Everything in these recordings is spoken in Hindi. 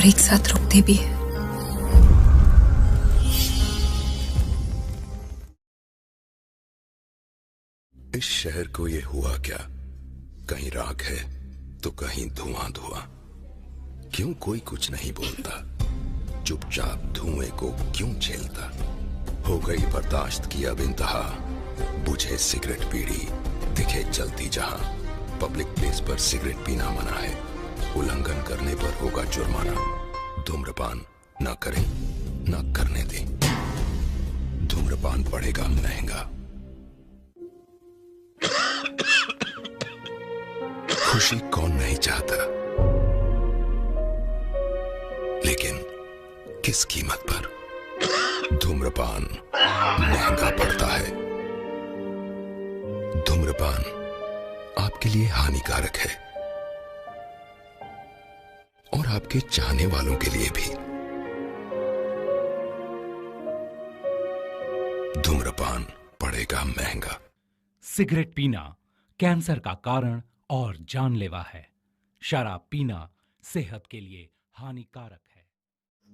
और एक साथ रुकते भी हैं। इस शहर को ये हुआ क्या? कहीं राख है तो कहीं धुआं धुआं। क्यों कोई कुछ नहीं बोलता? चुपचाप धुएं को क्यों झेलता? हो गई बर्दाश्त की अब इंतहा। बुझे सिगरेट बीड़ी दिखे जलती जहां। पब्लिक प्लेस पर सिगरेट पीना मना है। उल्लंघन करने पर होगा जुर्माना। धूम्रपान ना करें ना करने दें। धूम्रपान पड़ेगा महंगा। खुशी कौन नहीं चाहता, लेकिन किस कीमत पर? धूम्रपान महंगा पड़ता है। धूम्रपान आपके लिए हानिकारक है और आपके चाहने वालों के लिए भी। धूम्रपान पड़ेगा महंगा। सिगरेट पीना कैंसर का कारण और जानलेवा है। शराब पीना सेहत के लिए हानिकारक है।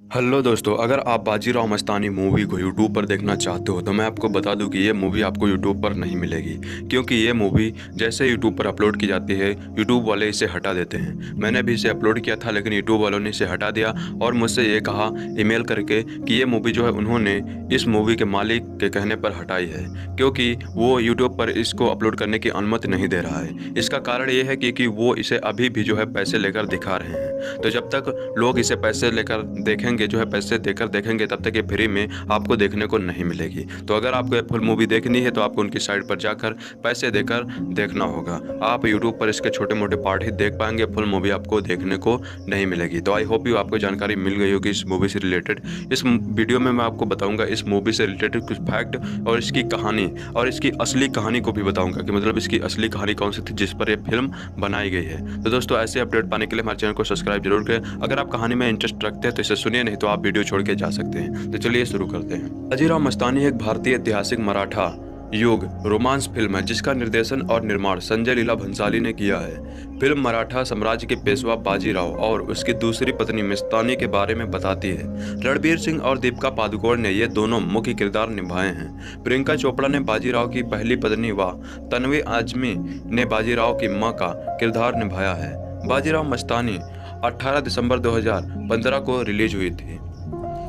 हेलो दोस्तों, अगर आप बाजीराव मस्तानी मूवी को यूट्यूब पर देखना चाहते हो तो मैं आपको बता दूं कि ये मूवी आपको यूट्यूब पर नहीं मिलेगी, क्योंकि ये मूवी जैसे यूट्यूब पर अपलोड की जाती है यूट्यूब वाले इसे हटा देते हैं। मैंने भी इसे अपलोड किया था, लेकिन यूट्यूब वालों ने इसे हटा दिया और मुझसे ये कहा ईमेल करके कि ये मूवी जो है उन्होंने इस मूवी के मालिक के कहने पर हटाई है, क्योंकि वो यूट्यूब पर इसको अपलोड करने की अनुमति नहीं दे रहा है। इसका कारण ये है कि वो इसे अभी भी जो है पैसे लेकर दिखा रहे हैं। तो जब तक लोग इसे पैसे लेकर देखेंगे, जो है पैसे देकर देखेंगे, तब तक ये फ्री में आपको देखने को नहीं मिलेगी। तो अगर आपको ये फुल मूवी देखनी है तो आपको उनकी साइट पर जाकर पैसे देकर देखना होगा। आप यूट्यूब पर इसके छोटे मोटे पार्ट ही देख पाएंगे, फुल मूवी आपको देखने को नहीं मिलेगी। तो आई होप यू आपको जानकारी मिल गई होगी इस मूवी से रिलेटेड। इस वीडियो में मैं आपको बताऊंगा इस मूवी से रिलेटेड कुछ फैक्ट और इसकी कहानी और इसकी असली कहानी को भी बताऊंगा कि मतलब इसकी असली कहानी कौन सी थी जिस पर यह फिल्म बनाई गई है। तो दोस्तों, ऐसे अपडेट पाने के लिए हमारे चैनल को सब्सक्राइब जरूर करें। अगर आप कहानी में इंटरेस्ट रखते हैं तो इसे सुनिए, नहीं तो आप वीडियो छोड़ के जा सकते हैं। तो चलिए शुरू करते हैं। बाजीराव मस्तानी एक भारतीय ऐतिहासिक मराठा युग रोमांस फिल्म है जिसका निर्देशन और निर्माण संजय लीला भंसाली ने किया है। फिल्म मराठा साम्राज्य के पेशवा बाजीराव और उसकी दूसरी पत्नी मस्तानी के बारे में बताती है। रणबीर सिंह और दीपिका पादुकोण ने ये दोनों मुख्य किरदार निभाए हैं। प्रियंका चोपड़ा ने बाजीराव की पहली पत्नी व तन्वी आजमी ने बाजीराव की मां का किरदार निभाया है। बाजीराव मस्तानी 18 दिसंबर 2015 को रिलीज हुई थी।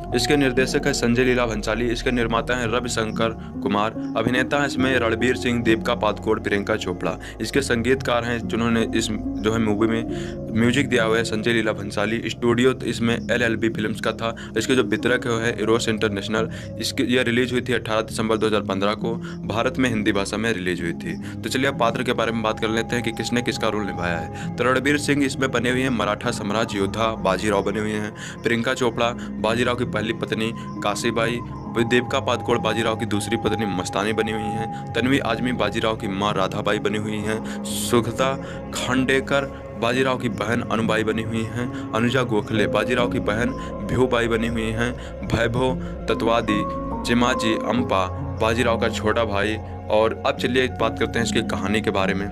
इसके निर्देशक है संजय लीला भंसाली। इसके निर्माता हैं रविशंकर कुमार। अभिनेता हैं इसमें रणबीर सिंह, दीपिका पादुकोण, प्रियंका चोपड़ा। इसके संगीतकार हैं जिन्होंने इस जो है मूवी में म्यूजिक दिया हुआ है संजय लीला भंसाली। स्टूडियो इसमें LLB फिल्म्स का था। इसके जो वितरक है इरोस इंटरनेशनल। इसकी यह रिलीज हुई थी 18 दिसंबर 2015 को। भारत में हिंदी भाषा में रिलीज हुई थी। तो चलिए अब पात्र के बारे में बात कर लेते हैं कि किसने किसका रोल निभाया है। तो रणबीर सिंह इसमें बने हुए हैं मराठा साम्राज्य योद्धा बाजीराव बने हुए हैं। प्रियंका चोपड़ा बाजीराव की पहली पत्नी काशीबाई। दीपिका पादुकोण बाजीराव की दूसरी पत्नी मस्तानी बनी हुई हैं। तन्वी आजमी बाजीराव की मां राधाबाई बनी हुई हैं। सुगता खांडेकर बाजीराव की बहन अनुबाई बनी हुई हैं। अनुजा गोखले बाजीराव की बहन भिऊबाई बनी हुई हैं। वैभव तत्वादी चिमाजी अम्पा बाजीराव का छोटा भाई। और अब चलिए बात करते हैं इसकी कहानी के बारे में।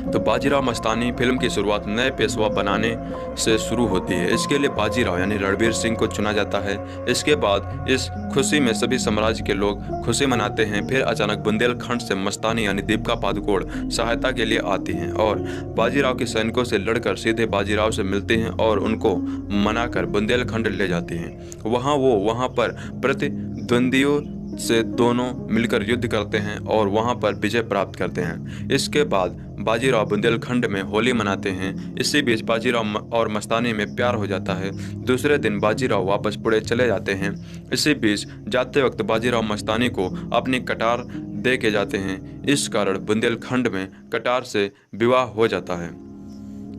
तो बाजीराव मस्तानी फिल्म की शुरुआत नए पेशवा बनाने से शुरू होती है। इसके लिए बाजीराव यानी रणबीर सिंह को चुना जाता है। इसके बाद इस खुशी में सभी साम्राज्य के लोग खुशी मनाते हैं। फिर अचानक बुंदेलखंड से मस्तानी यानी दीपिका पादुकोण सहायता के लिए आती हैं और बाजीराव के सैनिकों से लड़कर सीधे बाजीराव से मिलते हैं और उनको मनाकर बुंदेलखंड ले जाती हैं। वहाँ पर प्रतिद्वंदियों से दोनों मिलकर युद्ध करते हैं और वहां पर विजय प्राप्त करते हैं। इसके बाद बाजीराव बुंदेलखंड में होली मनाते हैं। इसी बीच बाजीराव और मस्तानी में प्यार हो जाता है। दूसरे दिन बाजीराव वापस पुणे चले जाते हैं। इसी बीच जाते वक्त बाजीराव मस्तानी को अपनी कटार दे के जाते हैं। इस कारण बुंदेलखंड में कटार से विवाह हो जाता है।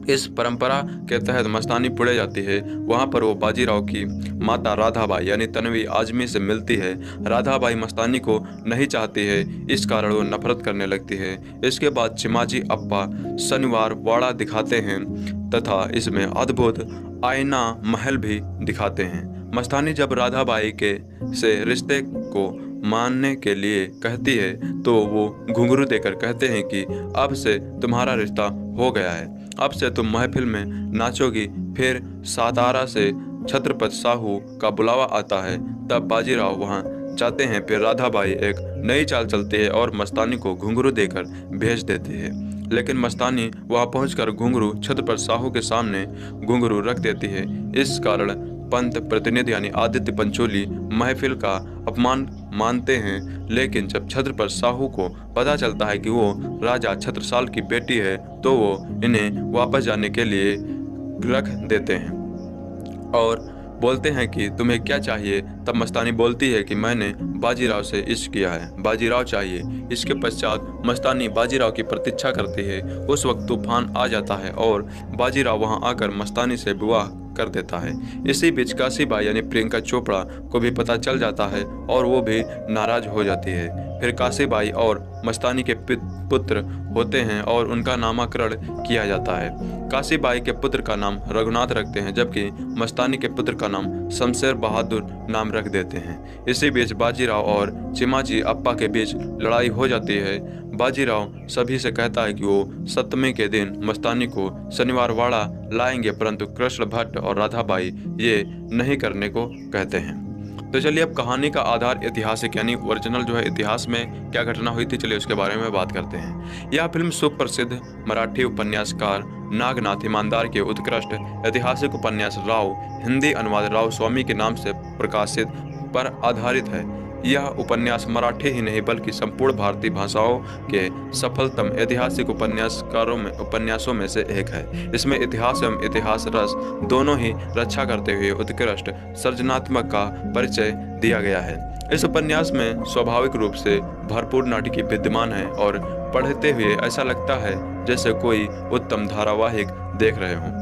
इस परंपरा के तहत मस्तानी पुणे जाती है। वहां पर वो बाजीराव की माता राधाबाई यानी तन्वी आजमी से मिलती है। राधाबाई मस्तानी को नहीं चाहती है, इस कारण वो नफरत करने लगती है। इसके बाद चिमाजी अप्पा शनिवार वाड़ा दिखाते हैं तथा इसमें अद्भुत आईना महल भी दिखाते हैं। मस्तानी जब राधाबाई के से रिश्ते को मानने के लिए कहती है तो वो घुंघरू देकर कहते हैं कि अब से तुम्हारा रिश्ता हो गया है। अब से तुम महफिल में नाचोगी। फिर सातारा से छत्रपति साहू का बुलावा आता है, तब बाजीराव वहां जाते हैं। फिर राधाबाई एक नई चाल चलती है और मस्तानी को घुंघरू देकर भेज देती है, लेकिन मस्तानी वहां पहुंचकर घुंघरू छत्रपति साहू के सामने घुंघरू रख देती है। इस कारण पंत प्रतिनिधि यानी आदित्य पंचोली महफिल का अपमान मानते हैं, लेकिन जब छत्रपति साहू को पता चलता है कि वो राजा छत्रसाल की बेटी है तो वो इन्हें वापस जाने के लिए रख देते हैं और बोलते हैं कि तुम्हें क्या चाहिए। तब मस्तानी बोलती है कि मैंने बाजीराव से इश्क किया है, बाजीराव चाहिए। इसके पश्चात मस्तानी बाजीराव की प्रतीक्षा करती है। उस वक्त तूफान आ जाता है और बाजीराव वहां आकर मस्तानी से विवाह कर देता है। इसी बीच काशीबाई यानी प्रियंका चोपड़ा को भी पता चल जाता है और वो भी नाराज हो जाती है। फिर काशीबाई और मस्तानी के पुत्र होते हैं और उनका नामकरण किया जाता है। काशीबाई के पुत्र का नाम रघुनाथ रखते हैं, जबकि मस्तानी के पुत्र का नाम शमशेर बहादुर नाम रख देते हैं। इसी बीच बाजीराव और चिमाजी अप्पा के बीच लड़ाई हो जाती है। बाजीराव सभी से कहता है कि वो सप्तमी के दिन मस्तानी को शनिवार वाड़ा लाएंगे, परंतु कृष्ण भट्ट और राधाबाई ये नहीं करने को कहते हैं। तो चलिए अब कहानी का आधार ऐतिहासिक यानी ओरिजिनल जो है इतिहास में क्या घटना हुई थी, चलिए उसके बारे में बात करते हैं। यह फिल्म सुप्रसिद्ध मराठी उपन्यासकार नागनाथ ईमानदार के उत्कृष्ट ऐतिहासिक उपन्यास राव हिंदी अनुवाद राव स्वामी के नाम से प्रकाशित पर आधारित है। यह उपन्यास मराठी ही नहीं बल्कि संपूर्ण भारतीय भाषाओं के सफलतम ऐतिहासिक उपन्यासों में से एक है। इसमें इतिहास एवं इतिहास रस दोनों ही रक्षा करते हुए उत्कृष्ट सृजनात्मक का परिचय दिया गया है। इस उपन्यास में स्वाभाविक रूप से भरपूर नाटकीय विद्यमान है और पढ़ते हुए ऐसा लगता है जैसे कोई उत्तम धारावाहिक देख रहे हों।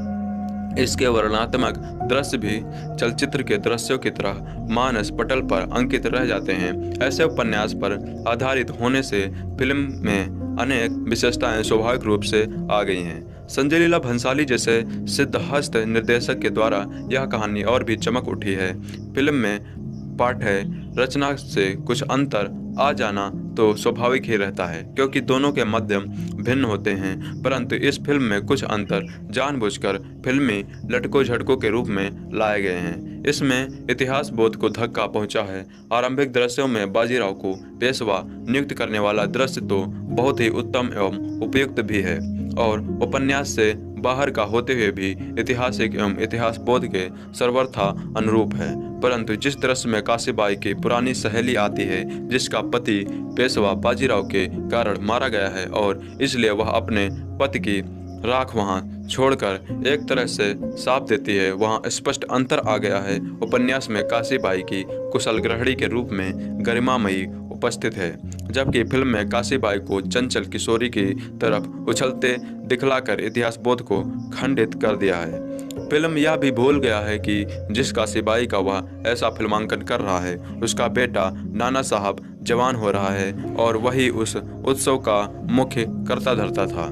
इसके वर्णनात्मक दृश्य भी चलचित्र के दृश्यों की तरह मानस पटल पर अंकित रह जाते हैं। ऐसे उपन्यास पर आधारित होने से फिल्म में अनेक विशेषताएं स्वाभाविक रूप से आ गई हैं। संजय लीला भंसाली जैसे सिद्धहस्त निर्देशक के द्वारा यह कहानी और भी चमक उठी है। फिल्म में पाठ्य रचना से कुछ अंतर आ जाना तो स्वाभाविक ही रहता है, क्योंकि दोनों के माध्यम भिन्न होते हैं, परंतु इस फिल्म में कुछ अंतर जानबूझकर फिल्मी लटकों झटकों के रूप में लाए गए हैं। इसमें इतिहास बोध को धक्का पहुंचा है। आरंभिक दृश्यों में बाजीराव को पेशवा नियुक्त करने वाला दृश्य तो बहुत ही उत्तम एवं उपयुक्त भी है और उपन्यास से बाहर का होते हुए भी ऐतिहासिक एवं इतिहास बोध के सर्वथा अनुरूप है। परंतु जिस दृश्य में काशीबाई की पुरानी सहेली आती है, जिसका पति पेशवा बाजीराव के कारण मारा गया है और इसलिए वह अपने पति की राख वहां छोड़कर एक तरह से साफ देती है, वहां स्पष्ट अंतर आ गया है। उपन्यास में काशीबाई की कुशल गृहिणी के रूप में गरिमामयी उपस्थित है, जबकि फिल्म में काशीबाई को चंचल किशोरी की तरफ उछलते दिखलाकर इतिहास बोध को खंडित कर दिया है। फिल्म यह भी भूल गया है कि जिस काशीबाई का वह ऐसा फिल्मांकन कर रहा है, उसका बेटा नाना साहब जवान हो रहा है और वही उस उत्सव का मुख्य कर्ता धर्ता था।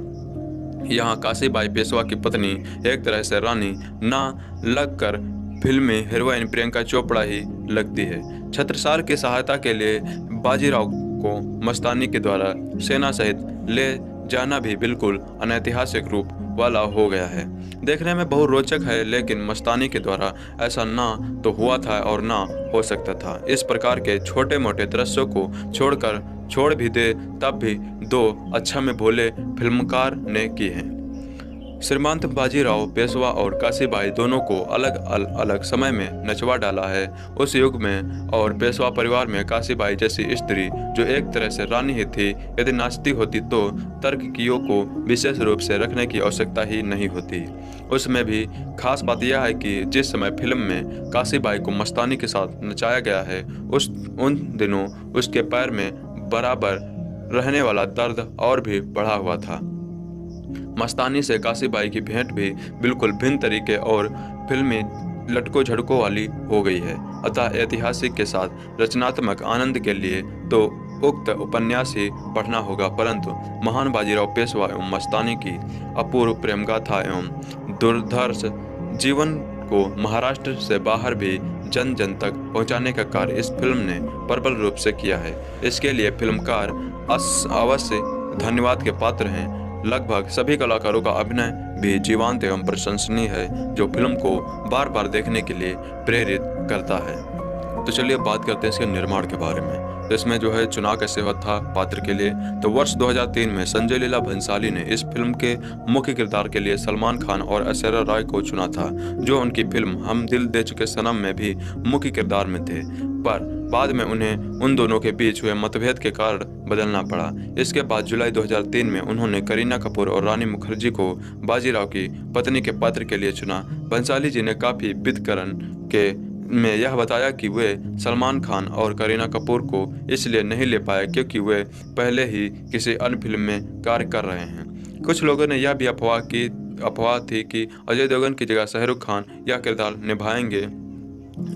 यहाँ काशीबाई पेशवा की पत्नी एक तरह से रानी ना लगकर फिल्म में हीरोइन प्रियंका चोपड़ा ही लगती है। छत्रसाल की सहायता के लिए बाजीराव को मस्तानी के द्वारा सेना सहित ले जाना भी बिल्कुल अनैतिहासिक रूप वाला हो गया है। देखने में बहुत रोचक है, लेकिन मस्तानी के द्वारा ऐसा ना तो हुआ था और ना हो सकता था। इस प्रकार के छोटे मोटे दृश्यों को छोड़ भी दे तब भी दो अच्छा में भोले फिल्मकार ने की हैं। श्रीमंत बाजीराव पेशवा और काशीबाई दोनों को अलग समय में नचवा डाला है। उस युग में और पेशवा परिवार में काशीबाई जैसी स्त्री जो एक तरह से रानी ही थी, यदि नाचती होती तो तर्ककियों को विशेष रूप से रखने की आवश्यकता ही नहीं होती। उसमें भी खास बात यह है कि जिस समय फिल्म में काशीबाई को मस्तानी के साथ नचाया गया है, उन दिनों उसके पैर में बराबर रहने वाला दर्द और भी बढ़ा हुआ था। मस्तानी से काशीबाई की भेंट भी बिल्कुल भिन्न तरीके और फिल्मी लटकों झटकों वाली हो गई है। अतः ऐतिहासिक के साथ रचनात्मक आनंद के लिए तो उक्त उपन्यास ही पढ़ना होगा, परंतु महान बाजीराव पेशवा एवं मस्तानी की अपूर्व प्रेम गाथा एवं दुर्धर्ष जीवन को महाराष्ट्र से बाहर भी जन जन तक पहुंचाने का कार्य इस फिल्म ने प्रबल रूप से किया है। इसके लिए फिल्मकार अवश्य धन्यवाद के पात्र हैं। लगभग सभी कलाकारों का अभिनय भी जीवंत एवं प्रशंसनीय है, जो फिल्म को बार बार देखने के लिए प्रेरित करता है। तो चलिए बात करते हैं इसके निर्माण के बारे में। तो इसमें जो है चुनाव कैसे हुआ था पात्र के लिए, तो वर्ष 2003 में संजय लीला भंसाली ने इस फिल्म के मुख्य किरदार के लिए सलमान खान और ऐश्वर्या राय को चुना था, जो उनकी फिल्म हम दिल दे चुके सनम में भी मुख्य किरदार में थे, पर बाद में उन्हें उन दोनों के बीच हुए मतभेद के कारण बदलना पड़ा। इसके बाद जुलाई 2003 में उन्होंने करीना कपूर और रानी मुखर्जी को बाजीराव की पत्नी के पात्र के लिए चुना। भंसाली जी ने काफी विदकरण के में यह बताया कि वे सलमान खान और करीना कपूर को इसलिए नहीं ले पाए क्योंकि वे पहले ही किसी अन्य फिल्म में कार्य कर रहे हैं। कुछ लोगों ने यह भी अफवाह थी कि अजय देवगन की जगह शाहरुख खान यह किरदार निभाएंगे।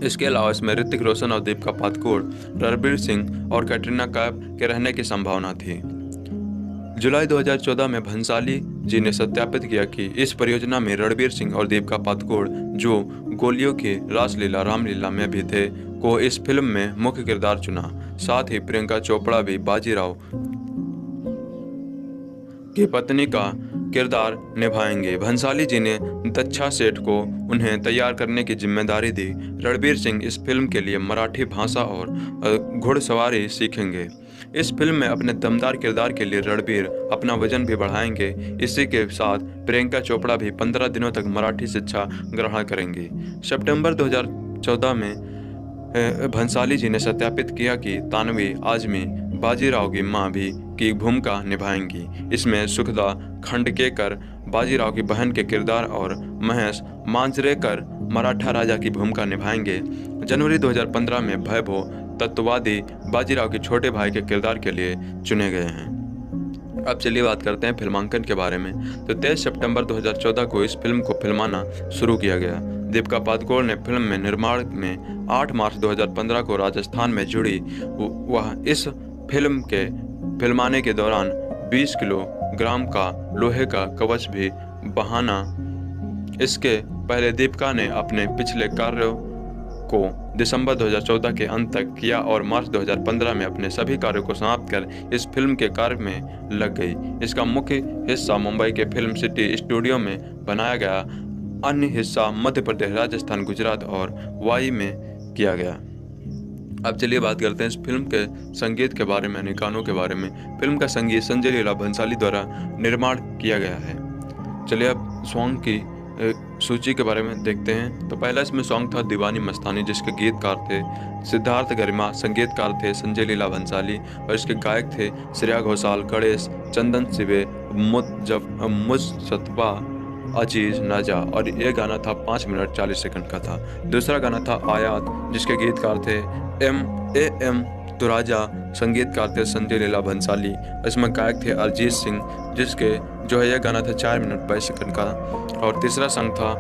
इसके अलावा इसमें ऋतिक रोशन और दीपिका पादुकोण, रणबीर सिंह और कैटरीना कैफ के रहने की संभावना थी। जुलाई 2014 में भंसाली जी ने सत्यापित किया कि इस परियोजना में रणबीर सिंह और दीपिका पादुकोण, जो गोलियों की रासलीला रामलीला में भी थे, को इस फिल्म में मुख्य किरदार चुना। साथ ही प्रियंका चोपड़ा भी बाजीराव की पत्नी का किरदार निभाएंगे। भंसाली जी ने दक्षा सेठ को उन्हें तैयार करने की जिम्मेदारी दी। रणबीर सिंह इस फिल्म के लिए मराठी भाषा और घुड़सवारी सीखेंगे। इस फिल्म में अपने दमदार किरदार के लिए रणबीर अपना वजन भी बढ़ाएंगे। इसी के साथ प्रियंका चोपड़ा भी 15 दिनों तक मराठी शिक्षा ग्रहण करेंगी। सितंबर 2014 में भंसाली जी ने सत्यापित किया कि तानवी आजमी बाजीराव की मां भी की भूमिका निभाएंगी। इसमें सुखदा खंडकेकर बाजीराव की बहन के किरदार और महेश मांजरेकर मराठा राजा की भूमिका निभाएंगे। जनवरी 2015 में वैभव तत्ववादी बाजीराव के छोटे भाई के किरदार के लिए चुने गए हैं। अब चलिए बात करते हैं फिल्मांकन के बारे में। तो 23 सितंबर 2014 को इस फिल्म को फिल्माना शुरू किया गया। दीपिका पादुकोण ने फिल्म में निर्माण में 8 मार्च 2015 को राजस्थान में जुड़ी। वह इस फिल्म के फिल्माने के दौरान 20 किलोग्राम का लोहे का कवच भी बहाना। इसके पहले दीपिका ने अपने पिछले कार्यों को दिसंबर 2014 के अंत तक किया और मार्च 2015 में अपने सभी कार्यों को समाप्त कर इस फिल्म के कार्य में लग गई। इसका मुख्य हिस्सा मुंबई के फिल्म सिटी स्टूडियो में बनाया गया, अन्य हिस्सा मध्य प्रदेश, राजस्थान, गुजरात और वाई में किया गया। अब चलिए बात करते हैं इस फिल्म के संगीत के बारे में, गानों के बारे में। फिल्म का संगीत संजय लीला भंसाली द्वारा निर्माण किया गया है। चलिए अब सॉन्ग की सूची के बारे में देखते हैं। तो पहला इसमें सॉन्ग था दीवानी मस्तानी, जिसके गीतकार थे सिद्धार्थ गरिमा, संगीतकार थे संजय लीला भंसाली और इसके गायक थे श्रेया घोषाल, गणेश, चंदन सिवे, मुजतबा, अजीज, नाजा, और ये गाना था 5 मिनट 40 सेकंड का था। दूसरा गाना था आयात, जिसके गीतकार थे एम तुराजा, संगीतकार थे संजय लीला भंसाली। इसमें गायक थे अरिजीत सिंह, जिसके जो है यह गाना था 4 मिनट 22 सेकंड का। और तीसरा सॉन्ग था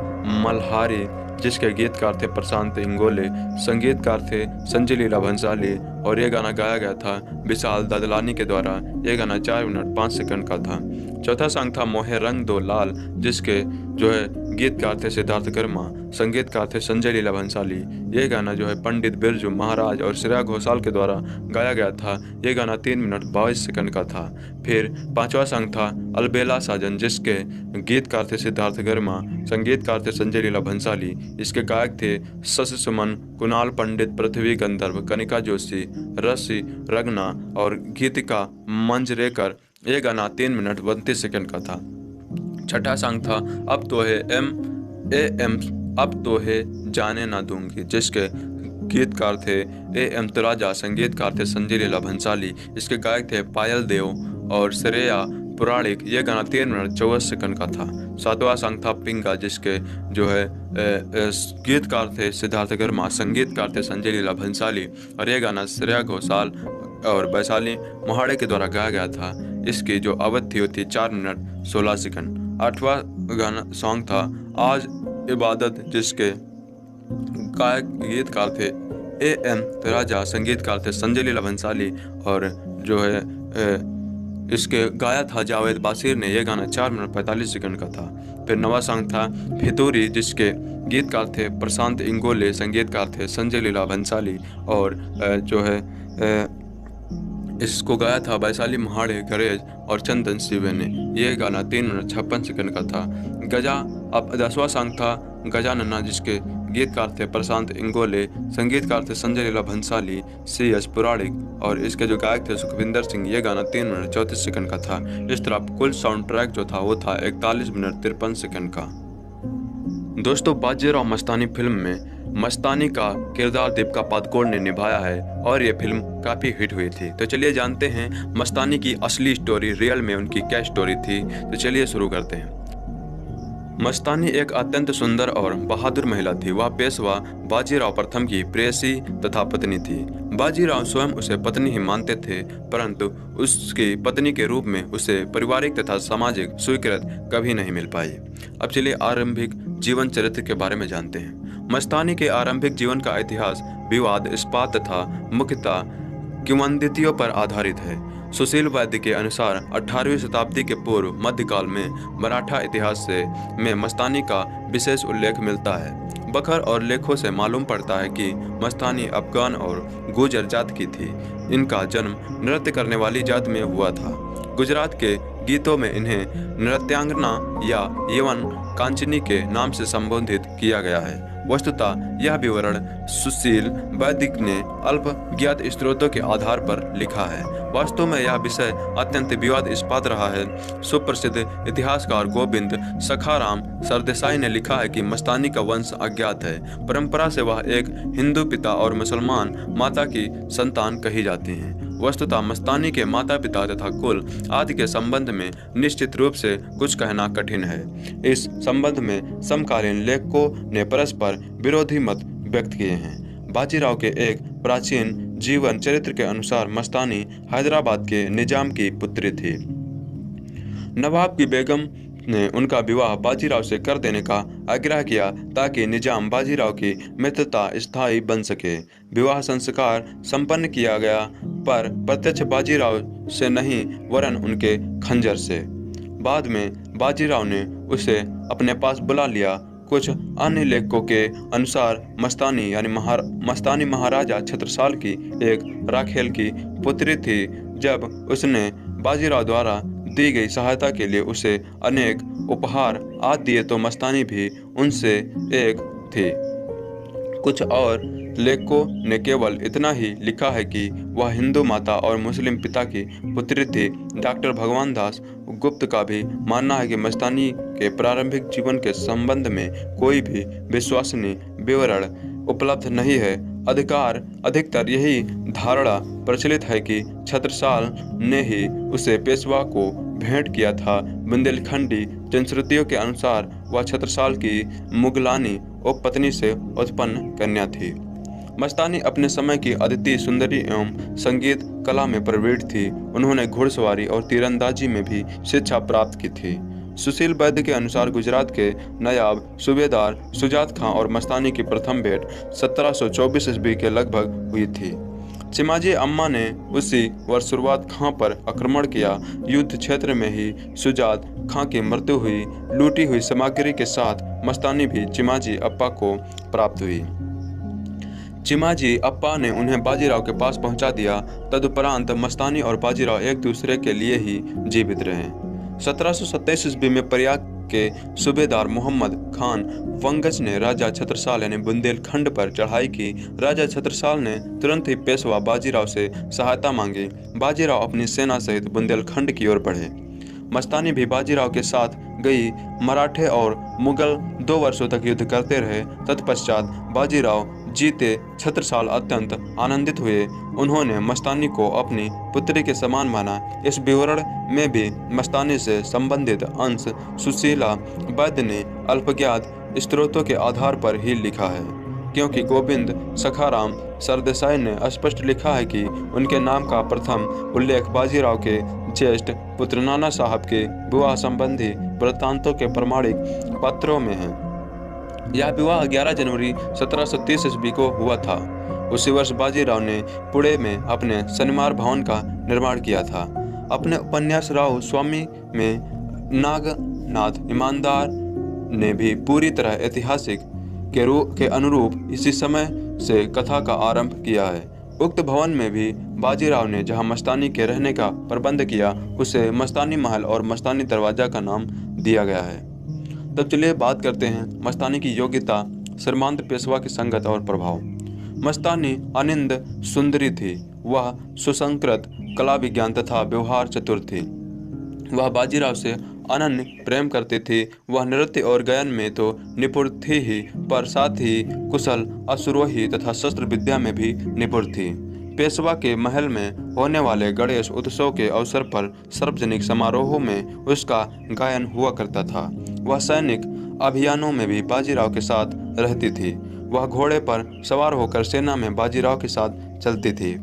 मल्हारी, जिसके गीतकार थे प्रशांत इंगोले, संगीतकार थे संजय लीला भंसाली और ये गाना गाया गया था विशाल ददलानी के द्वारा। यह गाना 4 मिनट 5 सेकंड का था। चौथा सॉन्ग था मोहे रंग दो लाल, जिसके जो है गीतकार थे सिद्धार्थ गर्मा, संगीतकार थे संजय लीला भंसाली। ये गाना जो है पंडित बिरजू महाराज और श्रेया घोषाल के द्वारा गाया गया था। ये गाना 3 मिनट 22 सेकंड का था। फिर पांचवा सॉन्ग था अलबेला साजन, जिसके गीतकार थे सिद्धार्थ गर्मा, संगीतकार थे संजय लीला भंसाली। इसके गायक थे शशि सुमन, कुणाल पंडित, पृथ्वी गंधर्व, कनिका जोशी, रसी रगना और गीतिका मंजरेकर। ये गाना 3 मिनट 32 सेकंड का था। छठा सॉन्ग था अब तो है अब तो है जाने ना दूंगी, जिसके गीतकार थे एम तुराजा, संगीतकार थे संजय लीला भंसाली। इसके गायक थे पायल देव और श्रेया पुराणिक। यह गाना 3 मिनट 24 सेकंड का था। सातवां सॉन्ग था पिंगा, जिसके जो है गीतकार थे सिद्धार्थ गर्मा, संगीतकार थे संजय लीला भंसाली और यह गाना श्रेया घोषाल और वैशाली मोहाड़े के द्वारा गाया गया था। इसकी जो अवधि होती 4 मिनट 16 सेकंड। आठवां गाना सॉन्ग था आज इबादत, जिसके गायक गीतकार थे एम तुराजा, संगीतकार थे संजय लीला भंसाली और जो है इसके गाया था जावेद बासिर ने। यह गाना 4 मिनट 45 सेकंड का था। फिर नवा सॉन्ग था फितूरी, जिसके गीतकार थे प्रशांत इंगोले, संगीतकार थे संजय लीला भंसाली और जो है इसको गाया था वैशाली महाड़े, गरेज और चंदन शिवे ने। यह गाना 3 मिनट 56 सेकंड का था। गजा अब 10वां सॉन्ग था गजानना, जिसके गीतकार थे प्रशांत इंगोले, संगीतकार थे संजय लीला भंसाली, CS पुराणिक और इसके जो गायक थे सुखविंदर सिंह। ये गाना 3 मिनट 34 सेकंड का था। इस तरह कुल साउंड ट्रैक जो था वो था 41 मिनट 53 सेकंड का। दोस्तों, बाजीराव मस्तानी फिल्म में मस्तानी का किरदार दीपिका पादुकोण ने निभाया है और ये फिल्म काफ़ी हिट हुई थी। तो चलिए जानते हैं मस्तानी की असली स्टोरी, रियल में उनकी क्या स्टोरी थी। तो चलिए शुरू करते हैं। मस्तानी एक अत्यंत सुंदर और बहादुर महिला थी। वह पेशवा बाजीराव प्रथम की प्रेयसी तथा पत्नी थी। बाजीराव स्वयं उसे पत्नी ही मानते थे, परंतु उसकी पत्नी के रूप में उसे पारिवारिक तथा सामाजिक स्वीकृति कभी नहीं मिल पाई। अब चलिए आरंभिक जीवन चरित्र के बारे में जानते हैं। मस्तानी के आरंभिक जीवन का इतिहास विवाद, इस्पात तथा मुख्यतः किंवदंतियों पर आधारित है। सुशील वैद्य के अनुसार 18वीं शताब्दी के पूर्व मध्यकाल में मराठा इतिहास में मस्तानी का विशेष उल्लेख मिलता है। बखर और लेखों से मालूम पड़ता है कि मस्तानी अफगान और गुर्जर जात की थी। इनका जन्म नृत्य करने वाली जात में हुआ था। गुजरात के गीतों में इन्हें नृत्यांगना या यवन कांचनी के नाम से संबोधित किया गया है। वस्तुतः यह विवरण सुशील वैद्य ने अल्प ज्ञात स्रोतों के आधार पर लिखा है। वास्तव में यह विषय अत्यंत विवादास्पद रहा है। सुप्रसिद्ध इतिहासकार गोविंद सखाराम सरदेसाई ने लिखा है कि मस्तानी का वंश अज्ञात है। परंपरा से वह एक हिंदू पिता और मुसलमान माता की संतान कही जाती हैं। वस्तुतः मस्तानी के माता पिता तथा कुल आदि के संबंध में निश्चित रूप से कुछ कहना कठिन है। इस संबंध में समकालीन लेखकों ने परस्पर विरोधी मत व्यक्त किए हैं। बाजीराव के एक प्राचीन जीवन चरित्र के अनुसार मस्तानी हैदराबाद के निजाम की पुत्री थी। नवाब की बेगम ने उनका विवाह बाजीराव से कर देने का आग्रह किया ताकि निजाम बाजीराव की मित्रता स्थायी बन सके। विवाह संस्कार संपन्न किया गया, पर प्रत्यक्ष बाजीराव से नहीं वरन उनके खंजर से। बाद में बाजीराव ने उसे अपने पास बुला लिया। कुछ अन्य लेखकों के अनुसार मस्तानी महाराजा छत्रसाल की एक राखेल की पुत्री थी। जब उसने बाजीराव द्वारा दी गई सहायता के लिए उसे अनेक उपहार आदि दिए तो मस्तानी भी उनसे एक थी। कुछ और लेखकों ने केवल इतना ही लिखा है कि वह हिंदू माता और मुस्लिम पिता की पुत्री थी। डॉक्टर भगवान दास गुप्त का भी मानना है कि मस्तानी के प्रारंभिक जीवन के संबंध में कोई भी विश्वसनीय विवरण उपलब्ध नहीं है। अधिकतर यही धारणा प्रचलित है कि छत्रसाल ने ही उसे पेशवा को भेंट किया था। बुंदेलखंडी जनश्रुतियों के अनुसार वह छत्रसाल की मुगलानी उपपत्नी से उत्पन्न कन्या थी। मस्तानी अपने समय की अद्वितीय सुंदरी एवं संगीत कला में प्रवीण थी। उन्होंने घुड़सवारी और तीरंदाजी में भी शिक्षा प्राप्त की थी। सुशील वैद्य के अनुसार गुजरात के नायब सूबेदार शुजात खां और मस्तानी की प्रथम भेंट 1724 ईस्वी के लगभग हुई थी। चिमाजी अम्मा ने उसी वर्ष शुरुआत खां पर आक्रमण किया। युद्ध क्षेत्र में ही शुजात खां की मृत्यु हुई। लूटी हुई सामग्री के साथ मस्तानी भी चिमाजी अप्पा को प्राप्त हुई। चिमाजी अप्पा ने उन्हें बाजीराव के पास पहुंचा दिया। तदुपरांत मस्तानी और बाजीराव एक दूसरे के लिए ही जीवित रहे। 1727 ईस्वी में प्रयाग के सूबेदार मोहम्मद खान वंगज ने राजा छत्रसाल यानी बुंदेलखंड पर चढ़ाई की। राजा छत्रसाल ने तुरंत ही पेशवा बाजीराव से सहायता मांगी। बाजीराव अपनी सेना सहित बुंदेलखंड की ओर बढ़े। मस्तानी भी बाजीराव के साथ गई। मराठे और मुगल 2 वर्षों तक युद्ध करते रहे। तत्पश्चात बाजीराव जीते छत्रसाल अत्यंत आनंदित हुए। उन्होंने मस्तानी को अपनी पुत्री के समान माना। इस विवरण में भी मस्तानी से संबंधित अंश सुशीला वैद्य ने अल्पज्ञात स्रोतों के आधार पर ही लिखा है, क्योंकि गोविंद सखाराम सरदेसाई ने स्पष्ट लिखा है कि उनके नाम का प्रथम उल्लेख बाजीराव के ज्येष्ठ पुत्र नाना साहब के विवाह संबंधी वृत्तांतों के प्रमाणिक पत्रों में है। यह विवाह 11 जनवरी 1730 ईस्वी को हुआ था। उसी वर्ष बाजीराव ने पुणे में अपने शनिवार भवन का निर्माण किया था। अपने उपन्यास राव स्वामी में नागनाथ ईमानदार ने भी पूरी तरह ऐतिहासिक के अनुरूप इसी समय से कथा का आरंभ किया है। उक्त भवन में भी बाजीराव ने जहां मस्तानी के रहने का प्रबंध किया उसे मस्तानी महल और मस्तानी दरवाजा का नाम दिया गया है। तब चलिए बात करते हैं मस्तानी की योग्यता, श्रीमंत पेशवा की संगत और प्रभाव। मस्तानी अनिंद सुंदरी थी। वह सुसंस्कृत, कला विज्ञान तथा व्यवहार चतुर थी। वह बाजीराव से अनन्य प्रेम करती थी। वह नृत्य और गायन में तो निपुण थी ही, पर साथ ही कुशल, अश्वारोही तथा शस्त्र विद्या में भी निपुण थी। पेशवा के महल में होने वाले गणेश उत्सव के अवसर पर सार्वजनिक समारोहों में उसका गायन हुआ करता था। वह सैनिक अभियानों में भी बाजीराव के साथ रहती थी। वह घोड़े पर सवार होकर सेना में बाजीराव के साथ चलती थी।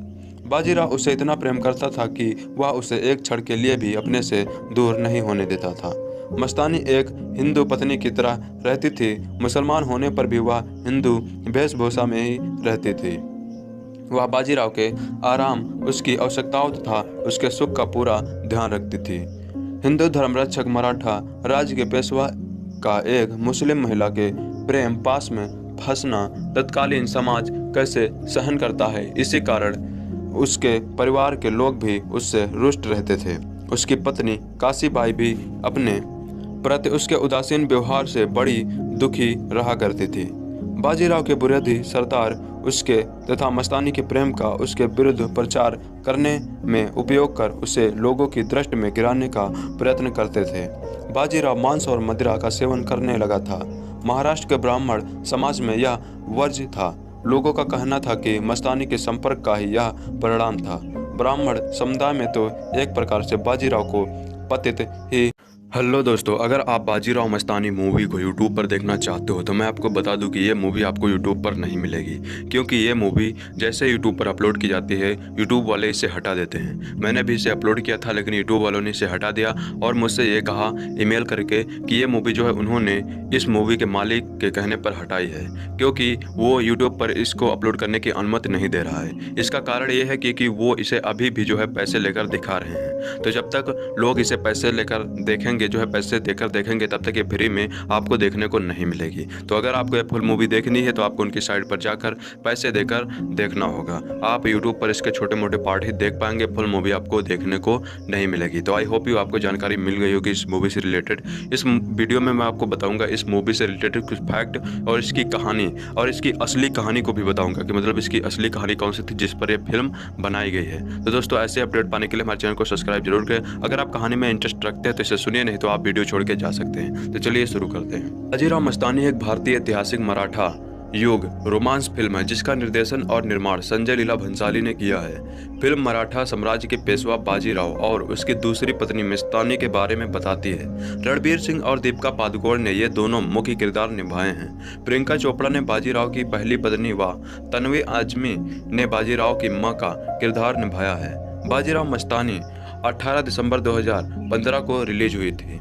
बाजीराव उसे इतना प्रेम करता था कि वह उसे एक क्षण के लिए भी अपने से दूर नहीं होने देता था। मस्तानी एक हिंदू पत्नी की तरह रहती थी। मुसलमान होने पर भी वह हिंदू वेशभूषा में ही रहती थी। वह बाजीराव के आराम, उसकी आवश्यकताओं तथा उसके सुख का पूरा ध्यान रखती थी। हिंदू धर्मरक्षक मराठा राज्य के पेशवा का एक मुस्लिम महिला के प्रेम पास में फंसना तत्कालीन समाज कैसे सहन करता है, इसी कारण उसके परिवार के लोग भी उससे रुष्ट रहते थे। उसकी पत्नी काशीबाई भी अपने प्रति उसके उदासीन व्यवहार से बड़ी दुखी रहा करती थी। बाजीराव के विरोधी सरदार उसके तथा मस्तानी के प्रेम का उसके विरुद्ध प्रचार करने में उपयोग कर उसे लोगों की दृष्टि में गिराने का प्रयत्न करते थे। बाजीराव मांस और मदिरा का सेवन करने लगा था। महाराष्ट्र के ब्राह्मण समाज में यह वर्ज्य था। लोगों का कहना था कि मस्तानी के संपर्क का ही यह परिणाम था। ब्राह्मण समुदाय में तो एक प्रकार से बाजीराव को पतित ही। हेलो दोस्तों, अगर आप बाजीराव मस्तानी मूवी को यूट्यूब पर देखना चाहते हो तो मैं आपको बता दूं कि ये मूवी आपको यूट्यूब पर नहीं मिलेगी, क्योंकि ये मूवी जैसे यूट्यूब पर अपलोड की जाती है यूट्यूब वाले इसे हटा देते हैं। मैंने भी इसे अपलोड किया था लेकिन यूट्यूब वालों ने इसे हटा दिया और मुझसे ये कहा ईमेल करके कि ये मूवी जो है उन्होंने इस मूवी के मालिक के कहने पर हटाई है, क्योंकि वो यूट्यूब पर इसको अपलोड करने की अनुमति नहीं दे रहा है। इसका कारण ये है कि वो इसे अभी भी जो है पैसे लेकर दिखा रहे हैं। तो जब तक लोग इसे पैसे लेकर देखेंगे, जो है पैसे देकर देखेंगे, तब तक ये फ्री में आपको देखने को नहीं मिलेगी। तो अगर आपको ये फुल मूवी देखनी है तो आपको उनकी साइट पर जाकर पैसे देकर देखना होगा। आप यूट्यूब पर इसके छोटे मोटे पार्ट ही देख पाएंगे, फुल मूवी आपको देखने को नहीं मिलेगी। तो आई होप यू आपको जानकारी मिल गई होगी इस मूवी से रिलेटेड। इस वीडियो में मैं आपको बताऊंगा इस मूवी से रिलेटेड कुछ फैक्ट और इसकी कहानी और इसकी असली कहानी को भी बताऊंगा कि मतलब इसकी असली कहानी कौन सी थी जिस पर यह फिल्म बनाई गई है। तो दोस्तों, ऐसे अपडेट पाने के लिए हमारे चैनल को सब्सक्राइब जरूर करें। अगर आप कहानी में इंटरेस्ट रखते हैं तो इसे सुनिए, नहीं तो आप वीडियो छोड़ के जा सकते हैं। तो चलिए शुरू करते हैं। बाजीराव मस्तानी एक भारतीय ऐतिहासिक मराठा युग रोमांस फिल्म है जिसका निर्देशन और निर्माण संजय लीला भंसाली ने किया है। फिल्म मराठा साम्राज्य के पेशवा बाजीराव और उसकी दूसरी पत्नी मस्तानी के बारे में बताती है। रणबीर सिंह और दीपिका पादुकोण ने ये दोनों मुख्य किरदार निभाए हैं। प्रियंका चोपड़ा ने बाजीराव की पहली पत्नी व तन्वी आजमी ने बाजीराव की मां का किरदार निभाया है। बाजीराव मस्तानी 18 दिसंबर 2015 को रिलीज हुई थी।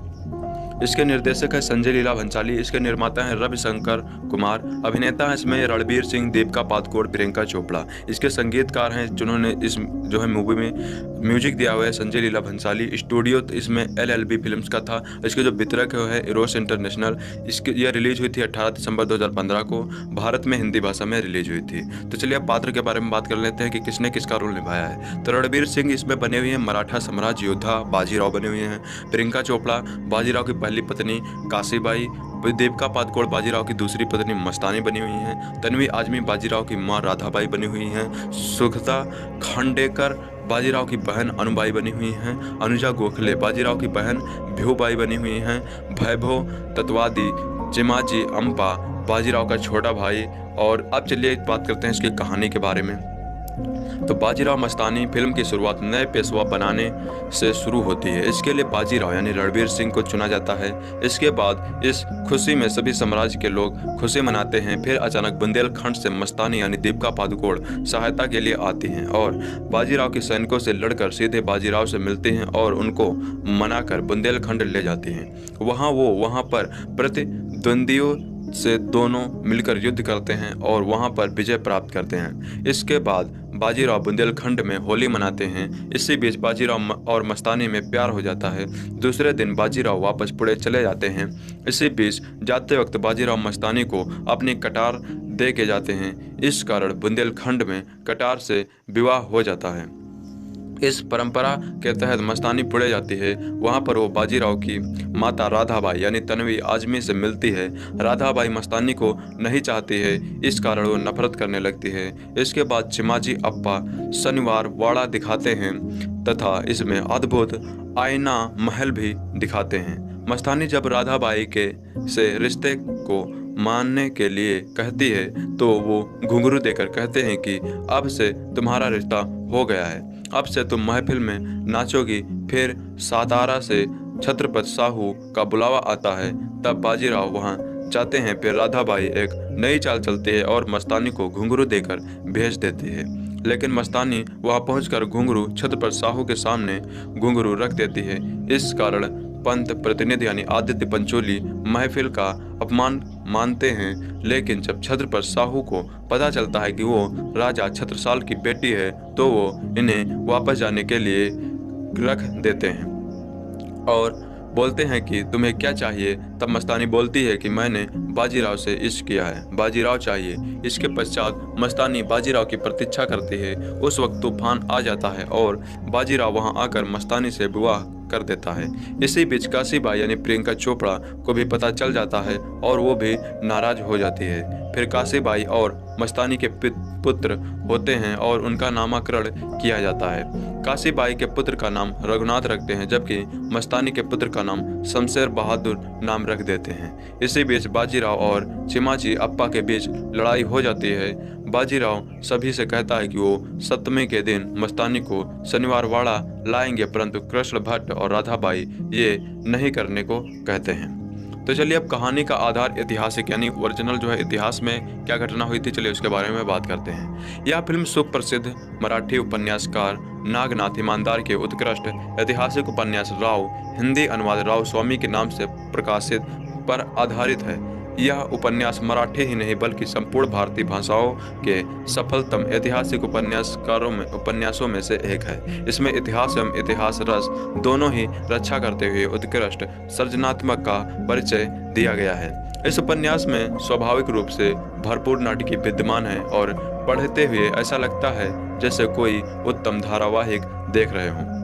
इसके निर्देशक है संजय लीला भंसाली। इसके निर्माता हैं रविशंकर कुमार। अभिनेता हैं इसमें रणबीर सिंह, दीपिका पादुकोण, प्रियंका चोपड़ा। इसके संगीतकार हैं जिन्होंने इस जो है मूवी में म्यूजिक दिया हुआ है संजय लीला भंसाली। स्टूडियो इसमें LLB फिल्म्स का था। इसके जो वितरक है इरोस इंटरनेशनल। इसकी यह रिलीज हुई थी 18 दिसंबर 2015 को। भारत में हिंदी भाषा में रिलीज हुई थी। तो चलिए अब पात्र के बारे में बात कर लेते हैं कि किसने किसका रोल निभाया है। तो रणबीर सिंह इसमें बने हुए हैं मराठा साम्राज्य योद्धा बाजीराव बने हुए हैं। प्रियंका चोपड़ा बाजीराव की पहली पत्नी काशीबाई। दीपिका पादुकोण बाजीराव की दूसरी पत्नी मस्तानी बनी हुई हैं। तन्वी आजमी बाजीराव की मां राधाबाई बनी हुई हैं। सुगता खांडेकर बाजीराव की बहन अनुबाई बनी हुई हैं। अनुजा गोखले बाजीराव की बहन भिऊबाई बनी हुई हैं। वैभव तत्वादी चिमाजी अम्पा बाजीराव का छोटा भाई। और अब चलिए बात करते हैं इसकी कहानी के बारे में। तो बाजीराव मस्तानी फिल्म की शुरुआत नए पेशवा बनाने से शुरू होती है। इसके लिए बाजीराव यानी रणबीर सिंह को चुना जाता है। इसके बाद इस खुशी में सभी साम्राज्य के लोग खुशी मनाते हैं। फिर अचानक बुंदेलखंड से मस्तानी यानी दीपिका पादुकोण सहायता के लिए आती हैं और बाजीराव के सैनिकों से लड़कर सीधे बाजीराव से मिलते हैं और उनको मनाकर बुंदेलखंड ले जाती हैं। वहाँ पर प्रतिद्वंदियों से दोनों मिलकर युद्ध करते हैं और वहां पर विजय प्राप्त करते हैं। इसके बाद बाजीराव बुंदेलखंड में होली मनाते हैं। इसी बीच बाजीराव और मस्तानी में प्यार हो जाता है। दूसरे दिन बाजीराव वापस पुणे चले जाते हैं। इसी बीच जाते वक्त बाजीराव मस्तानी को अपनी कटार दे के जाते हैं। इस कारण बुंदेलखंड में कटार से विवाह हो जाता है। इस परंपरा के तहत मस्तानी पुढ़े जाती है। वहाँ पर वो बाजीराव की माता राधाबाई यानी तन्वी आजमी से मिलती है। राधाबाई मस्तानी को नहीं चाहती है, इस कारण वो नफरत करने लगती है। इसके बाद चिमाजी अप्पा शनिवार वाड़ा दिखाते हैं तथा इसमें अद्भुत आईना महल भी दिखाते हैं। मस्तानी जब राधाबाई के से रिश्ते को मानने के लिए कहती है तो वो घुंघरू देकर कहते हैं कि अब से तुम्हारा रिश्ता हो गया है, अब से तुम महफिल में नाचोगी। फिर सातारा से छत्रपति साहू का बुलावा आता है, तब बाजीराव वहां जाते हैं। फिर राधाबाई एक नई चाल चलती है और मस्तानी को घुंघरू देकर भेज देती है, लेकिन मस्तानी वहां पहुंचकर घुंघरू छत्रपति साहू के सामने घुंघरू रख देती है। इस कारण पंत प्रतिनिधि यानी आदित्य पंचोली महफिल का अपमान मानते हैं, लेकिन जब छत्रपति साहू को पता चलता है कि वो राजा छत्रसाल की बेटी है तो वो इन्हें वापस जाने के लिए रख देते हैं और बोलते हैं कि तुम्हें क्या चाहिए। तब मस्तानी बोलती है कि मैंने बाजीराव से इश्क किया है, बाजीराव चाहिए। इसके पश्चात मस्तानी बाजीराव की प्रतीक्षा करती है। उस वक्त तूफान आ जाता है और बाजीराव वहां आकर मस्तानी से विवाह कर देता है। इसी बीच काशीबाई यानी प्रियंका चोपड़ा को भी पता चल जाता है और वो भी नाराज हो जाती है। फिर काशीबाई और मस्तानी के पुत्र होते हैं और उनका नामकरण किया जाता है। काशीबाई के पुत्र का नाम रघुनाथ रखते हैं, जबकि मस्तानी के पुत्र का नाम शमशेर बहादुर नाम रख देते हैं। इसी बीच बाजीराव और चिमाजी अप्पा के बीच लड़ाई हो जाती है। बाजीराव सभी से कहता है कि वो सप्तमी के दिन मस्तानी को शनिवार वाड़ा लाएंगे, परंतु कृष्ण भट्ट और राधाबाई ये नहीं करने को कहते हैं। तो चलिए अब कहानी का आधार ऐतिहासिक यानी ओरिजिनल जो है इतिहास में क्या घटना हुई थी, चलिए उसके बारे में बात करते हैं। यह फिल्म सुप्रसिद्ध मराठी उपन्यासकार नागनाथ ईमानदार के उत्कृष्ट ऐतिहासिक उपन्यास राव हिंदी अनुवाद राव स्वामी के नाम से प्रकाशित पर आधारित है। यह उपन्यास मराठी ही नहीं बल्कि संपूर्ण भारतीय भाषाओं के सफलतम ऐतिहासिक उपन्यासों में से एक है। इसमें इतिहास एवं इतिहास रस दोनों ही रक्षा करते हुए उत्कृष्ट सृजनात्मक का परिचय दिया गया है। इस उपन्यास में स्वाभाविक रूप से भरपूर नाटकीय विद्यमान है और पढ़ते हुए ऐसा लगता है जैसे कोई उत्तम धारावाहिक देख रहे हों।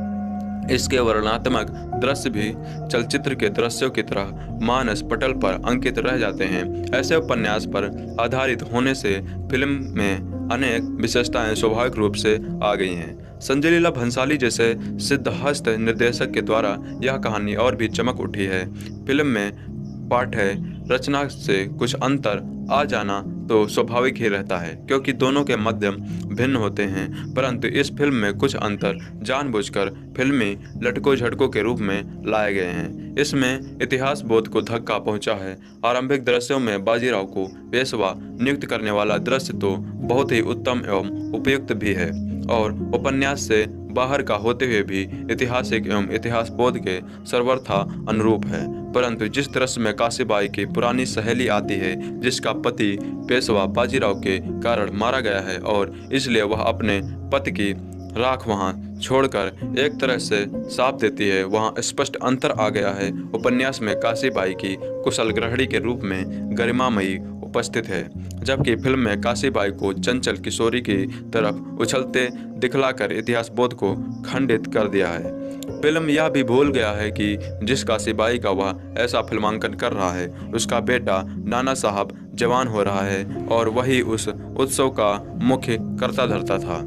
इसके वर्णनात्मक दृश्य भी चलचित्र के दृश्यों की तरह मानस पटल पर अंकित रह जाते हैं। ऐसे उपन्यास पर आधारित होने से फिल्म में अनेक विशेषताएं स्वाभाविक रूप से आ गई हैं। संजय लीला भंसाली जैसे सिद्धहस्त निर्देशक के द्वारा यह कहानी और भी चमक उठी है। फिल्म में पाठ्य रचना से कुछ अंतर आ जाना तो स्वाभाविक ही रहता है, क्योंकि दोनों के माध्यम भिन्न होते हैं, परंतु इस फिल्म में कुछ अंतर जानबूझकर फिल्मी लटकों झटकों के रूप में लाए गए हैं। इसमें इतिहास बोध को धक्का पहुंचा है। आरंभिक दृश्यों में बाजीराव को पेशवा नियुक्त करने वाला दृश्य तो बहुत ही उत्तम एवं उपयुक्त भी है और उपन्यास से बाहर का होते हुए भी ऐतिहासिक एवं इतिहास बोध के सर्वथा अनुरूप है। परंतु जिस दृश्य में काशीबाई की पुरानी सहेली आती है, जिसका पति पेशवा बाजीराव के कारण मारा गया है और इसलिए वह अपने पति की राख वहां छोड़कर एक तरह से साफ देती है, वहां स्पष्ट अंतर आ गया है। उपन्यास में काशीबाई की कुशल गृहिणी के रूप में गरिमामयी उपस्थित है, जबकि फिल्म में काशीबाई को चंचल किशोरी की तरफ उछलते दिखलाकर इतिहास बोध को खंडित कर दिया है। फिल्म यह भी भूल गया है कि जिस काशीबाई का वह ऐसा फिल्मांकन कर रहा है, उसका बेटा नाना साहब जवान हो रहा है और वही उस उत्सव का मुख्य कर्ता धर्ता था।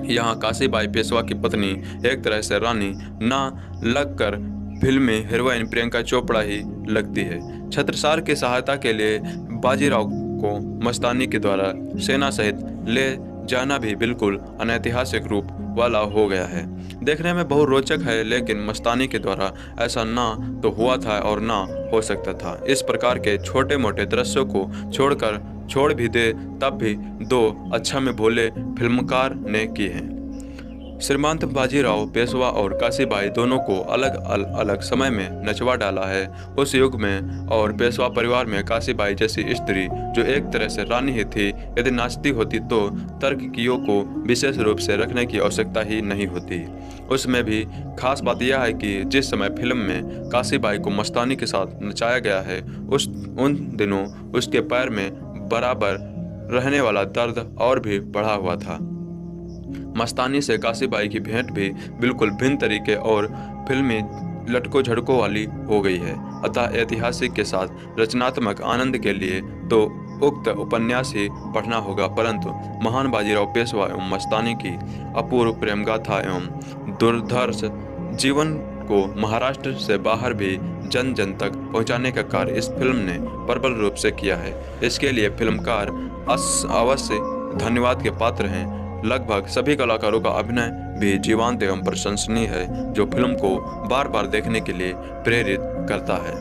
यहाँ काशीबाई पेशवा की पत्नी एक तरह से रानी ना लगकर फिल्म में हीरोइन प्रियंका चोपड़ा ही लगती है। छत्रसाल की सहायता के लिए बाजीराव को मस्तानी के द्वारा सेना सहित ले जाना भी बिल्कुल अनैतिहासिक रूप वाला हो गया है। देखने में बहुत रोचक है, लेकिन मस्तानी के द्वारा ऐसा ना तो हुआ था और ना हो सकता था। इस प्रकार के छोटे मोटे दृश्यों को छोड़ भी दे तब भी दो अच्छा में भोले फिल्मकार ने की है। श्रीमंत बाजीराव पेशवा और काशीबाई दोनों को अलग समय में नचवा डाला है। उस युग में और पेशवा परिवार में काशीबाई जैसी स्त्री जो एक तरह से रानी ही थी, यदि नाचती होती तो तर्ककियों को विशेष रूप से रखने की आवश्यकता ही नहीं होती। उसमें भी खास बात यह है कि जिस समय फिल्म में काशीबाई को मस्तानी के साथ नचाया गया है, उन दिनों उसके पैर में बराबर रहने वाला दर्द और भी बढ़ा हुआ था। मस्तानी से काशीबाई की भेंट भी बिल्कुल भिन्न तरीके और फिल्मी लटको झटकों वाली हो गई है। अतः ऐतिहासिक के साथ रचनात्मक आनंद के लिए तो उक्त उपन्यास ही पढ़ना होगा, परंतु महान बाजीराव पेशवा एवं मस्तानी की अपूर्व प्रेम गाथा एवं दुर्धर्ष जीवन को महाराष्ट्र से बाहर भी जन जन तक पहुंचाने का कार्य इस फिल्म ने प्रबल रूप से किया है। इसके लिए फिल्मकार अवश्य धन्यवाद के पात्र हैं। लगभग सभी कलाकारों का अभिनय भी जीवंत एवं प्रशंसनीय है, जो फिल्म को बार बार देखने के लिए प्रेरित करता है।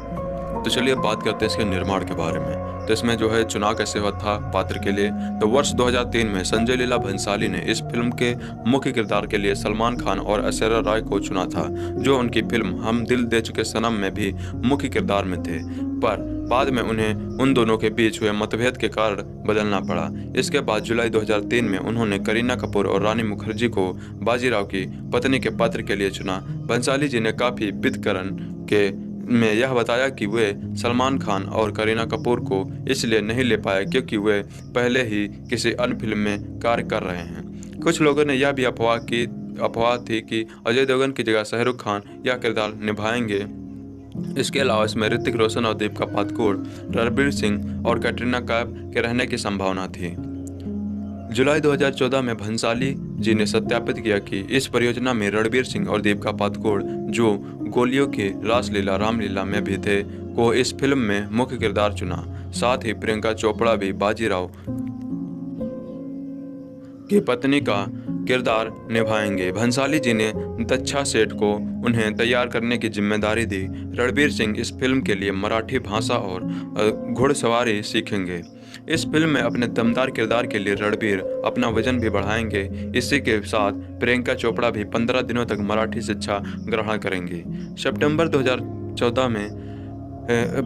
तो चलिए बात करते हैं इसके निर्माण के बारे में। तो इसमें जो है चुनाव कैसे हुआ था पात्र के लिए, तो वर्ष 2003 में संजय लीला भंसाली ने इस फिल्म के मुख्य किरदार के लिए सलमान खान और ऐश्वर्या राय को चुना था, जो उनकी फिल्म हम दिल दे चुके सनम में भी मुख्य किरदार में थे, पर बाद में उन्हें उन दोनों के बीच हुए मतभेद के कारण बदलना पड़ा। इसके बाद जुलाई 2003 में उन्होंने करीना कपूर और रानी मुखर्जी को बाजीराव की पत्नी के पात्र के लिए चुना। भंसाली जी ने काफी वितकरण के में यह बताया कि वे सलमान खान और करीना कपूर को इसलिए नहीं ले पाए क्योंकि वे पहले ही किसी अन्य फिल्म में कार्य कर रहे हैं। कुछ लोगों ने यह भी अफवाह थी कि अजय देवगन की जगह शाहरुख खान यह किरदार निभाएंगे। इसके अलावा इसमें ऋतिक रोशन और दीपिका पादुकोण, रणबीर सिंह और कैटरीना कैफ के रहने की संभावना थी। जुलाई 2014 में भंसाली जी ने सत्यापित किया कि इस परियोजना में रणबीर सिंह और दीपिका पादुकोण, जो गोलियों की रासलीला रामलीला में भी थे, को इस फिल्म में मुख्य किरदार चुना। साथ ही प्रियंका चोपड़ा भी बाजीराव की पत्नी का किरदार निभाएंगे। भंसाली जी ने दक्षा सेठ को उन्हें तैयार करने की जिम्मेदारी दी। रणबीर सिंह इस फिल्म के लिए मराठी भाषा और घुड़सवारी सीखेंगे। इस फिल्म में अपने दमदार किरदार के लिए रणबीर अपना वजन भी बढ़ाएंगे। इसी के साथ प्रियंका चोपड़ा भी 15 दिनों तक मराठी शिक्षा ग्रहण करेंगी। सितंबर 2014 में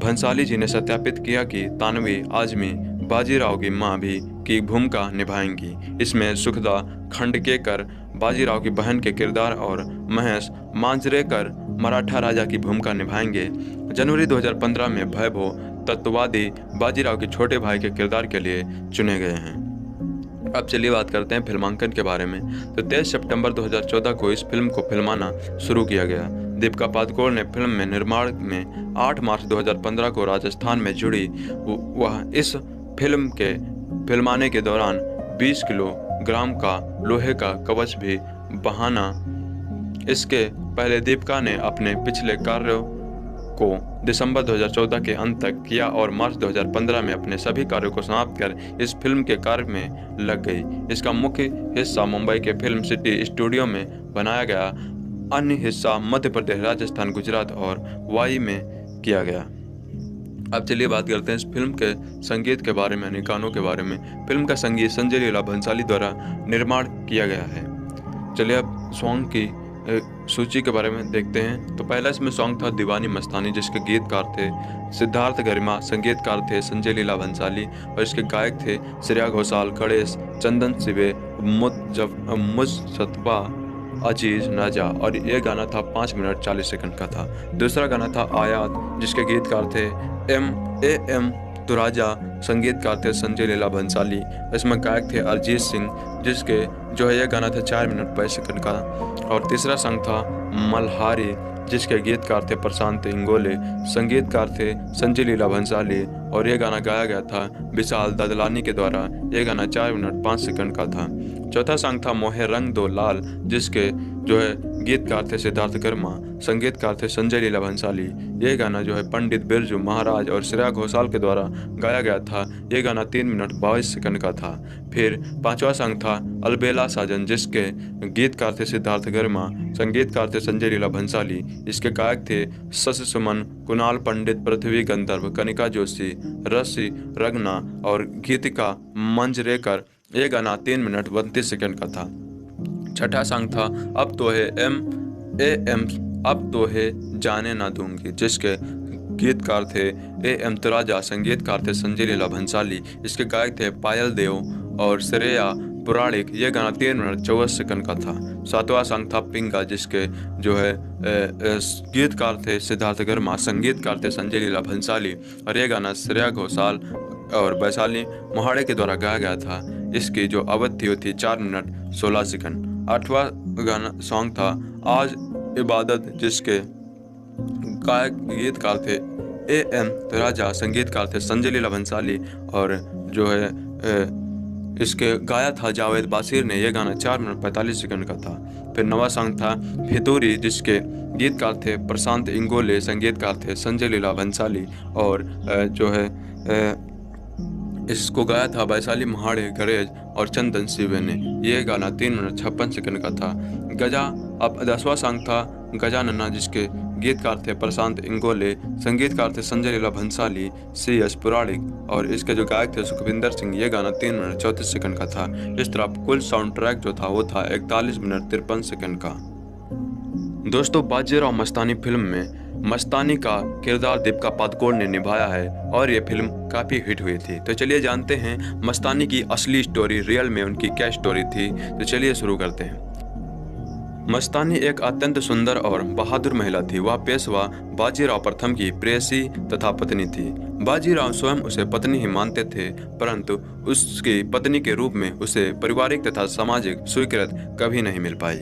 भंसाली जी ने सत्यापित किया कि तानवी आजमी बाजीराव की मां भी की भूमिका निभाएंगी। इसमें सुखदा खंडकेकर बाजीराव की बहन के किरदार और महेश मांजरेकर मराठा राजा की भूमिका निभाएंगे। जनवरी 2015 में वैभव तत्ववादी बाजीराव के छोटे भाई के किरदार के लिए चुने गए हैं। अब चलिए बात करते हैं फिल्मांकन के बारे में। तो 23 सितंबर 2014 को इस फिल्म को फिल्माना शुरू किया गया। दीपिका पादुकोण ने फिल्म में निर्माण में 8 मार्च 2015 को राजस्थान में जुड़ी। वह इस फिल्म के फिल्माने के दौरान 20 किलोग्राम का लोहे का कवच भी बहाना। इसके पहले दीपिका ने अपने पिछले कार्यों को दिसंबर 2014 के अंत तक किया और मार्च 2015 में अपने सभी कार्यों को समाप्त कर इस फिल्म के कार्य में लग गई। इसका मुख्य हिस्सा मुंबई के फिल्म सिटी स्टूडियो में बनाया गया, अन्य हिस्सा मध्य प्रदेश, राजस्थान, गुजरात और वाई में किया गया। अब चलिए बात करते हैं इस फिल्म के संगीत के बारे में, यानी गानों के बारे में। फिल्म का संगीत संजय लीला भंसाली द्वारा निर्माण किया गया है। चलिए अब सॉन्ग की सूची के बारे में देखते हैं। तो पहला इसमें सॉन्ग था दीवानी मस्तानी, जिसके गीतकार थे सिद्धार्थ गरिमा, संगीतकार थे संजय लीला भंसाली और इसके गायक थे श्रेया घोषाल, गणेश, चंदन सिवे, मुजतबा, अजीज नजा, और ये गाना था 5 मिनट 40 सेकंड का था। दूसरा गाना था आयात, जिसके गीतकार थे एम तुराजा, संगीतकार थे संजय लीला भंसाली। इसमें गायक थे अरिजीत सिंह, जिसके जो है यह गाना था 4 मिनट 22 सेकंड का। और तीसरा सॉन्ग था मल्हारी, जिसके गीतकार थे प्रशांत इंगोले, संगीतकार थे संजय लीला भंसाली और यह गाना गाया गया था विशाल ददलानी के द्वारा। यह गाना 4 मिनट 5 सेकंड का था। चौथा सॉन्ग था मोहे रंग दो लाल, जिसके जो है गीतकार थे सिद्धार्थ गर्मा, संगीतकार थे संजय लीला भंसाली। ये गाना जो है पंडित बिरजू महाराज और श्रेया घोषाल के द्वारा गाया गया था। ये गाना 3 मिनट 22 सेकंड का था। फिर पांचवा सॉन्ग था अलबेला साजन, जिसके गीतकार थे सिद्धार्थ गर्मा, संगीतकार थे संजय लीला भंसाली। इसके गायक थे शशि सुमन, कुणाल पंडित, पृथ्वी गंधर्व, कनिका जोशी, रसी रगना और गीतिका मंजरेकर। ये गाना 3 मिनट 32 सेकंड का था। छठा सॉन्ग था अब तो है अब तो है जाने ना दूंगी, जिसके गीतकार थे एम तुराजा, संगीतकार थे संजय लीला भंसाली। इसके गायक थे पायल देव और श्रेया पुराणिक। यह गाना 3 मिनट 24 सेकंड का था। सातवां सॉन्ग था पिंगा, जिसके जो है गीतकार थे सिद्धार्थ गर्मा, संगीतकार थे संजय लीला भंसाली और यह गाना श्रेया घोषाल और वैशाली महाड़े के द्वारा गाया गया था। इसकी जो अवधि थी वो थी 4 मिनट 16 सेकंड। 8वां गाना सॉन्ग था आज इबादत, जिसके गायक गीतकार थे AM राजा, संगीतकार थे संजय लीला भंसाली और जो है इसके गाया था जावेद बासिर ने। यह गाना 4 मिनट 45 सेकंड का था। फिर 9वां सॉन्ग था फितूरी, जिसके गीतकार थे प्रशांत इंगोले, संगीतकार थे संजय लीला भंसाली और जो है इसको गाया था वैशाली महाड़े, गणेश और चंदन शिवे ने। यह गाना 3 मिनट 56 सेकंड का था। गजा अब 10वां सॉन्ग था गजानना, जिसके गीतकार थे प्रशांत इंगोले, संगीतकार थे संजय लीला भंसाली, CS पुराणिक और इसके जो गायक थे सुखविंदर सिंह। ये गाना 3 मिनट 34 सेकंड का था। इस तरह कुल साउंड ट्रैक जो था वो था 41 मिनट 53 सेकंड का। दोस्तों, बाजीराव मस्तानी फिल्म में मस्तानी का किरदार दीपिका पादुकोण ने निभाया है और ये फिल्म काफ़ी हिट हुई थी। तो चलिए जानते हैं मस्तानी की असली स्टोरी, रियल में उनकी क्या स्टोरी थी। तो चलिए शुरू करते हैं। मस्तानी एक अत्यंत सुंदर और बहादुर महिला थी। वह पेशवा बाजीराव प्रथम की प्रेयसी तथा पत्नी थी। बाजीराव स्वयं उसे पत्नी ही मानते थे, परंतु उसकी पत्नी के रूप में उसे पारिवारिक तथा सामाजिक स्वीकृति कभी नहीं मिल पाई।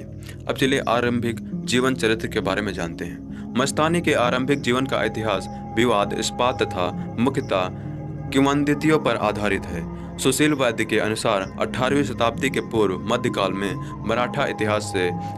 अब चलिए आरंभिक जीवन चरित्र के बारे में जानते हैं। मस्तानी के आरंभिक जीवन का इतिहास विवाद, इस्पात तथा मुख्यतः किंवदंतियों पर आधारित है। सुशील वैद्य के अनुसार 18वीं शताब्दी के पूर्व मध्यकाल में मराठा इतिहास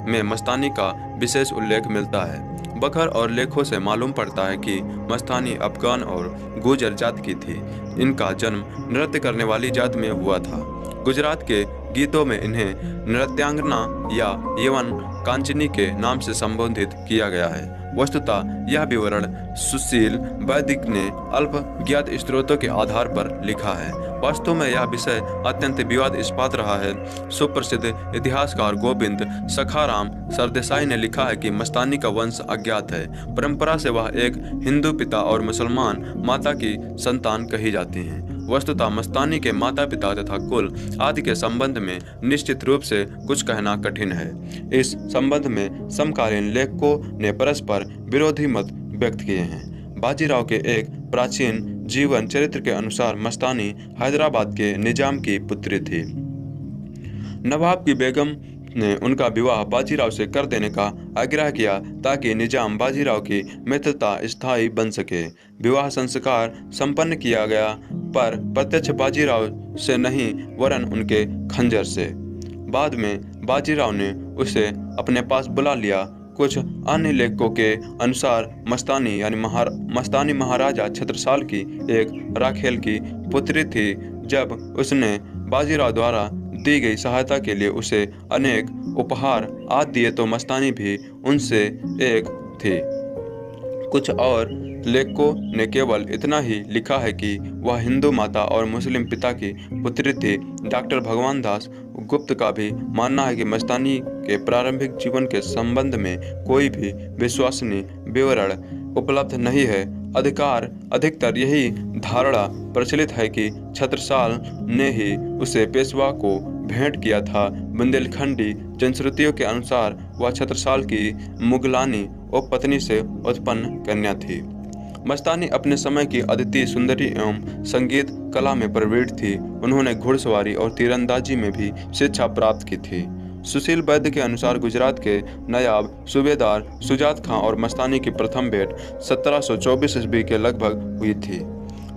में मस्तानी का विशेष उल्लेख मिलता है। बखर और लेखों से मालूम पड़ता है कि मस्तानी अफगान और गुर्जर जात की थी। इनका जन्म नृत्य करने वाली जात में हुआ था। गुजरात के गीतों में इन्हें नृत्यांगना या यवन कांचनी के नाम से संबोधित किया गया है। वस्तुतः यह विवरण सुशील वैद्य ने अल्प ज्ञात स्रोतों के आधार पर लिखा है। वास्तव में यह विषय अत्यंत विवादास्पद रहा है। सुप्रसिद्ध इतिहासकार गोविंद सखाराम सरदेसाई ने लिखा है कि मस्तानी का वंश अज्ञात है। परंपरा से वह एक हिंदू पिता और मुसलमान माता की संतान कही जाती हैं। वस्तुतः मस्तानी के माता पिता तथा कुल आदि के संबंध में निश्चित रूप से कुछ कहना कठिन है। इस संबंध में समकालीन लेखकों ने परस्पर विरोधी मत व्यक्त किए हैं। बाजीराव के एक प्राचीन जीवन चरित्र के अनुसार मस्तानी हैदराबाद के निजाम की पुत्री थी। नवाब की बेगम ने उनका विवाह बाजीराव से कर देने का आग्रह किया ताकि निजाम बाजीराव की मित्रता स्थायी बन सके। विवाह संस्कार संपन्न किया गया, पर प्रत्यक्ष बाजीराव से नहीं वरन उनके खंजर से। बाद में बाजीराव ने उसे अपने पास बुला लिया। कुछ अन्य लेखकों के अनुसार मस्तानी महाराजा छत्रसाल की एक राखेल की पुत्री थी। जब उसने बाजीराव द्वारा दी गई सहायता के लिए उसे अनेक उपहार आदि दिए तो मस्तानी भी उनसे एक थी। कुछ और लेखकों ने केवल इतना ही लिखा है कि वह हिंदू माता और मुस्लिम पिता की पुत्री थी। डॉक्टर भगवान दास गुप्त का भी मानना है कि मस्तानी के प्रारंभिक जीवन के संबंध में कोई भी विश्वसनीय विवरण उपलब्ध नहीं है। अधिकतर यही धारणा प्रचलित है कि छत्रसाल ने ही उसे पेशवा को भेंट किया था। बुंदेलखंडी जनश्रुतियों के अनुसार वह छत्रसाल की मुगलानी उपपत्नी से उत्पन्न कन्या थी। मस्तानी अपने समय की अद्वितीय सुंदरी एवं संगीत कला में प्रवीण थी। उन्होंने घुड़सवारी और तीरंदाजी में भी शिक्षा प्राप्त की थी। सुशील वैद्य के अनुसार गुजरात के नायाब सूबेदार सुजात खां और मस्तानी की प्रथम भेंट 1724 ईस्वी के लगभग हुई थी।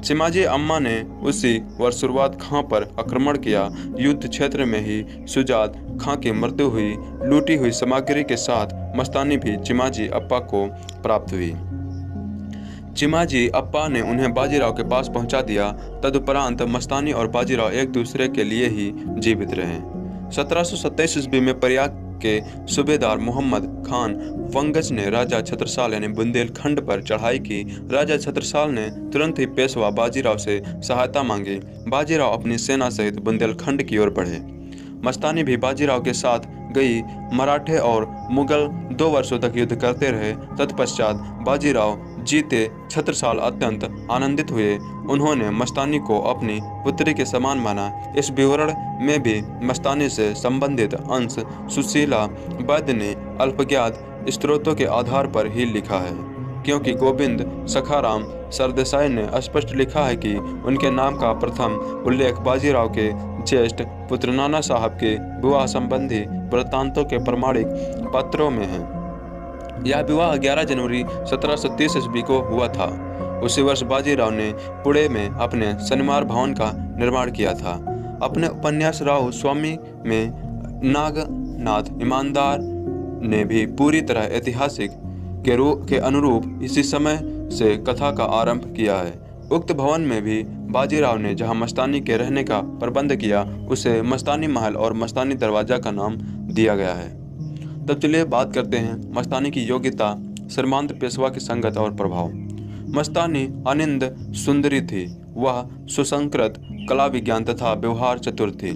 चिमाजी अम्मा ने उसी वर्ष शुरुआत खां पर आक्रमण किया। युद्ध क्षेत्र में ही सुजात खां की मृत्यु हुई। लूटी हुई सामग्री के साथ मस्तानी भी चिमाजी अप्पा को प्राप्त हुई। चिमाजी अप्पा ने उन्हें बाजीराव के पास पहुंचा दिया। तदुपरांत मस्तानी और बाजीराव एक दूसरे के लिए ही जीवित रहे। 1727 ईस्वी में प्रयाग के सूबेदार मोहम्मद खान वंगज ने राजा छत्रसाल यानी बुंदेलखंड पर चढ़ाई की। राजा छत्रसाल ने तुरंत ही पेशवा बाजीराव से सहायता मांगी। बाजीराव अपनी सेना सहित बुंदेलखंड की ओर बढ़े। मस्तानी भी बाजीराव के साथ गई। मराठे और मुगल 2 वर्षों तक युद्ध करते रहे। तत्पश्चात बाजीराव जीते छत्रसाल अत्यंत आनंदित हुए। उन्होंने मस्तानी को अपनी पुत्री के समान माना। इस विवरण में भी मस्तानी से संबंधित अंश सुशीला वैद्य ने अल्पज्ञात स्रोतों के आधार पर ही लिखा है। क्योंकि गोविंद सखाराम सरदेसाई ने स्पष्ट लिखा है कि उनके नाम का प्रथम उल्लेख बाजीराव के ज्येष्ठ पुत्र नाना साहब के विवाह संबंधी वृत्तांतों के प्रमाणिक पत्रों में है। यह विवाह 11 जनवरी 1730 ईस्वी को हुआ था। उसी वर्ष बाजीराव ने पुणे में अपने शनिवार भवन का निर्माण किया था। अपने उपन्यास राव स्वामी में नागनाथ ईमानदार ने भी पूरी तरह ऐतिहासिक के अनुरूप इसी समय से कथा का आरंभ किया है। उक्त भवन में भी बाजीराव ने जहां मस्तानी के रहने का प्रबंध किया, उसे मस्तानी महल और मस्तानी दरवाजा का नाम दिया गया है। तब चलिए बात करते हैं मस्तानी की योग्यता, श्रीमांत पेशवा की संगत और प्रभाव। मस्तानी अनिंद सुंदरी थी। वह सुसंस्कृत, कला विज्ञान तथा व्यवहार चतुर थी।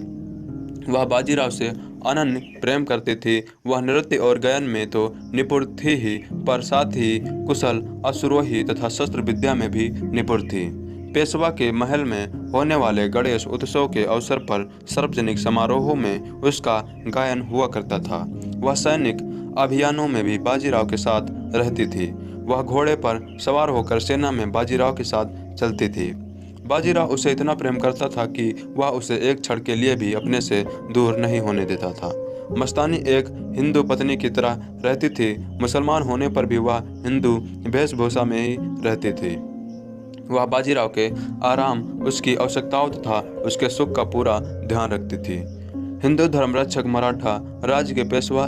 वह बाजीराव से अनन्य प्रेम करती थी। वह नृत्य और गायन में तो निपुण थी ही, पर साथ ही कुशल अश्वरोही तथा शस्त्र विद्या में भी निपुण थी। पेशवा के महल में होने वाले गणेश उत्सव के अवसर पर सार्वजनिक समारोहों में उसका गायन हुआ करता था। वह सैनिक अभियानों में भी बाजीराव के साथ रहती थी। वह घोड़े पर सवार होकर सेना में बाजीराव के साथ चलती थी। बाजीराव उसे इतना प्रेम करता था कि वह उसे एक क्षण के लिए भी अपने से दूर नहीं होने देता था। मस्तानी एक हिंदू पत्नी की तरह रहती थी। मुसलमान होने पर भी वह हिंदू वेशभूषा में ही रहती थी। वह बाजीराव के आराम, उसकी आवश्यकताओं तथा उसके सुख का पूरा ध्यान रखती थी। हिंदू धर्मरक्षक मराठा राज्य के पेशवा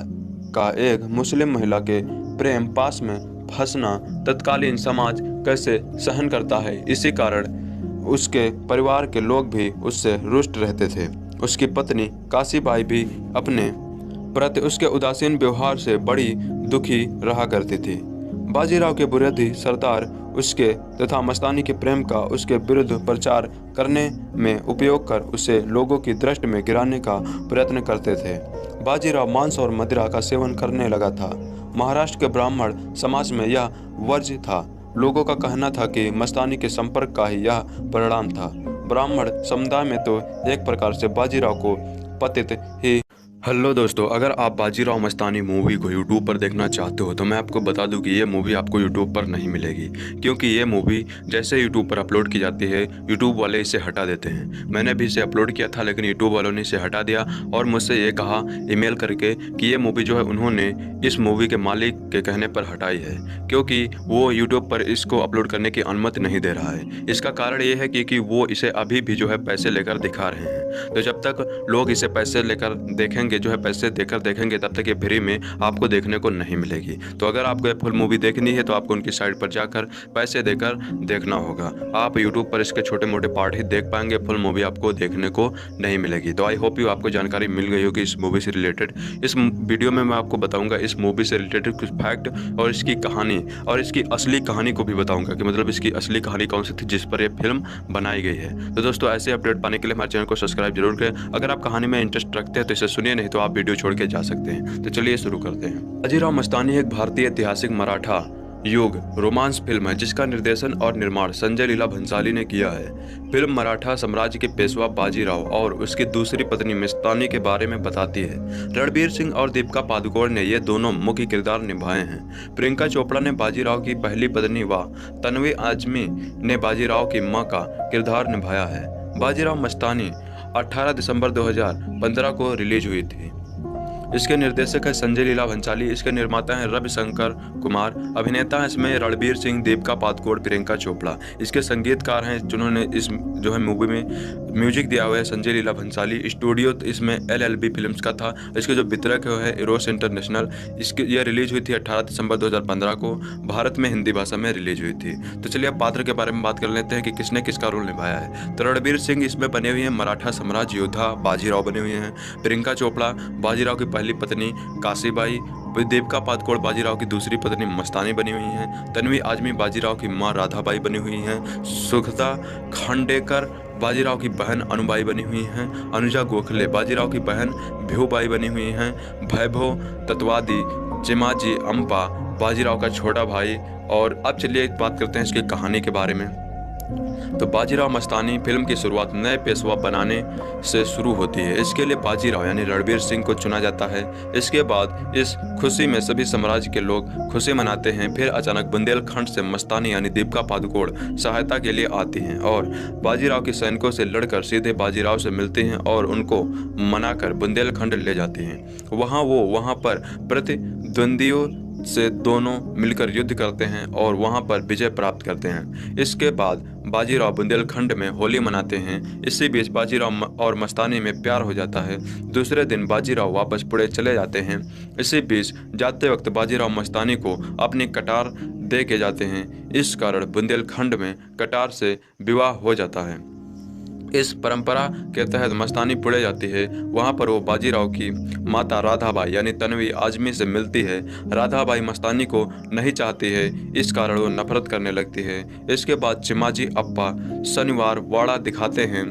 का एक मुस्लिम महिला के प्रेम पास में फंसना तत्कालीन समाज कैसे सहन करता है, इसी कारण उसके परिवार के लोग भी उससे रुष्ट रहते थे। उसकी पत्नी काशीबाई भी अपने प्रति उसके उदासीन व्यवहार से बड़ी दुखी रहा करती थी। बाजीराव के बुनियादी सरदार उसके तथा मस्तानी के प्रेम का उसके विरुद्ध प्रचार करने में उपयोग कर उसे लोगों की दृष्टि में गिराने का प्रयत्न करते थे। बाजीराव मांस और मदिरा का सेवन करने लगा था। महाराष्ट्र के ब्राह्मण समाज में यह वर्ज्य था। लोगों का कहना था कि मस्तानी के संपर्क का ही यह परिणाम था। ब्राह्मण समुदाय में तो एक प्रकार से बाजीराव को पतित ही। हेलो दोस्तों, अगर आप बाजीराव मस्तानी मूवी को यूट्यूब पर देखना चाहते हो तो मैं आपको बता दूं कि ये मूवी आपको यूट्यूब पर नहीं मिलेगी, क्योंकि ये मूवी जैसे यूट्यूब पर अपलोड की जाती है यूट्यूब वाले इसे हटा देते हैं। मैंने भी इसे अपलोड किया था, लेकिन यूट्यूब वालों ने इसे हटा दिया और मुझसे ये कहा ईमेल करके कि ये मूवी जो है उन्होंने इस मूवी के मालिक के कहने पर हटाई है, क्योंकि वो यूट्यूब पर इसको अपलोड करने की अनुमति नहीं दे रहा है। इसका कारण ये है कि वो इसे अभी भी जो है पैसे लेकर दिखा रहे हैं। तो जब तक लोग इसे पैसे लेकर देखेंगे, जो है पैसे देकर देखेंगे, तब तक ये फ्री में आपको देखने को नहीं मिलेगी। तो अगर आपको ये फुल मूवी देखनी है तो आपको उनकी साइट पर जाकर पैसे देकर देखना होगा। आप यूट्यूब पर इसके छोटे मोटे पार्ट ही देख पाएंगे, फुल मूवी आपको देखने को नहीं मिलेगी। तो आई होप यू आपको जानकारी मिल गई होगी इस मूवी से रिलेटेड। इस वीडियो में मैं आपको बताऊंगा इस मूवी से रिलेटेड कुछ फैक्ट और इसकी कहानी और इसकी असली कहानी को भी बताऊंगा कि मतलब इसकी असली कहानी कौन सी थी जिस पर यह फिल्म बनाई गई है। तो दोस्तों, ऐसे अपडेट पाने के लिए हमारे चैनल को सब्सक्राइब जरूर करें। अगर आप कहानी में इंटरेस्ट रखते हैं तो इसे सुनिए, नहीं तो आप वीडियो छोड़ के जा सकते हैं। तो चलिए शुरू करते हैं। बाजीराव मस्तानी एक भारतीय ऐतिहासिक मराठा युग रोमांस फिल्म है जिसका निर्देशन और निर्माण संजय लीला भंसाली ने किया है। फिल्म मराठा साम्राज्य के पेशवा बाजीराव और उसकी दूसरी पत्नी मस्तानी के बारे में बताती है। रणबीर सिंह और दीपिका पादुकोण ने ये दोनों मुख्य किरदार निभाए हैं। प्रियंका चोपड़ा ने बाजीराव की पहली पत्नी व तन्वी आजमी ने बाजीराव की मां का किरदार निभाया है। बाजीराव मस्तानी 18 दिसंबर 2015 को रिलीज हुई थी। इसके निर्देशक है संजय लीला भंसाली। इसके निर्माता हैं रविशंकर कुमार। अभिनेता हैं इसमें रणबीर सिंह, दीपिका पादुकोण, प्रियंका चोपड़ा। इसके संगीतकार हैं जिन्होंने इस जो है मूवी में म्यूजिक दिया हुआ है संजय लीला भंसाली। स्टूडियो इसमें LLB फिल्म्स का था। इसके जो वितरक है इरोस इंटरनेशनल। इसकी यह रिलीज हुई थी 18 दिसंबर 2015 को। भारत में हिंदी भाषा में रिलीज हुई थी। तो चलिए अब पात्र के बारे में बात कर लेते हैं कि किसने किसका रोल निभाया है। तो रणबीर सिंह इसमें बने हुए हैं मराठा साम्राज्य योद्धा बाजीराव बने हुए हैं। प्रियंका चोपड़ा बाजीराव की पहली पत्नी काशीबाई। दीपिका पादुकोण बाजीराव की दूसरी पत्नी मस्तानी बनी हुई हैं। तन्वी आजमी बाजीराव की मां राधाबाई बनी हुई हैं। सुखदा खांडेकर बाजीराव की बहन अनुबाई बनी हुई हैं। अनुजा गोखले बाजीराव की बहन भिऊबाई बनी हुई हैं। वैभव तत्वादी चिमाजी अम्पा बाजीराव का छोटा भाई। और अब चलिए बात करते हैं इसकी कहानी के बारे में। तो बाजीराव मस्तानी फिल्म की शुरुआत नए पेशवा बनाने से शुरू होती है। इसके लिए बाजीराव यानी रणवीर सिंह को चुना जाता है। इसके बाद इस खुशी में सभी साम्राज्य के लोग खुशी मनाते हैं। फिर अचानक बुंदेलखंड से मस्तानी यानी दीपिका पादुकोण सहायता के लिए आती हैं और बाजीराव के सैनिकों से लड़कर सीधे बाजीराव से मिलती हैं और उनको मनाकर बुंदेलखंड ले जाती हैं। वहाँ पर प्रतिद्वंदियों से दोनों मिलकर युद्ध करते हैं और वहां पर विजय प्राप्त करते हैं। इसके बाद बाजीराव बुंदेलखंड में होली मनाते हैं। इसी बीच बाजीराव और मस्तानी में प्यार हो जाता है। दूसरे दिन बाजीराव वापस पुणे चले जाते हैं। इसी बीच जाते वक्त बाजीराव मस्तानी को अपनी कटार दे के जाते हैं। इस कारण बुंदेलखंड में कटार से विवाह हो जाता है। इस परंपरा के तहत मस्तानी पुणे जाती है। वहां पर वो बाजीराव की माता राधाबाई यानी तन्वी आजमी से मिलती है। राधाबाई मस्तानी को नहीं चाहती है, इस कारण वो नफरत करने लगती है। इसके बाद चिमाजी अप्पा शनिवार वाड़ा दिखाते हैं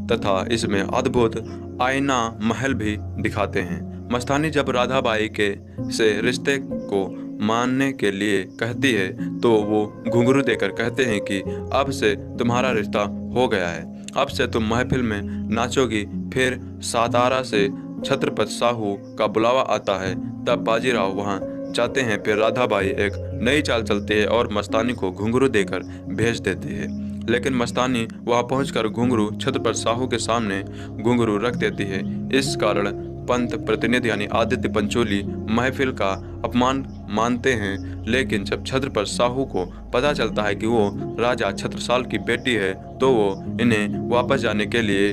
तथा इसमें अद्भुत आईना महल भी दिखाते हैं। मस्तानी जब राधाबाई के से रिश्ते को मानने के लिए कहती है तो वो घुंघरू देकर कहते हैं कि अब से तुम्हारा रिश्ता हो गया है, अब से तुम महफिल में नाचोगी। फिर सातारा से छत्रपति साहू का बुलावा आता है, तब बाजीराव वहां जाते हैं। फिर राधाबाई एक नई चाल चलती है और मस्तानी को घुंघरू देकर भेज देती है, लेकिन मस्तानी वहां पहुंचकर घुंघरू छत्रपति साहू के सामने घुंघरू रख देती है। इस कारण पंत प्रतिनिधि यानी आदित्य पंचोली महफिल का अपमान मानते हैं, लेकिन जब छत्रपति साहू को पता चलता है कि वो राजा छत्रसाल की बेटी है तो वो इन्हें वापस जाने के लिए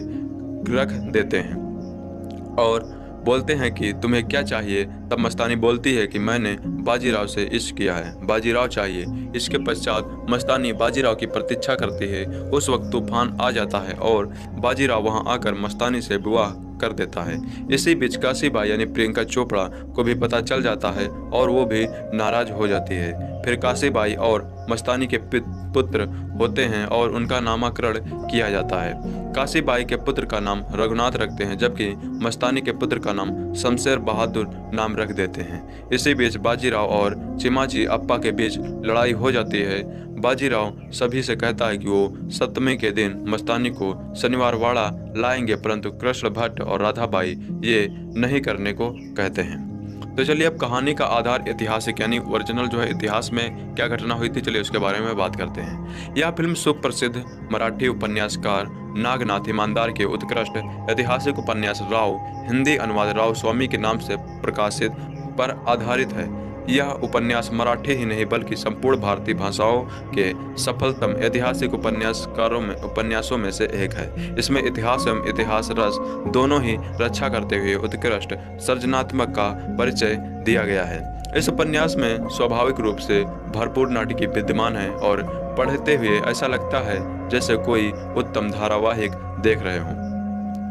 रख देते हैं और बोलते हैं कि तुम्हें क्या चाहिए। तब मस्तानी बोलती है कि मैंने बाजीराव से इश्क किया है, बाजीराव चाहिए। इसके पश्चात मस्तानी बाजीराव की प्रतीक्षा करती है। उस वक्त तूफान आ जाता है और बाजीराव वहां आकर मस्तानी से विवाह कर देता है। इसी बीच काशीबाई यानी प्रियंका चोपड़ा को भी पता चल जाता है और वो भी नाराज हो जाती है। फिर काशीबाई और मस्तानी के पुत्र होते हैं और उनका नामकरण किया जाता है। काशीबाई के पुत्र का नाम रघुनाथ रखते हैं, जबकि मस्तानी के पुत्र का नाम शमशेर बहादुर नाम रख देते हैं। इसी बीच बाजीराव और चिमाजी अप्पा के बीच लड़ाई हो जाती है। बाजीराव सभी से कहता है कि वो सप्तमी के दिन मस्तानी को शनिवार वाड़ा लाएंगे, परंतु कृष्ण भट्ट और राधाबाई ये नहीं करने को कहते हैं। तो चलिए अब कहानी का आधार ऐतिहासिक यानी ओरिजिनल जो है इतिहास में क्या घटना हुई थी, चलिए उसके बारे में बात करते हैं। यह फिल्म सुप्रसिद्ध मराठी उपन्यासकार नागनाथ ईमानदार के उत्कृष्ट ऐतिहासिक उपन्यास राव हिंदी अनुवाद राव स्वामी के नाम से प्रकाशित पर आधारित है। यह उपन्यास मराठी ही नहीं बल्कि संपूर्ण भारतीय भाषाओं के सफलतम ऐतिहासिक उपन्यासों में से एक है। इसमें इतिहास एवं इतिहास रस दोनों ही रक्षा करते हुए उत्कृष्ट सृजनात्मक का परिचय दिया गया है। इस उपन्यास में स्वाभाविक रूप से भरपूर नाटकीय विद्यमान है और पढ़ते हुए ऐसा लगता है जैसे कोई उत्तम धारावाहिक देख रहे हों।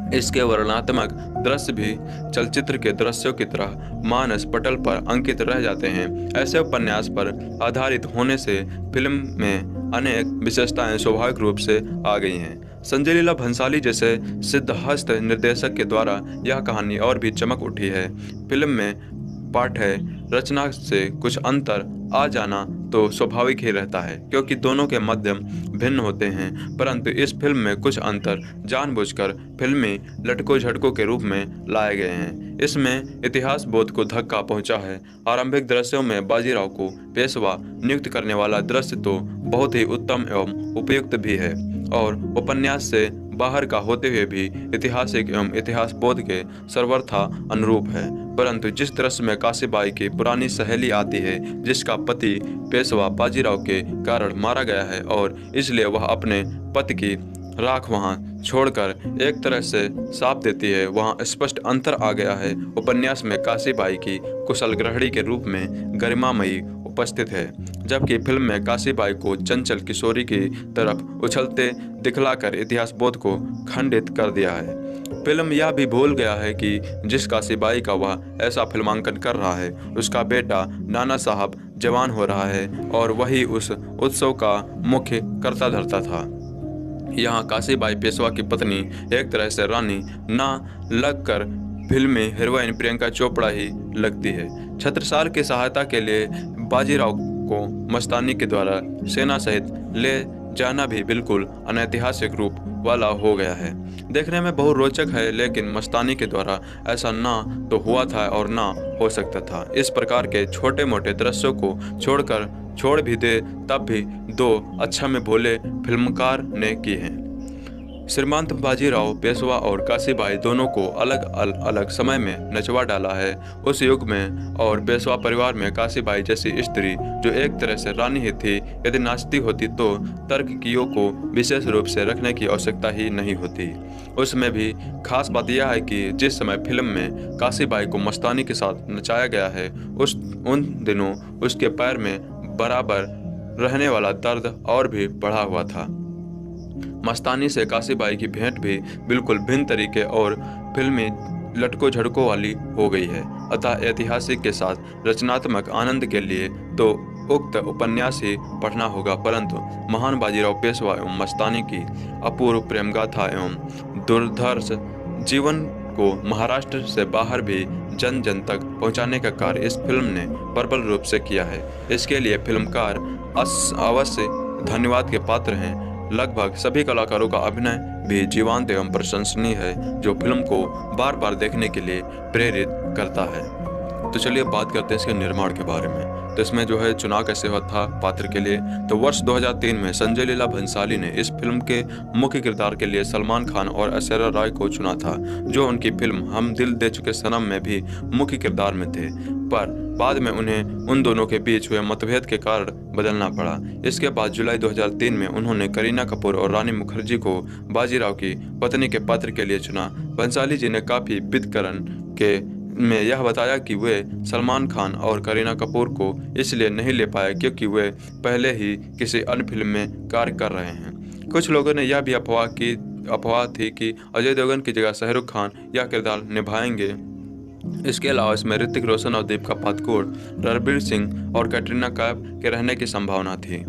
इसके वर्णनात्मक दृश्य भी चलचित्र के दृश्यों की तरह मानस पटल पर अंकित रह जाते हैं। ऐसे उपन्यास पर आधारित होने से फिल्म में अनेक विशेषताएं स्वाभाविक रूप से आ गई हैं। संजय लीला भंसाली जैसे सिद्धहस्त निर्देशक के द्वारा यह कहानी और भी चमक उठी है। फिल्म में पाठ्य रचना से कुछ अंतर आ जाना तो स्वाभाविक ही रहता है, क्योंकि दोनों के माध्यम भिन्न होते हैं, परंतु इस फिल्म में कुछ अंतर जानबूझकर फिल्मी लटकों झटकों के रूप में लाए गए हैं। इसमें इतिहास बोध को धक्का पहुंचा है। आरंभिक दृश्यों में बाजीराव को पेशवा नियुक्त करने वाला दृश्य तो बहुत ही उत्तम एवं उपयुक्त भी है और उपन्यास से बाहर का होते हुए भी ऐतिहासिक एवं इतिहास बोध के सर्वथा अनुरूप है। परंतु जिस दृश्य में काशीबाई की पुरानी सहेली आती है, जिसका पति पेशवा बाजीराव के कारण मारा गया है और इसलिए वह अपने पति की राख वहां छोड़कर एक तरह से साफ देती है, वहां स्पष्ट अंतर आ गया है। उपन्यास में काशीबाई की कुशल गृहिणी के रूप में गरिमामयी उपस्थित है, जबकि फिल्म में काशीबाई को चंचल किशोरी की तरफ उछलते दिखलाकर इतिहास बोध को खंडित कर दिया है। फिल्म यह भी भूल गया है कि जिस काशीबाई का वह ऐसा फिल्मांकन कर रहा है, उसका बेटा नाना साहब जवान हो रहा है और वही उस उत्सव का मुख्य कर्ता धर्ता था। यहाँ काशीबाई पेशवा की पत्नी एक तरह से रानी ना लगकर फिल्म में हीरोइन प्रियंका चोपड़ा ही लगती है। छत्रसाल की सहायता के लिए बाजीराव को मस्तानी के द्वारा सेना सहित ले जाना भी बिल्कुल अनैतिहासिक रूप वाला हो गया है। देखने में बहुत रोचक है, लेकिन मस्तानी के द्वारा ऐसा ना तो हुआ था और ना हो सकता था। इस प्रकार के छोटे मोटे दृश्यों को छोड़ भी दे तब भी दो अच्छा में भोले फिल्मकार ने की हैं। श्रीमंत बाजीराव पेशवा और काशीबाई दोनों को अलग समय में नचवा डाला है। उस युग में और पेशवा परिवार में काशीबाई जैसी स्त्री जो एक तरह से रानी ही थी, यदि नाचती होती तो तर्ककियों को विशेष रूप से रखने की आवश्यकता ही नहीं होती। उसमें भी खास बात यह है कि जिस समय फिल्म में काशीबाई को मस्तानी के साथ नचाया गया है, उन दिनों उसके पैर में बराबर रहने वाला दर्द और भी बढ़ा हुआ था। मस्तानी से काशीबाई की भेंट भी बिल्कुल भिन्न तरीके और फिल्मी लटको झड़कों वाली हो गई है। अतः ऐतिहासिक के साथ रचनात्मक आनंद के लिए तो उक्त उपन्यास ही पढ़ना होगा, परंतु महान बाजीराव पेशवा एवं मस्तानी की अपूर्व प्रेम गाथा एवं दुर्धर्ष जीवन को महाराष्ट्र से बाहर भी जन जन तक पहुंचाने का कार्य इस फिल्म ने प्रबल रूप से किया है। इसके लिए फिल्मकार अवश्य धन्यवाद के पात्र हैं। लगभग सभी कलाकारों का अभिनय भी जीवंत एवं प्रशंसनीय है, जो फिल्म को बार बार देखने के लिए प्रेरित करता है। तो चलिए बात करते हैं इसके निर्माण के बारे में। तो इसमें जो है चुनाव कैसे हुआ था पात्र के लिए, तो वर्ष 2003 में संजय लीला भंसाली ने इस फिल्म के मुख्य किरदार के लिए सलमान खान और ऐश्वर्या राय को चुना था, जो उनकी फिल्म हम दिल दे चुके सनम में भी मुख्य किरदार में थे, पर बाद में उन्हें उन दोनों के बीच हुए मतभेद के कारण बदलना पड़ा। इसके बाद जुलाई 2003 में उन्होंने करीना कपूर और रानी मुखर्जी को बाजीराव की पत्नी के पात्र के लिए चुना। भंसाली जी ने काफी विदकरण के में यह बताया कि वे सलमान खान और करीना कपूर को इसलिए नहीं ले पाए क्योंकि वे पहले ही किसी अन्य फिल्म में कार्य कर रहे हैं। कुछ लोगों ने यह भी अफवाह थी कि अजय देवगन की जगह शाहरुख खान यह किरदार निभाएंगे। इसके अलावा इसमें ऋतिक रोशन और दीपिका पादुकोण, रणबीर सिंह और कैटरीना कैफ के रहने की संभावना थी।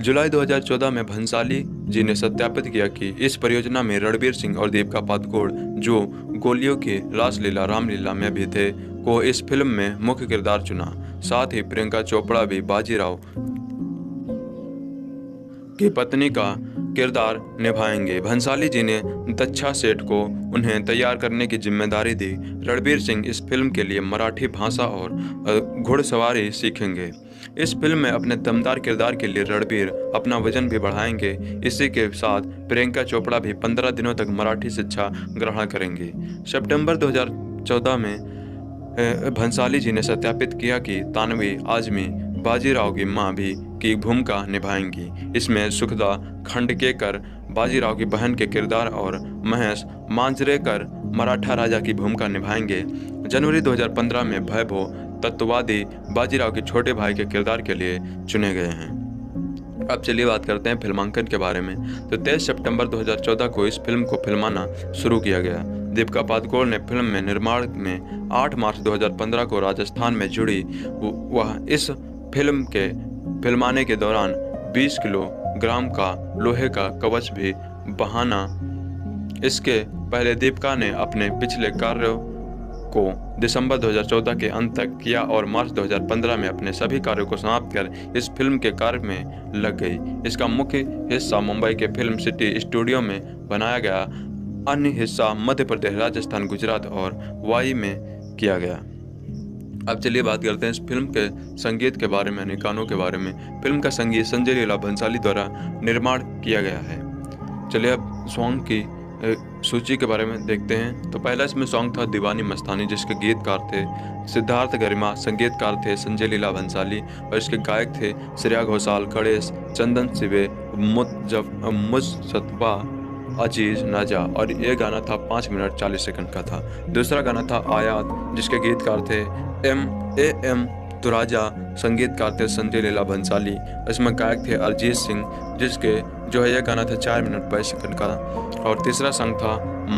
जुलाई 2014 में भंसाली जी ने सत्यापित किया कि इस परियोजना में रणबीर सिंह और दीपिका पादुकोण, जो गोलियों की रासलीला रामलीला में भी थे, को इस फिल्म में मुख्य किरदार चुना। साथ ही प्रियंका चोपड़ा भी बाजीराव की पत्नी का किरदार निभाएंगे। भंसाली जी ने दक्षा सेठ को उन्हें तैयार करने की जिम्मेदारी दी। रणबीर सिंह इस फिल्म के लिए मराठी भाषा और घुड़सवारी सीखेंगे। इस फिल्म में अपने दमदार किरदार के लिए रणबीर अपना वजन भी बढ़ाएंगे। इसी के साथ प्रियंका चोपड़ा भी 15 दिनों तक मराठी शिक्षा ग्रहण करेंगी। सितंबर 2014 में भंसाली जी ने सत्यापित किया कि तानवी आजमी बाजीराव की मां भी की भूमिका निभाएंगी। इसमें सुखदा खंडकेकर बाजीराव की बहन के किरदार और महेश मांजरेकर मराठा राजा की भूमिका निभाएंगे। जनवरी 2015 में वैभव तत्ववादी बाजीराव के छोटे भाई के किरदार के लिए चुने गए हैं। अब चलिए बात करते हैं फिल्मांकन के बारे में। तो 23 सितंबर 2014 को इस फिल्म को फिल्माना शुरू किया गया। दीपिका पादुकोण ने फिल्म में निर्माण में 8 मार्च 2015 को राजस्थान में जुड़ी। वह इस फिल्म के फिल्माने के दौरान 20 किलोग्राम का लोहे का कवच भी बहाना। इसके पहले दीपिका ने अपने पिछले कार्यों को दिसंबर 2014 के अंत तक किया और मार्च 2015 में अपने सभी कार्यों को समाप्त कर इस फिल्म के कार्य में लग गई। इसका मुख्य हिस्सा मुंबई के फिल्म सिटी स्टूडियो में बनाया गया, अन्य हिस्सा मध्य प्रदेश, राजस्थान, गुजरात और वाई में किया गया। अब चलिए बात करते हैं इस फिल्म के संगीत के बारे में, यानी गानों के बारे में। फिल्म का संगीत संजय लीला भंसाली द्वारा निर्माण किया गया है। चलिए अब सॉन्ग की सूची के बारे में देखते हैं। तो पहला इसमें सॉन्ग था दीवानी मस्तानी, जिसके गीतकार थे सिद्धार्थ गरिमा, संगीतकार थे संजय लीला भंसाली और इसके गायक थे श्रेया घोषाल, गणेश, चंदन सिवे, मुस्तफा अजीज नाजा, और ये गाना था 5 मिनट 40 सेकंड का था। दूसरा गाना था आयात, जिसके गीतकार थे एम तुराजा, संगीतकार थे संजय लीला भंसाली। इसमें गायक थे अरिजीत सिंह, जिसके जो है यह गाना था 4 मिनट 22 सेकंड का। और तीसरा सॉन्ग था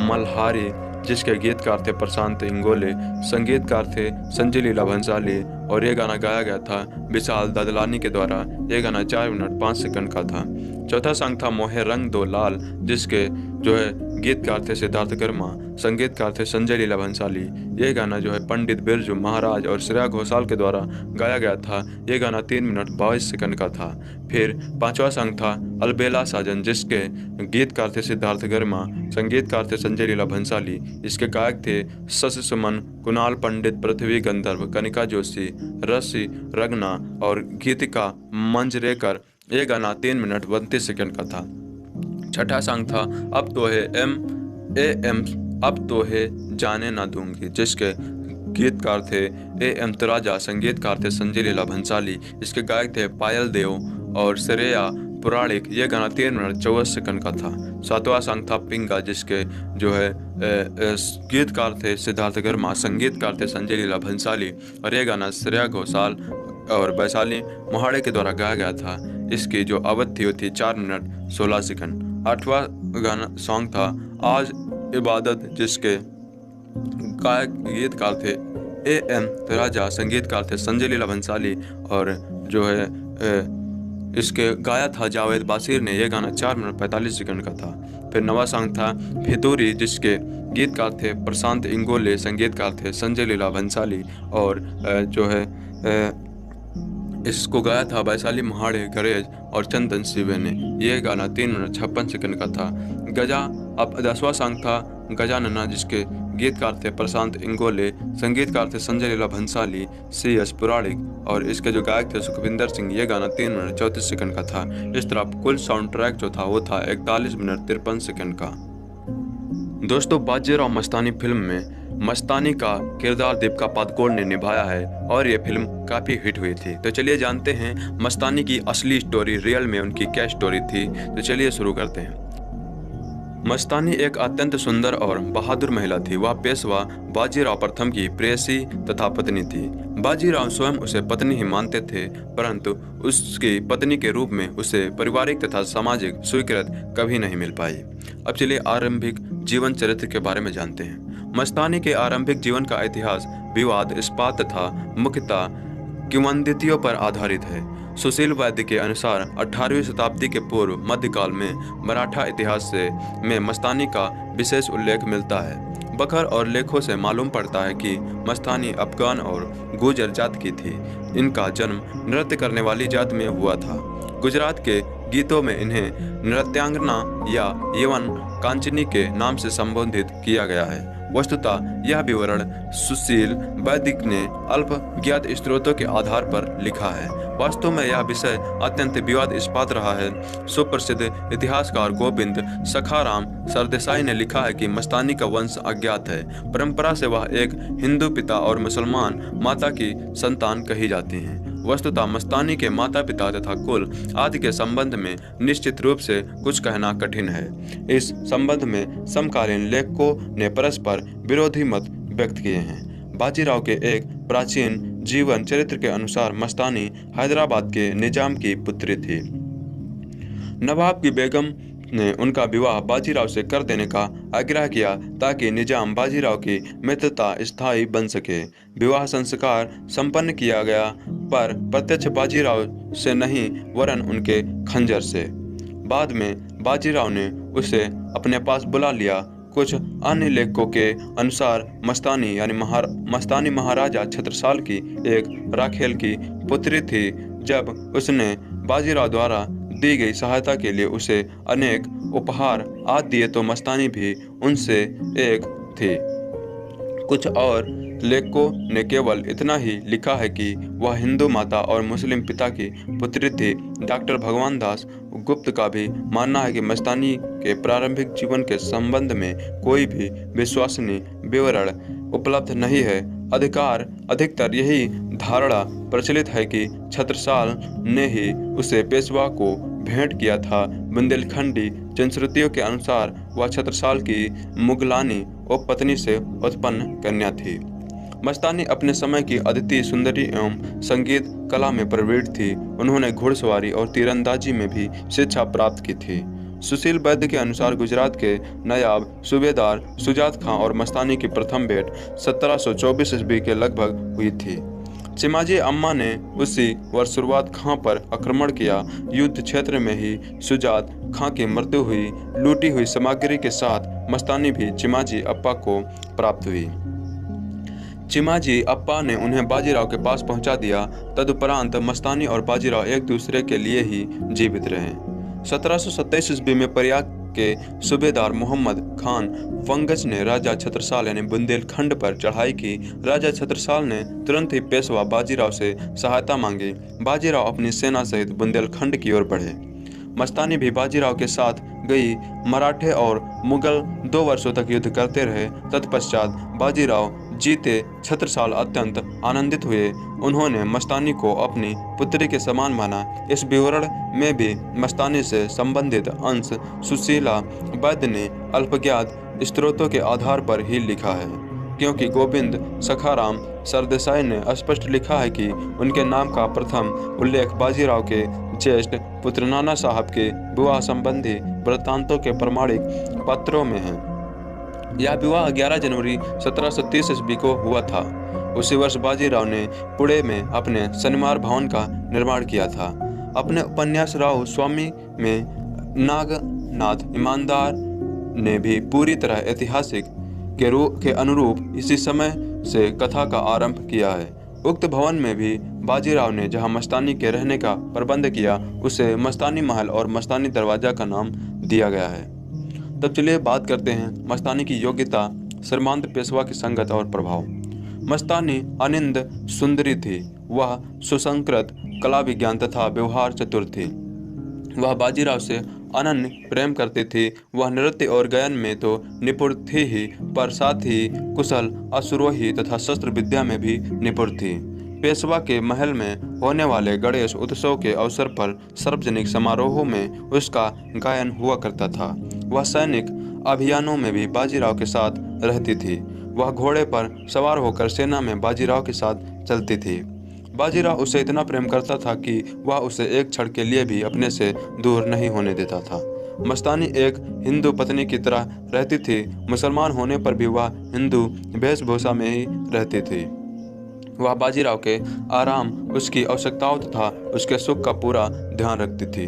मल्हारी, जिसके गीतकार थे प्रशांत इंगोले, संगीतकार थे संजय लीला भंसाली और ये गाना गाया गया था विशाल दादलानी के द्वारा। ये गाना 4 मिनट 5 सेकंड का था। चौथा सॉन्ग था मोहे रंग दो लाल, जिसके जो है गीतकार थे सिद्धार्थ वर्मा, संगीतकार थे संजय लीला भंसाली। ये गाना जो है पंडित बिरजू महाराज और श्रेया घोषाल के द्वारा गाया गया था। ये गाना 3 मिनट 22 सेकंड का था। फिर पांचवा सॉन्ग था अलबेला साजन, जिसके गीतकार थे सिद्धार्थ वर्मा, संगीतकार थे संजय लीला भंसाली। इसके गायक थे शशि सुमन, कुणाल पंडित, पृथ्वी गंधर्व, कनिका जोशी, रसी रगना और गीतिका मंजरेकर। ये गाना 3 मिनट 32 सेकंड का था। छठा सॉन्ग था अब तो है एम अब तो है जाने ना दूंगी, जिसके गीतकार थे AM तराजा, संगीतकार थे संजय लीला भंसाली। इसके गायक थे पायल देव और श्रेया पुराणिक। ये गाना 3 मिनट 24 सेकंड का था। सातवां सॉन्ग था पिंगा, जिसके जो है गीतकार थे सिद्धार्थ वर्मा, संगीतकार थे संजय लीला भंसाली और ये गाना श्रेया घोषाल और वैशाली मोहाड़े के द्वारा गाया गया था। इसकी जो अवधि थी 4 मिनट 16 सेकंड। आठवां गाना सॉन्ग था आज इबादत, जिसके गायक गीतकार थे AM तराजा, संगीतकार थे संजय लीला भंसाली और जो है इसके गाया था जावेद बासिर ने। यह गाना 4 मिनट 45 सेकंड का था। फिर नवा सॉन्ग था फितूरी, जिसके गीतकार थे प्रशांत इंगोले, संगीतकार थे संजय लीला भंसाली और जो है इसको गाया था वैशाली महाड़े गरेज और चंदन शिवे ने। यह गाना 3 मिनट 56 सेकंड का था। गजा अब 10वां सॉन्ग था गजानना, जिसके गीतकार थे प्रशांत इंगोले, संगीतकार थे संजय लीला भंसाली, CS पुराणिक और इसके जो गायक थे सुखविंदर सिंह। ये गाना 3 मिनट 34 सेकंड का था। इस तरह कुल साउंड ट्रैक जो था वो था 41 मिनट 53 सेकंड का। दोस्तों, बाजीराव मस्तानी फिल्म में मस्तानी का किरदार दीपिका पादुकोण ने निभाया है और ये फिल्म काफ़ी हिट हुई थी। तो चलिए जानते हैं मस्तानी की असली स्टोरी, रियल में उनकी क्या स्टोरी थी। तो चलिए शुरू करते हैं। मस्तानी एक अत्यंत सुंदर और बहादुर महिला थी। वह पेशवा बाजीराव प्रथम की प्रेयसी तथा पत्नी थी। बाजीराव स्वयं उसे पत्नी ही मानते थे, परंतु उसकी पत्नी के रूप में उसे पारिवारिक तथा सामाजिक स्वीकृति कभी नहीं मिल पाई। अब चलिए आरंभिक जीवन चरित्र के बारे में जानते हैं। मस्तानी के आरंभिक जीवन का इतिहास विवाद, इस्पात तथा मुख्यतः किंवदंतियों पर आधारित है। सुशील वैद्य के अनुसार 18वीं शताब्दी के पूर्व मध्यकाल में मराठा इतिहास में मस्तानी का विशेष उल्लेख मिलता है। बखर और लेखों से मालूम पड़ता है कि मस्तानी अफगान और गुर्जर जात की थी। इनका जन्म नृत्य करने वाली जात में हुआ था। गुजरात के गीतों में इन्हें नृत्यांगना या यवन कांचनी के नाम से संबोधित किया गया है। वस्तुतः यह विवरण सुशील वैद्य ने अल्प ज्ञात स्रोतों के आधार पर लिखा है। वास्तव में यह विषय अत्यंत विवादास्पद रहा है। सुप्रसिद्ध इतिहासकार गोविंद सखाराम सरदेसाई ने लिखा है कि मस्तानी का वंश अज्ञात है। परंपरा से वह एक हिंदू पिता और मुसलमान माता की संतान कही जाती हैं। वस्तुतः मस्तानी के माता पिता तथा कुल आदि के संबंध में निश्चित रूप से कुछ कहना कठिन है। इस संबंध में समकालीन लेखकों ने परस्पर विरोधी मत व्यक्त किए हैं। बाजीराव के एक प्राचीन जीवन चरित्र के अनुसार मस्तानी हैदराबाद के निजाम की पुत्री थी। नवाब की बेगम ने उनका विवाह बाजीराव से कर देने का आग्रह किया ताकि निजाम बाजीराव की मित्रता स्थायी बन सके। विवाह संस्कार संपन्न किया गया, पर प्रत्यक्ष बाजीराव से नहीं वरन उनके खंजर से। बाद में बाजीराव ने उसे अपने पास बुला लिया। कुछ अन्य लेखकों के अनुसार मस्तानी महाराजा छत्रसाल की एक राखेल की पुत्री थी। जब उसने बाजीराव द्वारा दी गई सहायता के लिए उसे अनेक उपहार आदि दिए तो मस्तानी भी उनसे एक थी। कुछ और लेखकों ने केवल इतना ही लिखा है कि वह हिंदू माता और मुस्लिम पिता की पुत्री थी। डॉक्टर भगवान दास गुप्त का भी मानना है कि मस्तानी के प्रारंभिक जीवन के संबंध में कोई भी विश्वसनीय विवरण उपलब्ध नहीं है। अधिकतर यही धारणा प्रचलित है कि छत्रसाल ने ही उसे पेशवा को भेंट किया था। बुंदेलखंडी जनश्रुतियों के अनुसार वह छत्रसाल की मुगलानी उपपत्नी से उत्पन्न कन्या थी। मस्तानी अपने समय की अद्वितीय सुंदरी एवं संगीत कला में प्रवीण थी। उन्होंने घुड़सवारी और तीरंदाजी में भी शिक्षा प्राप्त की थी। सुशील वैद्य के अनुसार गुजरात के नायाब सूबेदार सुजात खां और मस्तानी की प्रथम भेंट 1724 ईस्वी के लगभग हुई थी। चिमाजी अम्मा ने उसी वर्ष शुरुआत खां पर आक्रमण किया। युद्ध क्षेत्र में ही सुजात खां की मृत्यु हुई। लूटी हुई सामग्री के साथ मस्तानी भी चिमाजी अप्पा को प्राप्त हुई। चिमाजी अप्पा ने उन्हें बाजीराव के पास पहुंचा दिया। तदुपरांत मस्तानी और बाजीराव एक दूसरे के लिए ही जीवित रहे। 1727 ईस्वी में प्रयाग के सूबेदार मोहम्मद खान फंगस ने राजा छत्रसाल यानी बुंदेलखंड पर चढ़ाई की। राजा छत्रसाल ने तुरंत ही पेशवा बाजीराव से सहायता मांगी। बाजीराव अपनी सेना सहित बुंदेलखंड की ओर बढ़े। मस्तानी भी बाजीराव के साथ गई। मराठे और मुगल 2 वर्षों तक युद्ध करते रहे। तत्पश्चात बाजीराव जीते छत्रसाल अत्यंत आनंदित हुए। उन्होंने मस्तानी को अपनी पुत्री के समान माना। इस विवरण में भी मस्तानी से संबंधित अंश सुशीला वैद्य ने अल्पज्ञात स्रोतों के आधार पर ही लिखा है, क्योंकि गोविंद सखाराम सरदेसाई ने स्पष्ट लिखा है कि उनके नाम का प्रथम उल्लेख बाजीराव के ज्येष्ठ पुत्र नाना साहब के विवाह संबंधी वृत्तांतों के प्रमाणिक पत्रों में है। यह विवाह 11 जनवरी 1730 ईस्वी को हुआ था। उसी वर्ष बाजीराव ने पुणे में अपने शनिवार भवन का निर्माण किया था। अपने उपन्यास राव स्वामी में नागनाथ ईमानदार ने भी पूरी तरह ऐतिहासिक के अनुरूप इसी समय से कथा का आरंभ किया है। उक्त भवन में भी बाजीराव ने जहां मस्तानी के रहने का प्रबंध किया, उसे मस्तानी महल और मस्तानी दरवाजा का नाम दिया गया है। तब चलिए बात करते हैं मस्तानी की योग्यता, श्रीमंत पेशवा की संगत और प्रभाव। मस्तानी अनिंद सुंदरी थी। वह सुसंस्कृत, कला विज्ञान तथा व्यवहार चतुर थी। वह बाजीराव से अनन्य प्रेम करती थी। वह नृत्य और गायन में तो निपुण थी ही, पर साथ ही कुशल अश्वारोही तथा शस्त्र विद्या में भी निपुण थी। पेशवा के महल में होने वाले गणेश उत्सव के अवसर पर सार्वजनिक समारोहों में उसका गायन हुआ करता था। वह सैनिक अभियानों में भी बाजीराव के साथ रहती थी। वह घोड़े पर सवार होकर सेना में बाजीराव के साथ चलती थी। बाजीराव उसे इतना प्रेम करता था कि वह उसे एक क्षण के लिए भी अपने से दूर नहीं होने देता था। मस्तानी एक हिंदू पत्नी की तरह रहती थी। मुसलमान होने पर भी वह हिंदू वेशभूषा में ही रहती थी। वह बाजीराव के आराम, उसकी आवश्यकताओं तथा उसके सुख का पूरा ध्यान रखती थी।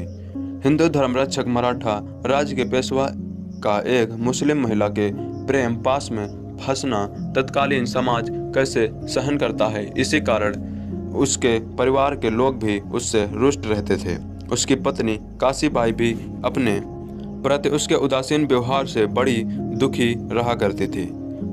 हिंदू धर्मरक्षक मराठा राज्य के पेशवा का एक मुस्लिम महिला के प्रेम पास में फंसना तत्कालीन समाज कैसे सहन करता है, इसी कारण उसके परिवार के लोग भी उससे रुष्ट रहते थे। उसकी पत्नी काशीबाई भी अपने प्रति उसके उदासीन व्यवहार से बड़ी दुखी रहा करती थी।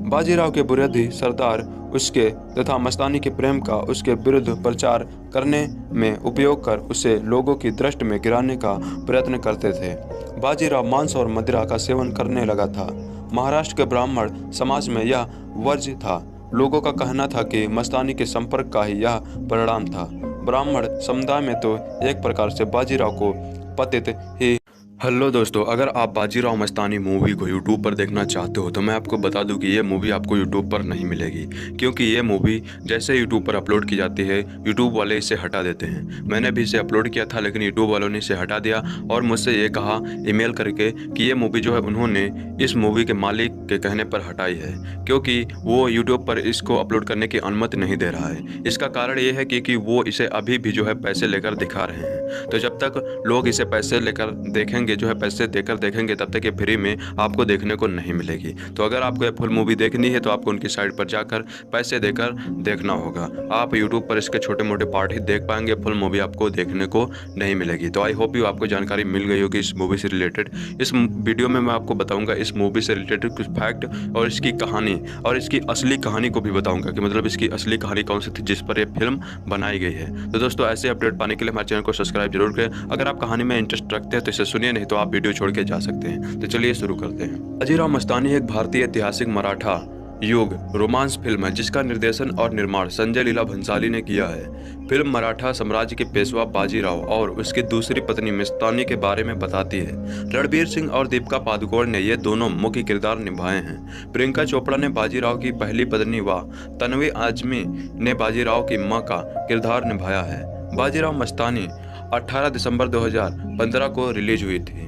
बाजीराव के विरोधी सरदार उसके तथा मस्तानी के प्रेम का उसके विरुद्ध प्रचार करने में उपयोग कर उसे लोगों की दृष्टि में गिराने का प्रयत्न करते थे। बाजीराव मांस और मदिरा का सेवन करने लगा था। महाराष्ट्र के ब्राह्मण समाज में यह वर्ज्य था। लोगों का कहना था कि मस्तानी के संपर्क का ही यह परिणाम था। ब्राह्मण समुदाय में तो एक प्रकार से बाजीराव को पतित ही। हेलो दोस्तों, अगर आप बाजीराव मस्तानी मूवी को यूट्यूब पर देखना चाहते हो तो मैं आपको बता दूं कि ये मूवी आपको यूट्यूब पर नहीं मिलेगी, क्योंकि ये मूवी जैसे यूट्यूब पर अपलोड की जाती है यूट्यूब वाले इसे हटा देते हैं। मैंने भी इसे अपलोड किया था, लेकिन यूट्यूब वालों ने इसे हटा दिया और मुझसे ये कहा ईमेल करके कि ये मूवी जो है उन्होंने इस मूवी के मालिक के कहने पर हटाई है, क्योंकि वो यूट्यूब पर इसको अपलोड करने की अनुमति नहीं दे रहा है। इसका कारण ये है कि वो इसे अभी भी जो है पैसे लेकर दिखा रहे हैं। तो जब तक लोग इसे पैसे लेकर देखेंगे, जो है पैसे देकर देखेंगे, तब तक ये फ्री में आपको देखने को नहीं मिलेगी। तो अगर आपको ये फुल मूवी देखनी है तो आपको उनकी साइट पर जाकर पैसे देकर देखना होगा। आप यूट्यूब पर इसके छोटे मोटे पार्ट ही देख पाएंगे, फुल मूवी आपको देखने को नहीं मिलेगी। तो आई होप यू आपको जानकारी मिल गई होगी इस मूवी से रिलेटेड। इस वीडियो में मैं आपको बताऊंगा इस मूवी से रिलेटेड कुछ फैक्ट और इसकी कहानी और इसकी असली कहानी को भी बताऊंगा कि मतलब इसकी असली कहानी कौन सी थी जिस पर यह फिल्म बनाई गई है। तो दोस्तों, ऐसे अपडेट पाने के लिए हमारे चैनल को सब्सक्राइब जरूर करें। अगर आप कहानी में इंटरेस्ट रखते हैं तो इसे सुनिए, नहीं तो आप वीडियो छोड़ के जा सकते हैं। तो चलिए शुरू करते हैं। बाजीराव मस्तानी एक भारतीय ऐतिहासिक मराठा युग रोमांस फिल्म है जिसका निर्देशन और निर्माण संजय लीला भंसाली ने किया है। फिल्म मराठा साम्राज्य के पेशवा बाजीराव और उसकी दूसरी पत्नी मस्तानी के बारे में बताती है। रणबीर सिंह और दीपिका पादुकोण ने ये दोनों मुख्य किरदार निभाए हैं। प्रियंका चोपड़ा ने बाजीराव की पहली पत्नी व तन्वी आजमी ने बाजीराव की मां का किरदार निभाया है। बाजीराव मस्तानी 18 दिसंबर 2015 को रिलीज हुई थी।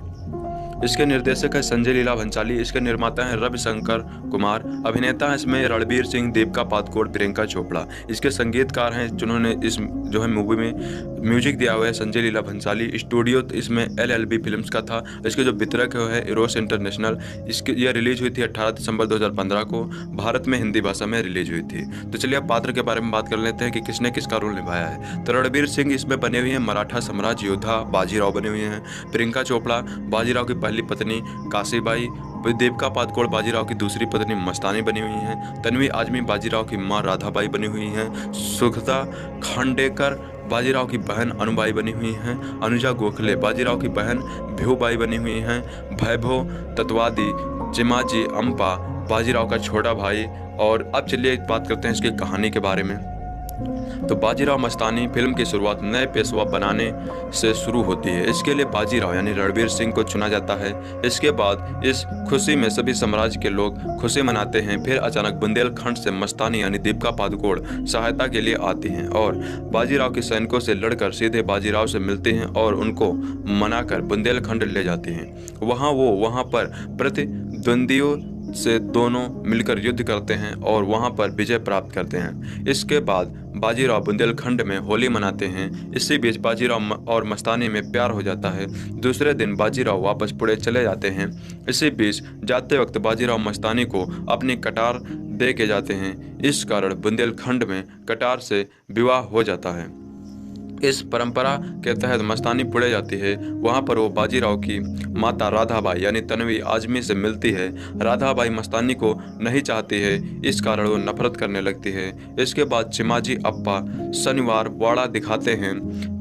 इसके निर्देशक है संजय लीला भंसाली, इसके निर्माता हैं रविशंकर कुमार, अभिनेता हैं इसमें रणबीर सिंह, दीपिका पादुकोण, प्रियंका चोपड़ा। इसके संगीतकार हैं जिन्होंने इस जो है मूवी में म्यूजिक दिया हुआ है संजय लीला भंसाली। स्टूडियो इसमें LLB फिल्म्स का था। इसके जो वितरक है इरोस इंटरनेशनल। इसकी यह रिलीज हुई थी 18 दिसंबर 2015 को, भारत में हिंदी भाषा में रिलीज हुई थी। तो चलिए अब पात्र के बारे में बात कर लेते हैं कि किसने किसका रोल निभाया है। तो रणबीर सिंह इसमें बने हुए हैं मराठा साम्राज्य योद्धा बाजीराव बने हुए हैं। प्रियंका चोपड़ा बाजीराव की पहली पत्नी काशीबाई। दीपिका पादुकोण बाजीराव की दूसरी पत्नी मस्तानी बनी हुई हैं। तन्वी आजमी बाजीराव की मां राधाबाई बनी हुई हैं। सुखदा खांडेकर बाजीराव की बहन अनुबाई बनी हुई हैं। अनुजा गोखले बाजीराव की बहन भिऊबाई बनी हुई हैं। वैभव तत्वादी चिमाजी अम्पा बाजीराव का छोटा भाई। और अब चलिए बात करते हैं इसकी कहानी के बारे में। तो बाजीराव मस्तानी फिल्म की शुरुआत नए पेशवा बनाने से शुरू होती है। इसके लिए बाजीराव यानी रणबीर सिंह को चुना जाता है। इसके बाद इस खुशी में सभी साम्राज्य के लोग खुशी मनाते हैं। फिर अचानक बुंदेलखंड से मस्तानी यानी दीपिका पादुकोण सहायता के लिए आती हैं और बाजीराव के सैनिकों से लड़कर सीधे बाजीराव से मिलते हैं और उनको मनाकर बुंदेलखंड ले जाते हैं। वहाँ पर प्रतिद्वंदियों से दोनों मिलकर युद्ध करते हैं और वहां पर विजय प्राप्त करते हैं। इसके बाद बाजीराव बुंदेलखंड में होली मनाते हैं। इसी बीच बाजीराव और मस्तानी में प्यार हो जाता है। दूसरे दिन बाजीराव वापस पुणे चले जाते हैं। इसी बीच जाते वक्त बाजीराव मस्तानी को अपनी कटार दे के जाते हैं। इस कारण बुंदेलखंड में कटार से विवाह हो जाता है। इस परंपरा के तहत मस्तानी पुणे जाती है। वहां पर वो बाजीराव की माता राधाबाई यानी तन्वी आजमी से मिलती है। राधाबाई मस्तानी को नहीं चाहती है, इस कारण वो नफरत करने लगती है। इसके बाद चिमाजी अप्पा शनिवार वाड़ा दिखाते हैं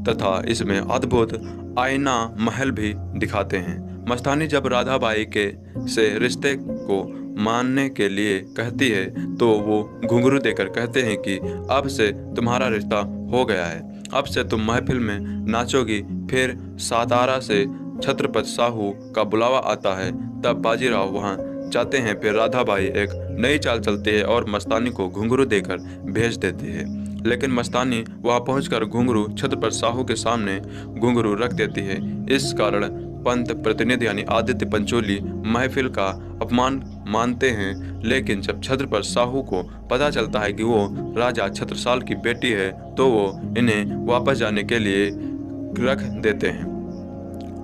तथा इसमें अद्भुत आईना महल भी दिखाते हैं। मस्तानी जब राधाबाई के से रिश्ते को मानने के लिए कहती है तो वो घुंघरू देकर कहते हैं कि अब से तुम्हारा रिश्ता हो गया है, अब से तुम महफिल में नाचोगी। फिर सातारा से छत्रपति साहू का बुलावा आता है, तब बाजीराव वहां जाते हैं। फिर राधाबाई एक नई चाल चलती है और मस्तानी को घुंघरू देकर भेज देती है। लेकिन मस्तानी वहां पहुंचकर घुंघरू छत्रपति साहू के सामने घुंघरू रख देती है। इस कारण पंत प्रतिनिधि यानी आदित्य पंचोली महफिल का अपमान मानते हैं। लेकिन जब छत्रपति साहू को पता चलता है कि वो राजा छत्रसाल की बेटी है तो वो इन्हें वापस जाने के लिए रख देते हैं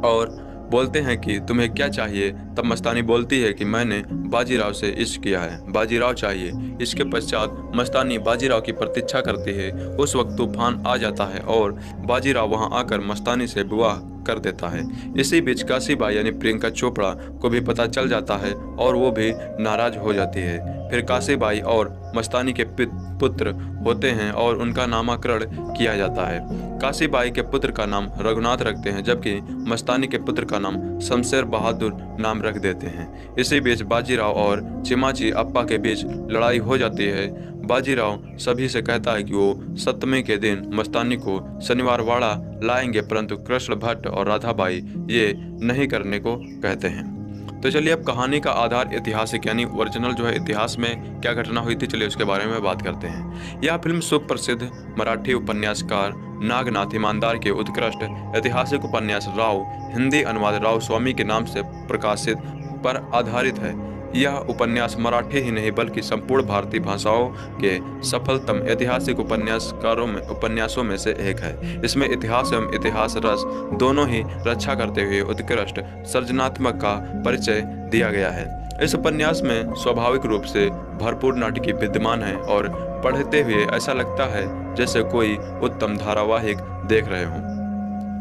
और बोलते हैं कि तुम्हें क्या चाहिए। तब मस्तानी बोलती है कि मैंने बाजीराव से इश्क किया है, बाजीराव चाहिए। इसके पश्चात मस्तानी बाजीराव की प्रतीक्षा करती है। उस वक्त तूफान आ जाता है और बाजीराव वहां आकर मस्तानी से विवाह कर देता है। इसी बीच काशीबाई यानी प्रियंका चोपड़ा को भी पता चल जाता है और वो भी नाराज हो जाती है। फिर काशीबाई और मस्तानी के पुत्र होते हैं और उनका नामकरण किया जाता है। काशीबाई के पुत्र का नाम रघुनाथ रखते हैं, जबकि मस्तानी के पुत्र का नाम शमशेर बहादुर नाम रख देते हैं। इसी बीच बाजीराव और चिमाजी अप्पा के बीच लड़ाई हो जाती है। बाजीराव सभी से कहता है कि वो सप्तमी के दिन मस्तानी को शनिवार वाड़ा लाएंगे, परंतु कृष्ण भट्ट और राधाबाई ये नहीं करने को कहते हैं। तो चलिए अब कहानी का आधार ऐतिहासिक यानी ओरिजिनल जो है इतिहास में क्या घटना हुई थी, चलिए उसके बारे में बात करते हैं। यह फिल्म सुप्रसिद्ध मराठी उपन्यासकार नागनाथ ईमानदार के उत्कृष्ट ऐतिहासिक उपन्यास राव हिंदी अनुवाद राव स्वामी के नाम से प्रकाशित पर आधारित है। यह उपन्यास मराठी ही नहीं बल्कि संपूर्ण भारतीय भाषाओं के सफलतम ऐतिहासिक उपन्यासों में से एक है। इसमें इतिहास एवं इतिहास रस दोनों ही रक्षा करते हुए उत्कृष्ट सृजनात्मक का परिचय दिया गया है। इस उपन्यास में स्वाभाविक रूप से भरपूर नाटकीय विद्यमान है और पढ़ते हुए ऐसा लगता है जैसे कोई उत्तम धारावाहिक देख रहे हों।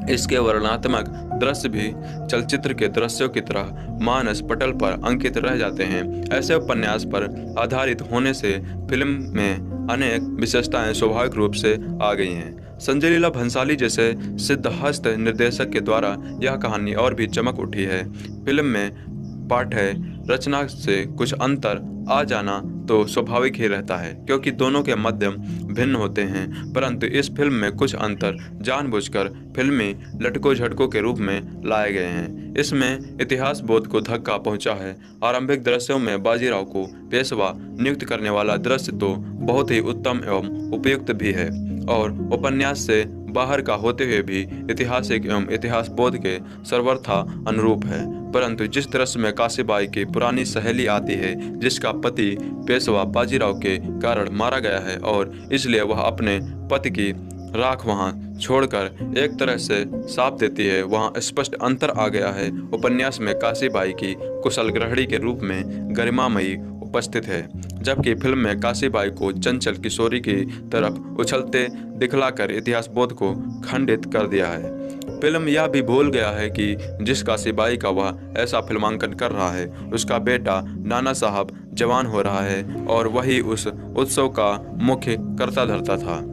इसके वर्णनात्मक दृश्य भी चलचित्र के दृश्यों की तरह मानस पटल पर अंकित रह जाते हैं। ऐसे उपन्यास पर आधारित होने से फिल्म में अनेक विशेषताएं स्वाभाविक रूप से आ गई हैं। संजय लीला भंसाली जैसे सिद्धहस्त निर्देशक के द्वारा यह कहानी और भी चमक उठी है। फिल्म में पाठ्य रचना से कुछ अंतर आ जाना तो स्वाभाविक ही रहता है, क्योंकि दोनों के माध्यम भिन्न होते हैं, परंतु इस फिल्म में कुछ अंतर जानबूझकर फिल्मी लटकों झटकों के रूप में लाए गए हैं। इसमें इतिहास बोध को धक्का पहुंचा है। आरंभिक दृश्यों में बाजीराव को पेशवा नियुक्त करने वाला दृश्य तो बहुत ही उत्तम एवं उपयुक्त भी है और उपन्यास से बाहर का होते हुए भी ऐतिहासिक एवं इतिहास बोध के सर्वथा अनुरूप है। परंतु जिस दृश्य में काशीबाई की पुरानी सहेली आती है, जिसका पति पेशवा बाजीराव के कारण मारा गया है और इसलिए वह अपने पति की राख वहां छोड़कर एक तरह से साफ देती है, वहां स्पष्ट अंतर आ गया है। उपन्यास में काशीबाई की कुशल गृहिणी के रूप में गरिमामयी उपस्थित है, जबकि फिल्म में काशीबाई को चंचल किशोरी की तरफ उछलते दिखलाकर इतिहास बोध को खंडित कर दिया है। फिल्म यह भी भूल गया है कि जिस काशीबाई का वह ऐसा फिल्मांकन कर रहा है, उसका बेटा नाना साहब जवान हो रहा है और वही उस उत्सव का मुख्य कर्ता धर्ता था।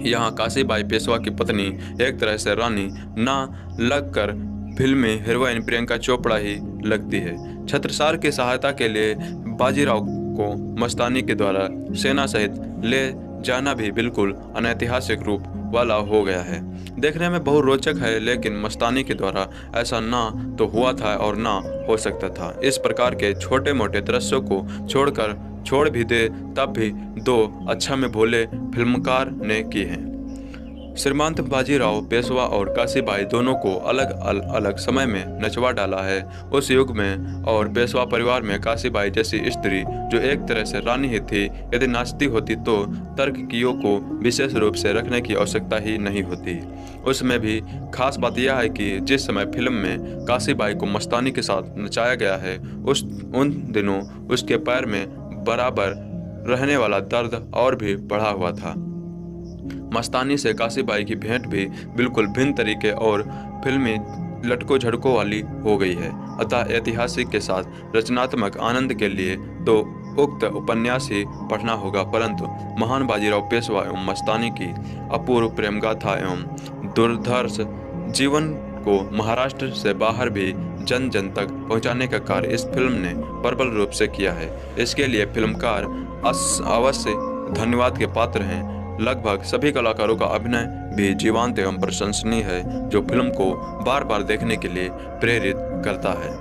यहाँ काशीबाई पेशवा की पत्नी एक तरह से रानी ना लगकर फिल्म में हीरोइन प्रियंका चोपड़ा ही लगती है। छत्रसाल की सहायता के लिए बाजीराव को मस्तानी के द्वारा सेना सहित ले जाना भी बिल्कुल अनैतिहासिक रूप वाला हो गया है। देखने में बहुत रोचक है, लेकिन मस्तानी के द्वारा ऐसा ना तो हुआ था और ना हो सकता था। इस प्रकार के छोटे मोटे दृश्यों को छोड़ भी दे तब भी दो अच्छा में भोले फिल्मकार ने की हैं। श्रीमंत बाजीराव पेशवा और काशीबाई दोनों को अलग समय में नचवा डाला है। उस युग में और पेशवा परिवार में काशीबाई जैसी स्त्री जो एक तरह से रानी ही थी, यदि नाचती होती तो तर्ककियों को विशेष रूप से रखने की आवश्यकता ही नहीं होती। उसमें भी खास बात यह है कि जिस समय फिल्म में काशीबाई को मस्तानी के साथ नचाया गया है, उन दिनों उसके पैर में बराबर रहने वाला दर्द और भी बढ़ा हुआ था। मस्तानी से काशीबाई की भेंट भी बिल्कुल भिन्न तरीके और फिल्मी लटकों झटकों वाली हो गई है। अतः ऐतिहासिक के साथ रचनात्मक आनंद के लिए तो उक्त उपन्यास ही पढ़ना होगा, परंतु महान बाजीराव पेशवा एवं मस्तानी की अपूर्व प्रेम गाथा एवं दुर्धर्ष जीवन को महाराष्ट्र से बाहर भी जन जन तक पहुंचाने का कार्य इस फिल्म ने प्रबल रूप से किया है। इसके लिए फिल्मकार अवश्य धन्यवाद के पात्र हैं। लगभग सभी कलाकारों का अभिनय भी जीवंत एवं प्रशंसनीय है, जो फिल्म को बार बार देखने के लिए प्रेरित करता है।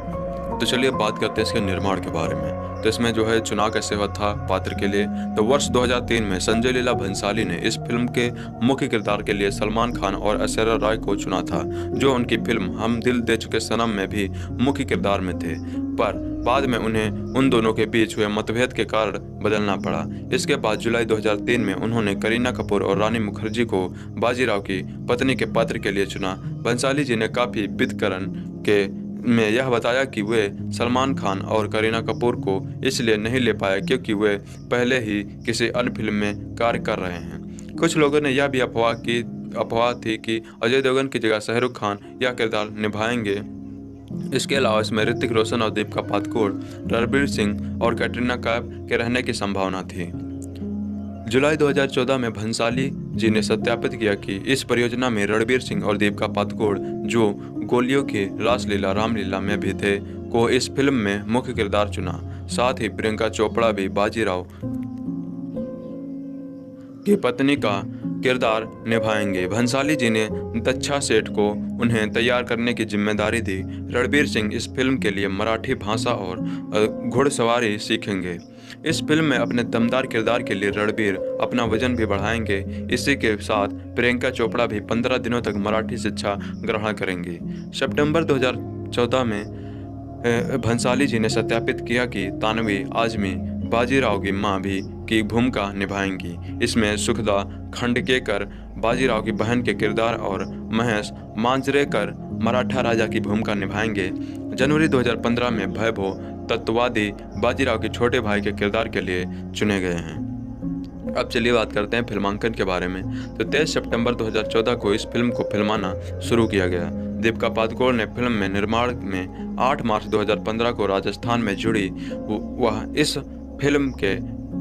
तो चलिए बात करते हैं इसके निर्माण के बारे में। तो इसमें जो है चुनाव कैसे हुआ था पात्र के लिए, तो वर्ष 2003 में संजय लीला भंसाली ने इस फिल्म के मुख्य किरदार के लिए सलमान खान और ऐश्वर्या राय को चुना था, जो उनकी फिल्म हम दिल दे चुके सनम में भी मुख्य किरदार में थे, पर बाद में उन्हें उन दोनों के बीच हुए मतभेद के कारण बदलना पड़ा। इसके बाद जुलाई 2003 में उन्होंने करीना कपूर और रानी मुखर्जी को बाजीराव की पत्नी के पात्र के लिए चुना। भंसाली जी ने काफी विदकरण के में यह बताया कि वे सलमान खान और करीना कपूर को इसलिए नहीं ले पाए क्योंकि वे पहले ही किसी अन्य फिल्म में कार्य कर रहे हैं। कुछ लोगों ने यह भी अफवाह थी कि अजय देवगन की जगह शाहरुख खान यह किरदार निभाएंगे। इसके अलावा इसमें ऋतिक रोशन और दीपिका पादुकोण, रणबीर सिंह और कैटरीना कैफ के रहने की संभावना थी। जुलाई 2014 में भंसाली जी ने सत्यापित किया कि इस परियोजना में रणबीर सिंह और दीपिका पादुकोण, जो गोलियों की रासलीला रामलीला में भी थे, को इस फिल्म में मुख्य किरदार चुना। साथ ही प्रियंका चोपड़ा भी बाजीराव की पत्नी का किरदार निभाएंगे। भंसाली जी ने दच्छा सेठ को उन्हें तैयार करने की जिम्मेदारी दी। रणबीर सिंह इस फिल्म के लिए मराठी भाषा और घुड़सवारी सीखेंगे। इस फिल्म में अपने दमदार किरदार के लिए रणबीर अपना वजन भी बढ़ाएंगे। इसी के साथ प्रियंका चोपड़ा भी 15 दिनों तक मराठी शिक्षा ग्रहण करेंगी। सितंबर 2014 में भंसाली जी ने सत्यापित किया कि तानवी आजमी बाजीराव की मां भी की भूमिका निभाएंगी। इसमें सुखदा खंडकेकर बाजीराव की बहन के किरदार और महेश मांजरेकर मराठा राजा की भूमिका निभाएंगे। जनवरी 2015 में वैभव तत्ववादी बाजीराव के छोटे भाई के किरदार के लिए चुने गए हैं। अब चलिए बात करते हैं फिल्मांकन के बारे में। तो 23 सितंबर 2014 को इस फिल्म को फिल्माना शुरू किया गया। दीपिका पादुकोण ने फिल्म में निर्माण में 8 मार्च 2015 को राजस्थान में जुड़ी। वह इस फिल्म के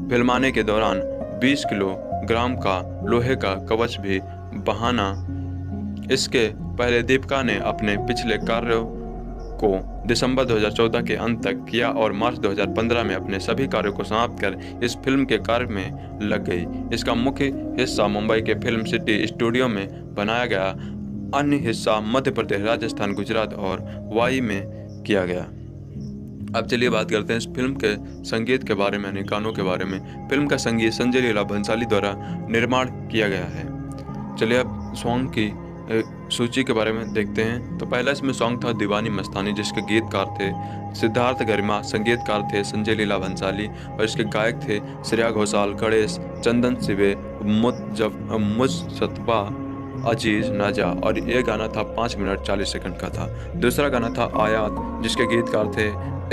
फिल्माने के दौरान 20 किलोग्राम का लोहे का कवच भी बहाना। इसके पहले दीपिका ने अपने पिछले कार्यों को दिसंबर 2014 के अंत तक किया और मार्च 2015 में अपने सभी कार्यों को समाप्त कर इस फिल्म के कार्य में लग गई। इसका मुख्य हिस्सा मुंबई के फिल्म सिटी स्टूडियो में बनाया गया, अन्य हिस्सा मध्य प्रदेश, राजस्थान, गुजरात और वाई में किया गया। अब चलिए बात करते हैं इस फिल्म के संगीत के बारे में, यानी गानों के बारे में। फिल्म का संगीत संजय लीला भंसाली द्वारा निर्माण किया गया है। चलिए अब सॉन्ग की सूची के बारे में देखते हैं। तो पहला इसमें सॉन्ग था दीवानी मस्तानी, जिसके गीतकार थे सिद्धार्थ गरिमा, संगीतकार थे संजय लीला भंसाली और इसके गायक थे श्रेया घोषाल, गणेश, चंदन सिवे, मुजतबा अजीज नाजा, और ये गाना था 5 मिनट 40 सेकंड का था। दूसरा गाना था आयात, जिसके गीतकार थे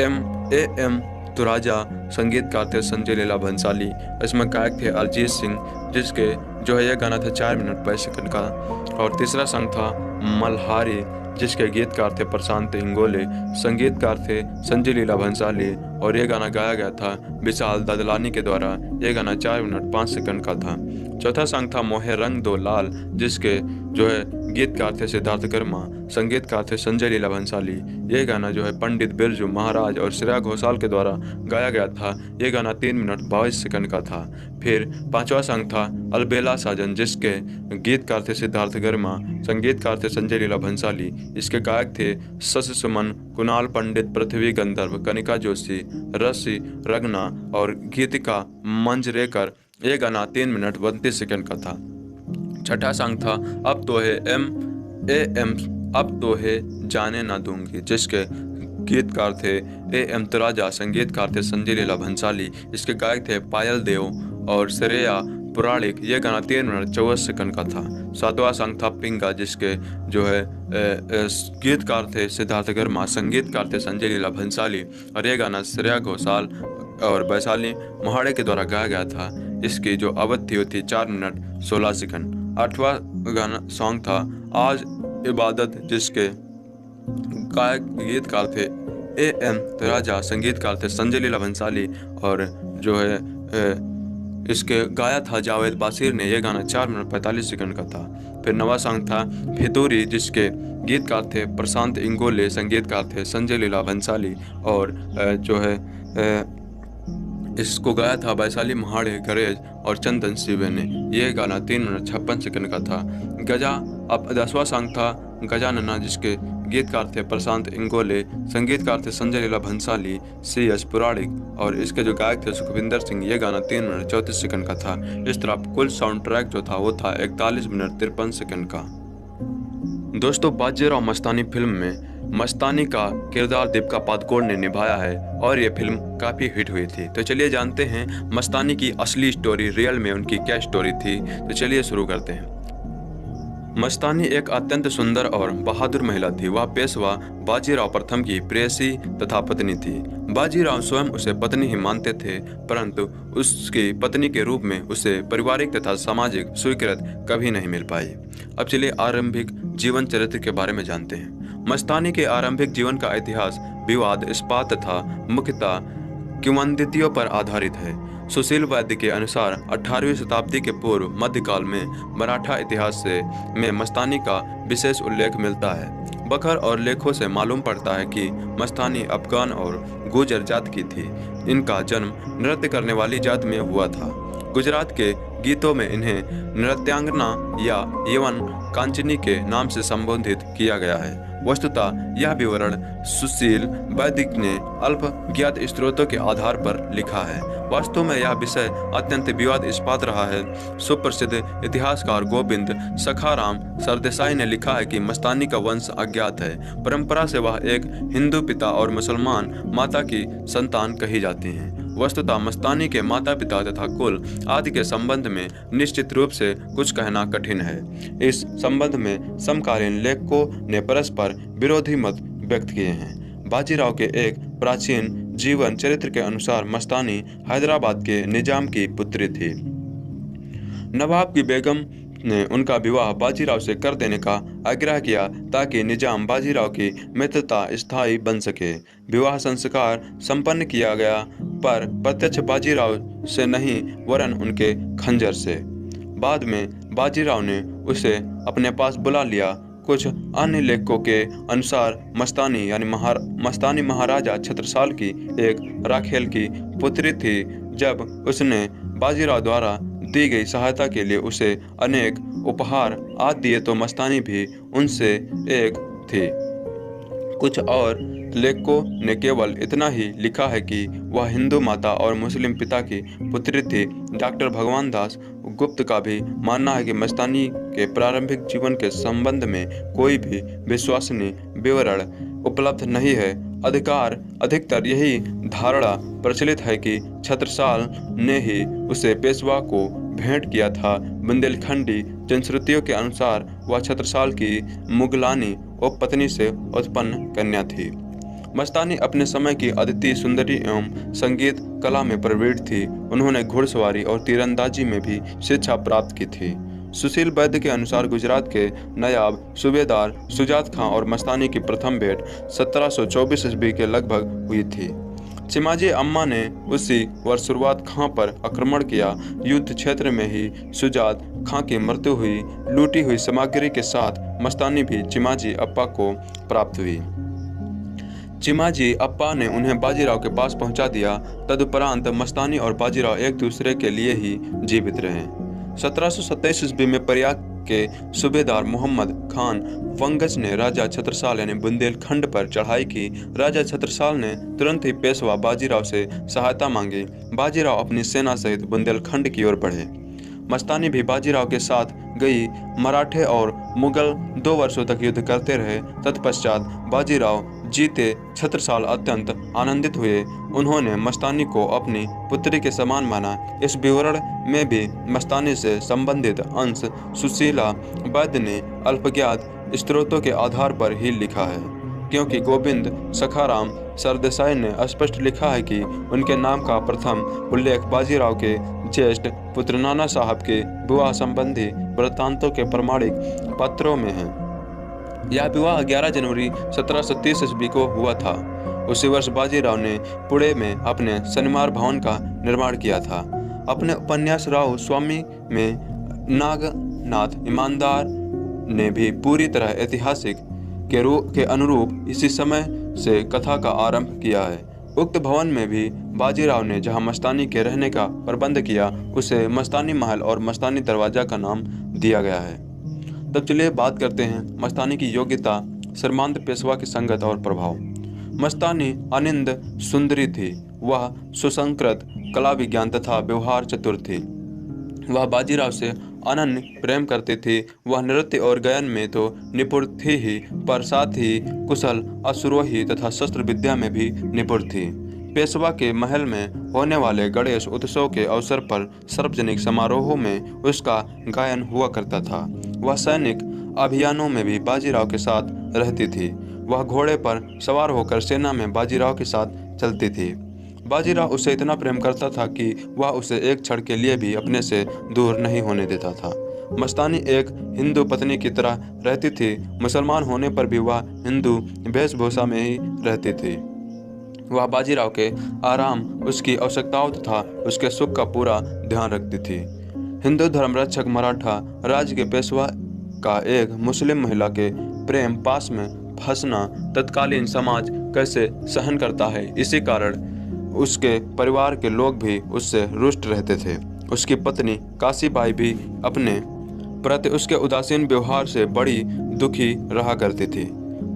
एम तुराजा, संगीतकार थे संजय लीला भंसाली, इसमें गायक थे अरिजीत सिंह, जिसके जो है यह गाना था 4 मिनट 22 सेकंड का। और तीसरा सॉन्ग था मल्हारी, जिसके गीतकार थे प्रशांत इंगोले, संगीतकार थे संजय लीला भंसाली और ये गाना गाया गया था विशाल ददलानी के द्वारा। ये गाना 4 मिनट 5 सेकंड का था। चौथा सॉन्ग था मोहे रंग दो लाल, जिसके जो है गीतकार थे सिद्धार्थ कर्मा, संगीतकार थे संजय लीला भंसाली। ये गाना जो है पंडित बिरजू महाराज और श्रेया घोषाल के द्वारा गाया गया था। ये गाना 3 मिनट 22 सेकंड का था। फिर पांचवा सॉन्ग था अलबेला साजन, जिसके गीतकार थे सिद्धार्थ कर्मा, संगीतकार थे संजय लीला भंसाली, इसके गायक थे शशि सुमन, कुणाल पंडित, पृथ्वी गंधर्व, कनिका जोशी, रसी रगना और गीतिका मंजरेकर। ये गाना 3 मिनट 32 सेकंड का था। छठा सॉन्ग था अब तो है अब तो है जाने ना दूंगी, जिसके गीतकार थे एम तुराजा, संगीतकार थे संजय लीला भंसाली, इसके गायक थे पायल देव और श्रेया पुराणिक। ये गाना 3 मिनट 24 सेकंड का था। सातवां सॉन्ग था पिंगा, जिसके जो है गीतकार थे सिद्धार्थ कर्मा, संगीतकार थे संजय लीला भंसाली और ये गाना श्रेया घोषाल और वैशाली महाड़े के द्वारा गाया गया था। इसकी जो अवधि थी 4 मिनट 16 सेकंड। आठवां गाना सॉन्ग था आज इबादत, जिसके गायक गीतकार थे एम तुराजा, संगीतकार थे संजय लीला भंसाली और जो है इसके गाया था जावेद बासिर ने। यह गाना 4 मिनट 45 सेकंड का था। फिर नवा सॉन्ग था फितूरी, जिसके गीतकार थे प्रशांत इंगोले, संगीतकार थे संजय लीला भंसाली और जो है इसको गाया था वैशाली महाड़े, गणेश और चंदन सिवे ने। यह गाना 3 मिनट 56 सेकंड का था। गजा अब 10वां सॉन्ग था गजानना, जिसके गीतकार थे प्रशांत इंगोले, संगीतकार थे संजय लीला भंसाली, CS पुराणिक और इसके जो गायक थे सुखविंदर सिंह। ये गाना 3 मिनट 34 सेकंड का था। इस तरह कुल साउंड ट्रैक जो था वो था 41 मिनट 53 सेकंड का। दोस्तों, बाजीराव मस्तानी फिल्म में मस्तानी का किरदार दीपिका पादुकोण ने निभाया है और ये फिल्म काफ़ी हिट हुई थी। तो चलिए जानते हैं मस्तानी की असली स्टोरी, रियल में उनकी क्या स्टोरी थी। तो चलिए शुरू करते हैं। मस्तानी एक अत्यंत सुंदर और बहादुर महिला थी। वह पेशवा बाजीराव प्रथम की प्रेयसी तथा पत्नी थी। बाजीराव स्वयं उसे पत्नी ही मानते थे, परंतु उसकी पत्नी के रूप में उसे पारिवारिक तथा सामाजिक स्वीकृति कभी नहीं मिल पाई। अब चलिए आरंभिक जीवन चरित्र के बारे में जानते हैं। मस्तानी के आरंभिक जीवन का इतिहास विवाद, इस्पात तथा मुख्यतः किंवदंतियों पर आधारित है। सुशील वैद्य के अनुसार 18वीं शताब्दी के पूर्व मध्यकाल में मराठा इतिहास में मस्तानी का विशेष उल्लेख मिलता है। बखर और लेखों से मालूम पड़ता है कि मस्तानी अफगान और गुर्जर जात की थी। इनका जन्म नृत्य करने वाली जात में हुआ था। गुजरात के गीतों में इन्हें नृत्यांगना या यवन कांचनी के नाम से संबोधित किया गया है। वस्तुतः यह विवरण सुशील वैदिक ने अल्प ज्ञात स्रोतों के आधार पर लिखा है। वास्तव में यह विषय अत्यंत विवादास्पद रहा है। सुप्रसिद्ध इतिहासकार गोविंद सखाराम सरदेसाई ने लिखा है कि मस्तानी का वंश अज्ञात है। परंपरा से वह एक हिंदू पिता और मुसलमान माता की संतान कही जाती हैं। वस्तुतः मस्तानी के माता पिता तथा कुल आदि के संबंध में निश्चित रूप से कुछ कहना कठिन है। इस संबंध में समकालीन लेखकों ने परस्पर विरोधी मत व्यक्त किए हैं। बाजीराव के एक प्राचीन जीवन चरित्र के अनुसार मस्तानी हैदराबाद के निजाम की पुत्री थी। नवाब की बेगम ने उनका विवाह बाजीराव से कर देने का आग्रह किया ताकि निजाम बाजीराव की मित्रता स्थायी बन सके। विवाह संस्कार संपन्न किया गया, पर प्रत्यक्ष बाजीराव से नहीं वरन उनके खंजर से। बाद में बाजीराव ने उसे अपने पास बुला लिया। कुछ अन्य लेखकों के अनुसार मस्तानी महाराजा छत्रसाल की एक राखेल की पुत्री थी। जब उसने बाजीराव द्वारा दी गई सहायता के लिए उसे अनेक उपहार आदि दिए तो मस्तानी भी उनसे एक थी। कुछ और लेखकों ने केवल इतना ही लिखा है कि वह हिंदू माता और मुस्लिम पिता की पुत्री थी। डॉक्टर भगवान दास गुप्त का भी मानना है कि मस्तानी के प्रारंभिक जीवन के संबंध में कोई भी विश्वसनीय विवरण उपलब्ध नहीं है। अधिकतर यही धारणा प्रचलित है कि छत्रसाल ने ही उसे पेशवा को भेंट किया था। बुंदेलखंडी जनश्रुतियों के अनुसार वह छत्रसाल की मुगलानी उपपत्नी से उत्पन्न कन्या थी। मस्तानी अपने समय की अद्वितीय सुंदरी एवं संगीत कला में प्रवीण थी। उन्होंने घुड़सवारी और तीरंदाजी में भी शिक्षा प्राप्त की थी। सुशील वैद्य के अनुसार गुजरात के नयाब सूबेदार शुजात खां और मस्तानी की प्रथम भेंट 1724 ईस्वी के लगभग हुई थी। चिमाजी अम्मा ने उसी वर्ष शुरुआत खां पर आक्रमण किया। युद्ध क्षेत्र में ही शुजात खां की मृत्यु हुई। लूटी हुई सामग्री के साथ मस्तानी भी चिमाजी अप्पा को प्राप्त हुई। चिमाजी अप्पा ने उन्हें बाजीराव के पास पहुंचा दिया। तदुपरांत मस्तानी और बाजीराव एक दूसरे के लिए ही जीवित रहे। 1727 ईस्वी में प्रयाग के सूबेदार मोहम्मद खान फंगस ने राजा छत्रसाल यानी बुंदेलखंड पर चढ़ाई की। राजा छत्रसाल ने तुरंत ही पेशवा बाजीराव से सहायता मांगी। बाजीराव अपनी सेना सहित बुंदेलखंड की ओर बढ़े। मस्तानी भी बाजीराव के साथ गई। मराठे और मुगल 2 वर्षों तक युद्ध करते रहे। तत्पश्चात बाजीराव जीते छत्रसाल अत्यंत आनंदित हुए। उन्होंने मस्तानी को अपनी पुत्री के समान माना। इस विवरण में भी मस्तानी से संबंधित अंश सुशीला वैद्य ने अल्पज्ञात स्रोतों के आधार पर ही लिखा है, क्योंकि गोविंद सखाराम सरदेसाई ने स्पष्ट लिखा है कि उनके नाम का प्रथम उल्लेख बाजीराव के ज्येष्ठ पुत्र नाना साहब के विवाह संबंधी वृत्तांतों के प्रमाणिक पत्रों में है। यह विवाह 11 जनवरी 1730 ईस्वी को हुआ था। उसी वर्ष बाजीराव ने पुणे में अपने शनिवार भवन का निर्माण किया था। अपने उपन्यास राव स्वामी में नागनाथ ईमानदार ने भी पूरी तरह ऐतिहासिक के अनुरूप इसी समय से कथा का आरंभ किया है। उक्त भवन में भी बाजीराव ने जहां मस्तानी के रहने का प्रबंध किया, उसे मस्तानी महल और मस्तानी दरवाजा का नाम दिया गया है। तब चलिए बात करते हैं मस्तानी की योग्यता, श्रीमंत पेशवा की संगत और प्रभाव। मस्तानी अनिंद सुंदरी थी। वह सुसंस्कृत, कला विज्ञान तथा व्यवहार चतुर थी। वह बाजीराव से अनन्य प्रेम करती थी। वह नृत्य और गायन में तो निपुण थी ही, पर साथ ही कुशल अश्वारोही तथा शस्त्र विद्या में भी निपुण थी। पेशवा के महल में होने वाले गणेश उत्सव के अवसर पर सार्वजनिक समारोहों में उसका गायन हुआ करता था। वह सैनिक अभियानों में भी बाजीराव के साथ रहती थी। वह घोड़े पर सवार होकर सेना में बाजीराव के साथ चलती थी। बाजीराव उसे इतना प्रेम करता था कि वह उसे एक क्षण के लिए भी अपने से दूर नहीं होने देता था। मस्तानी एक हिंदू पत्नी की तरह रहती थी। मुसलमान होने पर भी वह हिंदू वेशभूषा में ही रहती थी। वह बाजीराव के आराम, उसकी आवश्यकताओं तथा उसके सुख का पूरा ध्यान रखती थी। हिंदू धर्मरक्षक मराठा राज्य के पेशवा का एक मुस्लिम महिला के प्रेम पास में फंसना तत्कालीन समाज कैसे सहन करता है, इसी कारण उसके परिवार के लोग भी उससे रुष्ट रहते थे। उसकी पत्नी काशीबाई भी अपने प्रति उसके उदासीन व्यवहार से बड़ी दुखी रहा करती थी।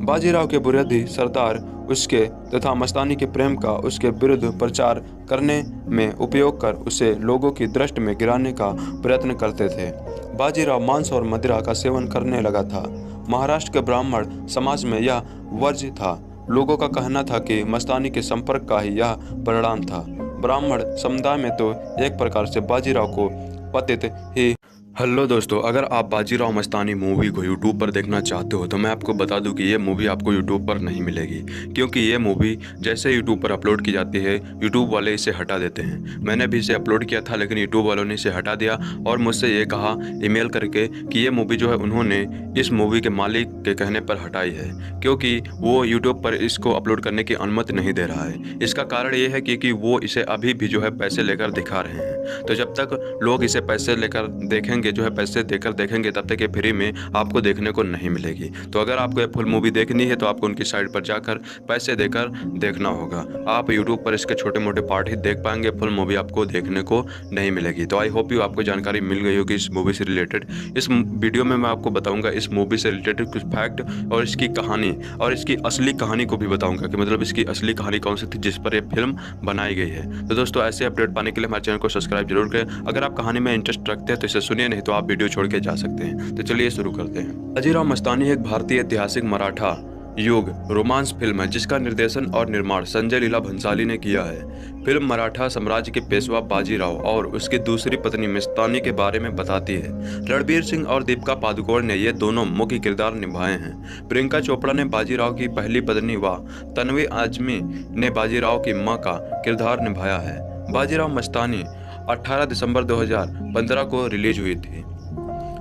बाजीराव के विरोधी सरदार उसके तथा मस्तानी के प्रेम का उसके विरुद्ध प्रचार करने में उपयोग कर उसे लोगों की दृष्टि में गिराने का प्रयत्न करते थे। बाजीराव मांस और मदिरा का सेवन करने लगा था। महाराष्ट्र के ब्राह्मण समाज में यह वर्ज्य था। लोगों का कहना था कि मस्तानी के संपर्क का ही यह परिणाम था। ब्राह्मण समुदाय में तो एक प्रकार से बाजीराव को पतित ही। हेलो दोस्तों, अगर आप बाजीराव मस्तानी मूवी को यूट्यूब पर देखना चाहते हो तो मैं आपको बता दूं कि ये मूवी आपको यूट्यूब पर नहीं मिलेगी, क्योंकि ये मूवी जैसे यूट्यूब पर अपलोड की जाती है यूट्यूब वाले इसे हटा देते हैं। मैंने भी इसे अपलोड किया था, लेकिन यूट्यूब वालों ने इसे हटा दिया और मुझसे ये कहा ईमेल करके कि ये मूवी जो है उन्होंने इस मूवी के मालिक के कहने पर हटाई है, क्योंकि वो यूट्यूब पर इसको अपलोड करने की अनुमति नहीं दे रहा है। इसका कारण ये है कि वो इसे अभी भी जो है पैसे लेकर दिखा रहे हैं। तो जब तक लोग इसे पैसे लेकर देखेंगे, जो है पैसे देकर देखेंगे, तब तक ये फ्री में आपको देखने को नहीं मिलेगी। तो अगर आपको ये फुल मूवी देखनी है तो आपको उनकी साइट पर जाकर पैसे देकर देखना होगा। आप यूट्यूब पर इसके छोटे मोटे पार्ट ही देख पाएंगे, फुल मूवी आपको देखने को नहीं मिलेगी। तो आई होप यू आपको जानकारी मिल गई होगी इस मूवी से रिलेटेड। इस वीडियो में मैं आपको बताऊंगा इस मूवी से रिलेटेड कुछ फैक्ट और इसकी कहानी और इसकी असली कहानी को भी बताऊंगा कि मतलब इसकी असली कहानी कौन सी थी जिस पर यह फिल्म बनाई गई है। तो दोस्तों ऐसे अपडेट पाने के लिए हमारे चैनल को सब्सक्राइब जरूर करें। अगर आप कहानी में इंटरेस्ट रखते हैं तो इसे सुनिए, नहीं तो आप वीडियो छोड़ के जा सकते हैं। तो चलिए शुरू करते हैं। बाजीराव मस्तानी एक भारतीय ऐतिहासिक मराठा युग रोमांस फिल्म है जिसका निर्देशन और निर्माण संजय लीला भंसाली ने किया है। फिल्म मराठा साम्राज्य के पेशवा बाजीराव और उसकी दूसरी पत्नी मस्तानी के बारे में बताती है। रणबीर सिंह और दीपिका पादुकोण ने ये दोनों मुख्य किरदार निभाए हैं। प्रियंका चोपड़ा ने बाजीराव की पहली पत्नी व तन्वी आजमी ने बाजीराव की मां का किरदार निभाया है। बाजीराव मस्तानी 18 दिसंबर 2015 को रिलीज हुई थी।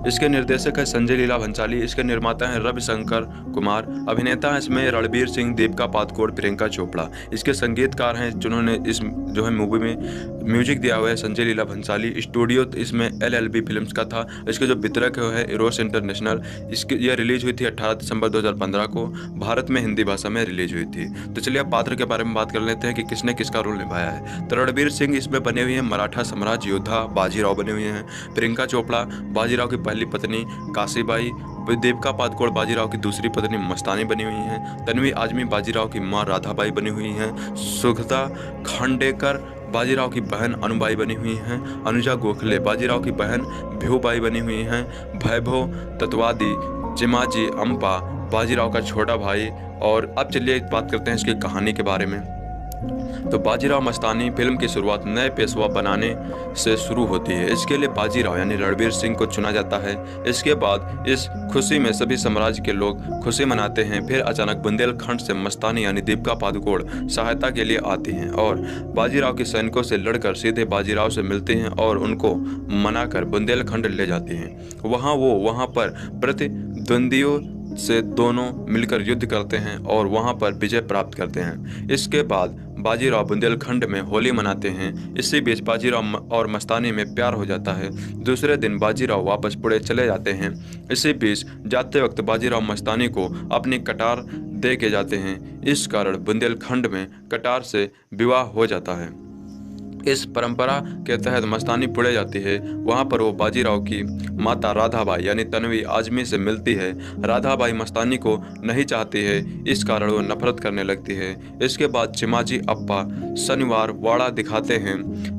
इसके निर्देशक है संजय लीला भंसाली, इसके निर्माता हैं रविशंकर कुमार, अभिनेता हैं इसमें रणबीर सिंह, दीपिका पादुकोण, प्रियंका चोपड़ा। इसके संगीतकार हैं जिन्होंने इस जो है मूवी में म्यूजिक दिया हुआ है संजय लीला भंसाली। स्टूडियो इसमें LLB फिल्म्स का था। इसके जो वितरक है इरोस इंटरनेशनल। इसकी यह रिलीज हुई थी 18 दिसंबर 2015 को, भारत में हिंदी भाषा में रिलीज हुई थी। तो चलिए अब पात्र के बारे में बात कर लेते हैं कि किसने किसका रोल निभाया है। तो रणबीर सिंह इसमें बने हुए हैं मराठा साम्राज्य योद्धा बाजीराव बने हुए हैं। प्रियंका चोपड़ा बाजीराव की पहली पत्नी काशीबाई, दीपिका पादुकोण बाजीराव की दूसरी पत्नी मस्तानी बनी हुई हैं। तन्वी आजमी बाजीराव की मां राधाबाई बनी हुई हैं। सुखदा खांडेकर बाजीराव की बहन अनुबाई बनी हुई हैं। अनुजा गोखले बाजीराव की बहन भिऊबाई बनी हुई हैं। वैभव तत्वादी चिमाजी अम्पा बाजीराव का छोटा भाई। और अब चलिए बात करते हैं इसकी कहानी के बारे में। तो बाजीराव मस्तानी फिल्म की शुरुआत नए पेशवा बनाने से शुरू होती है। इसके लिए बाजीराव यानी रणबीर सिंह को चुना जाता है। इसके बाद इस खुशी में सभी साम्राज्य के लोग खुशी मनाते हैं। फिर अचानक बुंदेलखंड से मस्तानी यानी दीपिका पादुकोण सहायता के लिए आती हैं और बाजीराव के सैनिकों से लड़कर सीधे बाजीराव से मिलते हैं और उनको मनाकर बुंदेलखंड ले जाती हैं। वहाँ पर प्रतिद्वंदियों से दोनों मिलकर युद्ध करते हैं और वहां पर विजय प्राप्त करते हैं। इसके बाद बाजीराव बुंदेलखंड में होली मनाते हैं। इसी बीच बाजीराव और मस्तानी में प्यार हो जाता है। दूसरे दिन बाजीराव वापस पुणे चले जाते हैं। इसी बीच जाते वक्त बाजीराव मस्तानी को अपनी कटार दे के जाते हैं। इस कारण बुंदेलखंड में कटार से विवाह हो जाता है। इस परंपरा के तहत मस्तानी पुणे जाती है। वहां पर वो बाजीराव की माता राधाबाई यानी तन्वी आजमी से मिलती है। राधाबाई मस्तानी को नहीं चाहती है, इस कारण वो नफरत करने लगती है। इसके बाद चिमाजी अप्पा शनिवार वाड़ा दिखाते हैं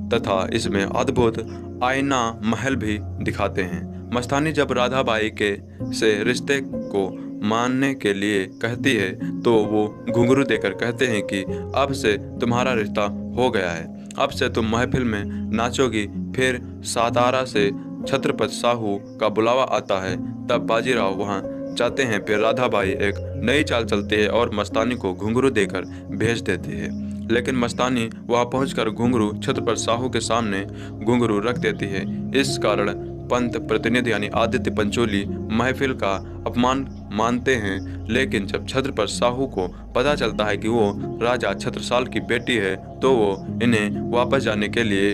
तथा इसमें अद्भुत आईना महल भी दिखाते हैं। मस्तानी जब राधाबाई के से रिश्ते को मानने के लिए कहती है तो वो घुंघरू देकर कहते हैं कि अब से तुम्हारा रिश्ता हो गया है, अब से तुम महफिल में नाचोगी। फिर सातारा से छत्रपति साहू का बुलावा आता है, तब बाजीराव वहां जाते हैं। फिर राधाबाई एक नई चाल चलती है और मस्तानी को घुंघरू देकर भेज देती है, लेकिन मस्तानी वहां पहुंचकर घुंघरू छत्रपति साहू के सामने घुंघरू रख देती है। इस कारण पंत प्रतिनिधि यानी आदित्य पंचोली महफिल का अपमान मानते हैं, लेकिन जब छत्रपति साहू को पता चलता है कि वो राजा छत्रसाल की बेटी है तो वो इन्हें वापस जाने के लिए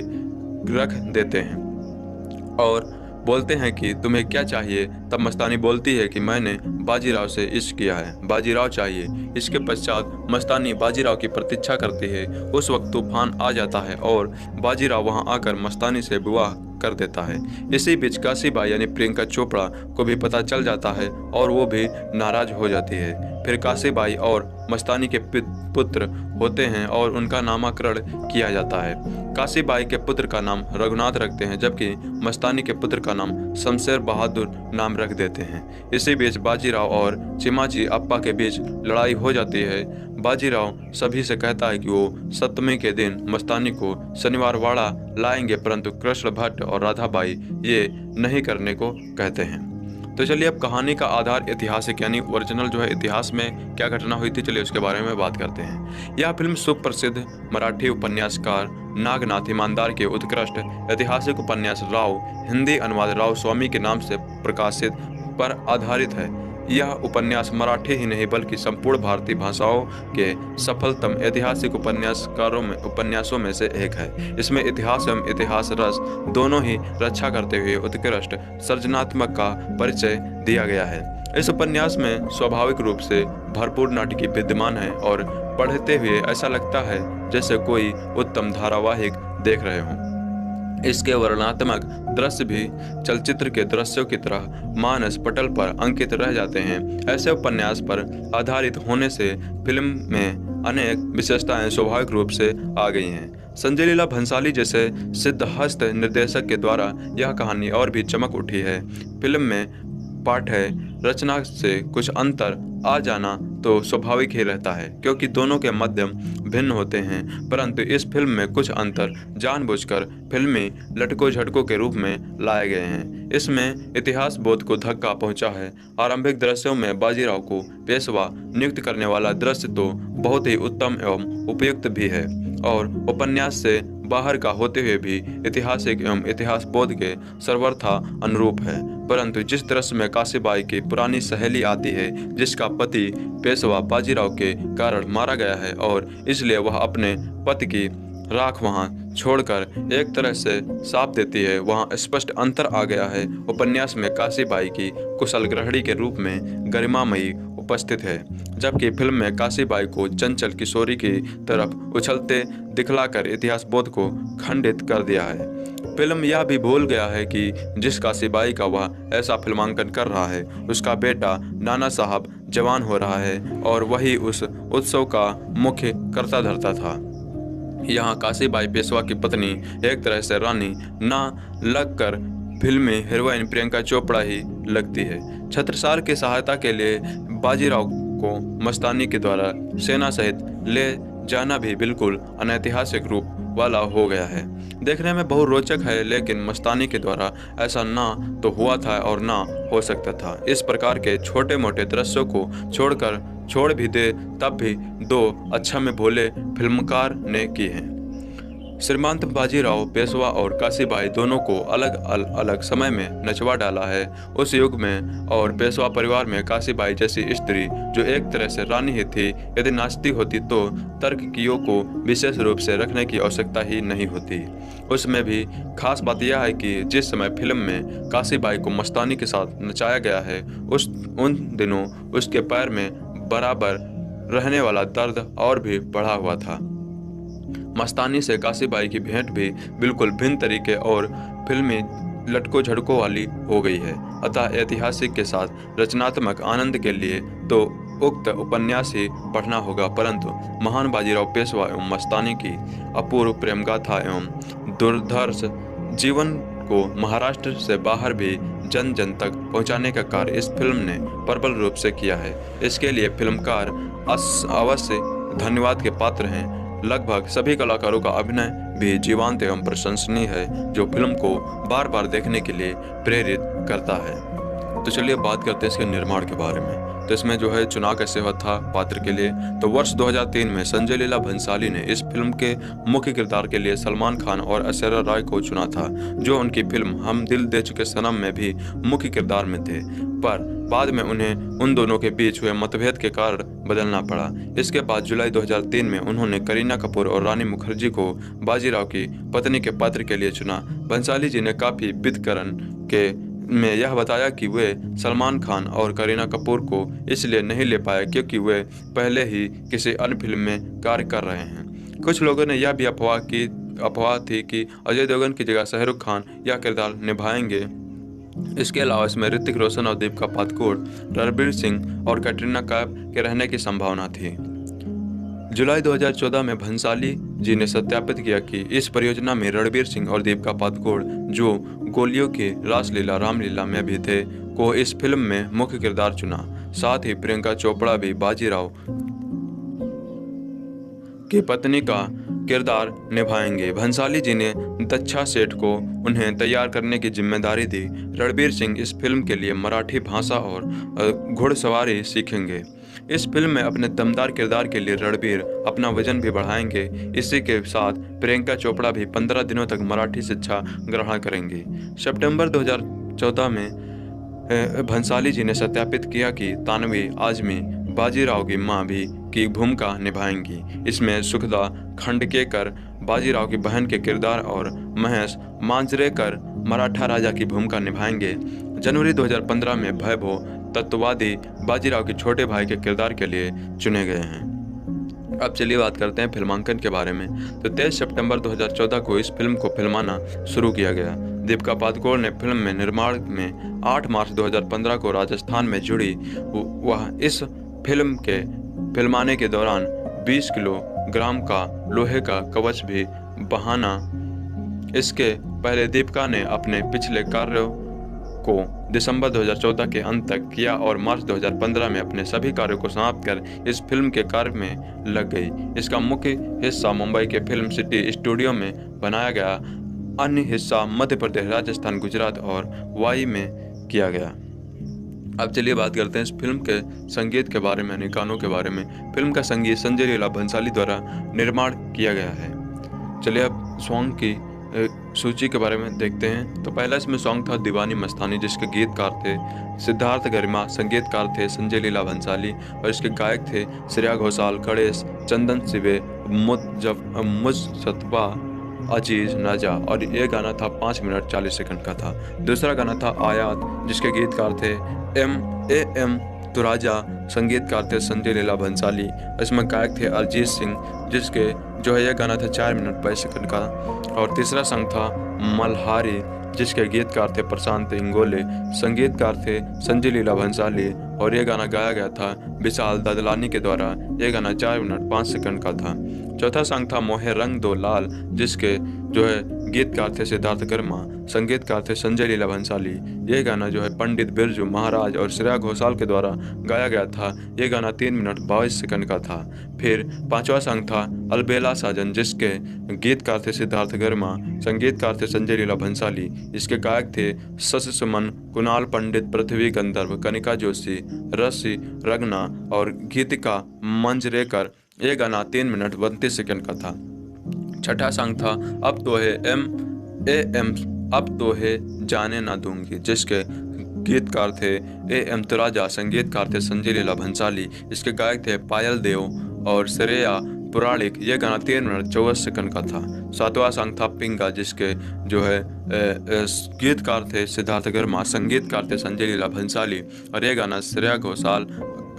रख देते हैं और बोलते हैं कि तुम्हें क्या चाहिए। तब मस्तानी बोलती है कि मैंने बाजीराव से इश्क किया है, बाजीराव चाहिए। इसके पश्चात मस्तानी बाजीराव की प्रतीक्षा करती है। उस वक्त तूफान आ जाता है और बाजीराव वहां आकर मस्तानी से विवाह कर देता है। इसी बीच काशीबाई यानी प्रियंका चोपड़ा को भी पता चल जाता है और वो भी नाराज हो जाती है। फिर काशीबाई और मस्तानी के पुत्र होते हैं और उनका नामकरण किया जाता है। काशीबाई के पुत्र का नाम रघुनाथ रखते हैं, जबकि मस्तानी के पुत्र का नाम शमशेर बहादुर नाम रख देते हैं। इसी बीच बाजीराव और चिमाजी अप्पा के बीच लड़ाई हो जाती है। बाजीराव सभी से कहता है कि वो सप्तमी के दिन मस्तानी को शनिवार वाड़ा लाएंगे, परंतु कृष्ण भट्ट और राधाबाई ये नहीं करने को कहते हैं। तो चलिए अब कहानी का आधार ऐतिहासिक यानी ओरिजिनल जो है इतिहास में क्या घटना हुई थी, चलिए उसके बारे में बात करते हैं। यह फिल्म सुप्रसिद्ध मराठी उपन्यासकार नागनाथ ईमानदार के उत्कृष्ट ऐतिहासिक उपन्यास राव हिंदी अनुवाद राव स्वामी के नाम से प्रकाशित पर आधारित है। यह उपन्यास मराठी ही नहीं बल्कि संपूर्ण भारतीय भाषाओं के सफलतम ऐतिहासिक उपन्यासों में से एक है। इसमें इतिहास एवं इतिहास रस दोनों ही रक्षा करते हुए उत्कृष्ट सृजनात्मक का परिचय दिया गया है। इस उपन्यास में स्वाभाविक रूप से भरपूर नाटकीय विद्यमान है और पढ़ते हुए ऐसा लगता है जैसे कोई उत्तम धारावाहिक देख रहे हों। इसके वर्णनात्मक दृश्य भी चलचित्र के दृश्यों की तरह मानस पटल पर अंकित रह जाते हैं। ऐसे उपन्यास पर आधारित होने से फिल्म में अनेक विशेषताएं स्वाभाविक रूप से आ गई हैं। संजय लीला भंसाली जैसे सिद्धहस्त निर्देशक के द्वारा यह कहानी और भी चमक उठी है। फिल्म में पाठ्य रचना से कुछ अंतर आ जाना तो स्वाभाविक ही रहता है क्योंकि दोनों के माध्यम भिन्न होते हैं, परंतु इस फिल्म में कुछ अंतर जानबूझकर फिल्मी लटकों झटकों के रूप में लाए गए हैं। इसमें इतिहास बोध को धक्का पहुंचा है। आरंभिक दृश्यों में बाजीराव को पेशवा नियुक्त करने वाला दृश्य तो बहुत ही उत्तम एवं उपयुक्त भी है और उपन्यास से बाहर का होते हुए भी ऐतिहासिक एवं इतिहास बोध के सर्वथा अनुरूप है। परंतु जिस दृश्य में काशीबाई की पुरानी सहेली आती है जिसका पति पेशवा बाजीराव के कारण मारा गया है और इसलिए वह अपने पति की राख वहां छोड़कर एक तरह से साफ देती है, वहां स्पष्ट अंतर आ गया है। उपन्यास में काशीबाई की कुशल गृहिणी के रूप में गरिमामयी उपस्थित है, जबकि फिल्म में काशीबाई को चंचल किशोरी की तरफ उछलते दिखलाकर इतिहास बोध को खंडित कर दिया है। फिल्म यह भी भूल गया है कि जिस काशीबाई का वह ऐसा फिल्मांकन कर रहा है उसका बेटा नाना साहब जवान हो रहा है और वही उस उत्सव का मुख्य कर्ता धर्ता था। यहाँ काशीबाई पेशवा की पत्नी एक तरह से रानी ना लगकर फिल्म में हीरोइन प्रियंका चोपड़ा ही लगती है। छत्रसाल की सहायता के लिए बाजीराव को मस्तानी के द्वारा सेना सहित ले जाना भी बिल्कुल अनैतिहासिक रूप वाला हो गया है। देखने में बहुत रोचक है, लेकिन मस्तानी के द्वारा ऐसा ना तो हुआ था और ना हो सकता था। इस प्रकार के छोटे मोटे दृश्यों को छोड़ भी दे तब भी दो अच्छा में भोले फिल्मकार ने की हैं। श्रीमंत बाजीराव पेशवा और काशीबाई दोनों को अलग समय में नचवा डाला है। उस युग में और पेशवा परिवार में काशीबाई जैसी स्त्री जो एक तरह से रानी ही थी, यदि नाचती होती तो तर्ककियों को विशेष रूप से रखने की आवश्यकता ही नहीं होती। उसमें भी खास बात यह है कि जिस समय फिल्म में काशीबाई को मस्तानी के साथ नचाया गया है उन दिनों उसके पैर में बराबर रहने वाला दर्द और भी बढ़ा हुआ था। मस्तानी से काशीबाई की भेंट भी बिल्कुल भिन्न तरीके और फिल्मी लटकों झटकों वाली हो गई है। अतः ऐतिहासिक के साथ रचनात्मक आनंद के लिए तो उक्त उपन्यास ही पढ़ना होगा, परंतु महान बाजीराव पेशवा एवं मस्तानी की अपूर्व प्रेम गाथा एवं दुर्धर्ष जीवन को महाराष्ट्र से बाहर भी जन जन तक पहुंचाने का कार्य इस फिल्म ने प्रबल रूप से किया है। इसके लिए फिल्मकार अवश्य धन्यवाद के पात्र हैं। लगभग सभी कलाकारों का अभिनय भी जीवंत एवं प्रशंसनीय है, जो फिल्म को बार बार देखने के लिए प्रेरित करता है। तो चलिए बात करते हैं इसके निर्माण के बारे में। तो इसमें जो है चुनाव कैसे हुआ था पात्र के लिए, तो वर्ष 2003 में संजय लीला भंसाली ने इस फिल्म के मुख्य किरदार के लिए सलमान खान और ऐश्वर्या राय को चुना था, जो उनकी फिल्म हम दिल दे चुके सनम में भी मुख्य किरदार में थे, पर बाद में उन्हें उन दोनों के बीच हुए मतभेद के कारण बदलना पड़ा। इसके बाद जुलाई 2003 में उन्होंने करीना कपूर और रानी मुखर्जी को बाजीराव की पत्नी के पात्र के लिए चुना। भंसाली जी ने काफी विदकरण के में यह बताया कि वे सलमान खान और करीना कपूर को इसलिए नहीं ले पाए क्योंकि वे पहले ही किसी अन्य फिल्म में कार्य कर रहे हैं। कुछ लोगों ने यह भी अफवाह थी कि अजय देवगन की जगह शाहरुख खान यह किरदार निभाएंगे। इसके अलावा इसमें ऋतिक रोशन और दीपिका पादुकोण, रणबीर सिंह और कैटरीना कैफ के रहने की संभावना थी। जुलाई 2014 में भंसाली जी ने सत्यापित किया कि इस परियोजना में रणबीर सिंह और दीपिका पादुकोण, जो गोलियों की रासलीला रामलीला में भी थे, को इस फिल्म में मुख्य किरदार चुना। साथ ही प्रियंका चोपड़ा भी बाजीराव की पत्नी का किरदार निभाएंगे। भंसाली जी ने दच्छा सेठ को उन्हें तैयार करने की जिम्मेदारी दी। रणबीर सिंह इस फिल्म के लिए मराठी भाषा और घुड़सवारी सीखेंगे। इस फिल्म में अपने दमदार किरदार के लिए रणबीर अपना वजन भी बढ़ाएंगे। इसी के साथ प्रियंका चोपड़ा भी 15 दिनों तक मराठी शिक्षा ग्रहण करेंगी। सितंबर 2014 में भंसाली जी ने सत्यापित किया कि तानवी आजमी बाजीराव की मां भी की भूमिका निभाएंगी। इसमें सुखदा खंडकेकर बाजीराव की बहन के किरदार और महेश मांजरेकर मराठा राजा की भूमिका निभाएंगे। जनवरी 2015 में वैभव तत्ववादी बाजीराव के छोटे भाई के किरदार के लिए चुने गए हैं। अब चलिए बात करते हैं फिल्मांकन के बारे में। तो 23 सितंबर 2014 को इस फिल्म को फिल्माना शुरू किया गया। दीपिका पादुकोण ने फिल्म में निर्माण में 8 मार्च 2015 को राजस्थान में जुड़ी। वह इस फिल्म के फिल्माने के दौरान 20 किलोग्राम का लोहे का कवच भी बहाना। इसके पहले दीपिका ने अपने पिछले कार्यों को दिसंबर 2014 के अंत तक किया और मार्च 2015 में अपने सभी कार्यों को समाप्त कर इस फिल्म के कार्य में लग गई। इसका मुख्य हिस्सा मुंबई के फिल्म सिटी स्टूडियो में बनाया गया, अन्य हिस्सा मध्य प्रदेश, राजस्थान, गुजरात और वाई में किया गया। अब चलिए बात करते हैं इस फिल्म के संगीत के बारे में, यानी गानों के बारे में। फिल्म का संगीत संजय लीला भंसाली द्वारा निर्माण किया गया है। चलिए अब सॉन्ग की सूची के बारे में देखते हैं। तो पहला इसमें सॉन्ग था दीवानी मस्तानी, जिसके गीतकार थे सिद्धार्थ गरिमा, संगीतकार थे संजय लीला भंसाली और इसके गायक थे श्रेया घोषाल, गणेश, चंदन सिवे, मुजतबा, अजीज, नजा। और ये गाना था 5 मिनट 40 सेकंड का था। दूसरा गाना था आयात, जिसके गीतकार थे एम तुराजा, संगीतकार थे संजय लीला भंसाली। इसमें गायक थे अरिजीत सिंह, जिसके जो है यह गाना था 4 मिनट 22 सेकंड का। और तीसरा सॉन्ग था मल्हारी, जिसके गीतकार थे प्रशांत इंगोले, संगीतकार थे संजय लीला भंसाली और यह गाना गाया गया था विशाल ददलानी के द्वारा। यह गाना 4 मिनट 5 सेकंड का था। चौथा सॉन्ग था मोहे रंग दो लाल, जिसके जो है गीतकार थे सिद्धार्थ गर्मा, संगीतकार थे संजय लीला भंसाली। यह गाना जो है पंडित बिरजू महाराज और श्रेया घोषाल के द्वारा गाया गया था। यह गाना 3 मिनट 22 सेकंड का था। फिर पांचवा सॉन्ग था अलबेला साजन, जिसके गीतकार थे सिद्धार्थ गर्मा, संगीतकार थे संजय लीला भंसाली। इसके गायक थे शशि सुमन, कुणाल पंडित, पृथ्वी गंधर्व, कनिका जोशी, रसी रगना और गीतिका मंजरेकर। यह गाना 3 मिनट 32 सेकंड का था। छठा सॉन्ग था अब तो है अब तो है जाने ना दूंगी, जिसके गीतकार थे एम तुराजा, संगीतकार थे संजय लीला भंसाली। इसके गायक थे पायल देव और श्रेया पुराणिक। यह गाना 3 मिनट 24 सेकंड का था। सातवां सॉन्ग था पिंगा, जिसके जो है गीतकार थे सिद्धार्थ गर्मा, संगीतकार थे संजय लीला भंसाली और यह गाना श्रेया घोषाल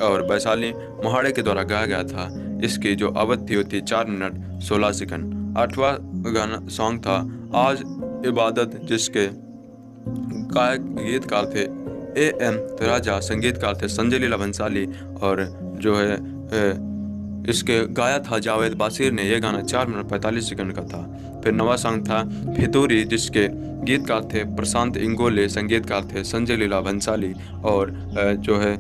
और वैशाली मोहाड़े के द्वारा गाया गया था। इसकी जो अवधि होती 4 मिनट 16 सेकंड। आठवां गाना सॉन्ग था आज इबादत, जिसके गायक गीतकार थे एम तुराजा, संगीतकार थे संजय लीला भंसाली और जो है इसके गाया था जावेद बासिर ने। यह गाना 4 मिनट 45 सेकंड का था। फिर नवा सॉन्ग था फितूरी, जिसके गीतकार थे प्रशांत इंगोले, संगीतकार थे संजय लीला भंसाली और जो है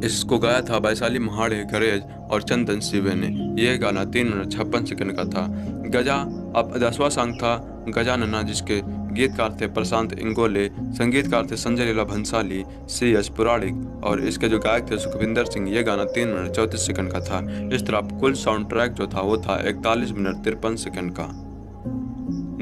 इसको गाया था वैशाली मोहाड़े, गणेश और चंदन सिवे ने। यह गाना 3 मिनट 56 सेकंड का था। गजा। अब 10वां सॉन्ग था गजानना, जिसके गीतकार थे प्रशांत इंगोले, संगीतकार थे संजय लीला भंसाली, सी.एस. पुराणिक और इसके जो गायक थे सुखविंदर सिंह। यह गाना 3 मिनट 34 सेकंड का था। इस तरह कुल साउंड ट्रैक जो था वो था 41 मिनट 53 सेकंड का।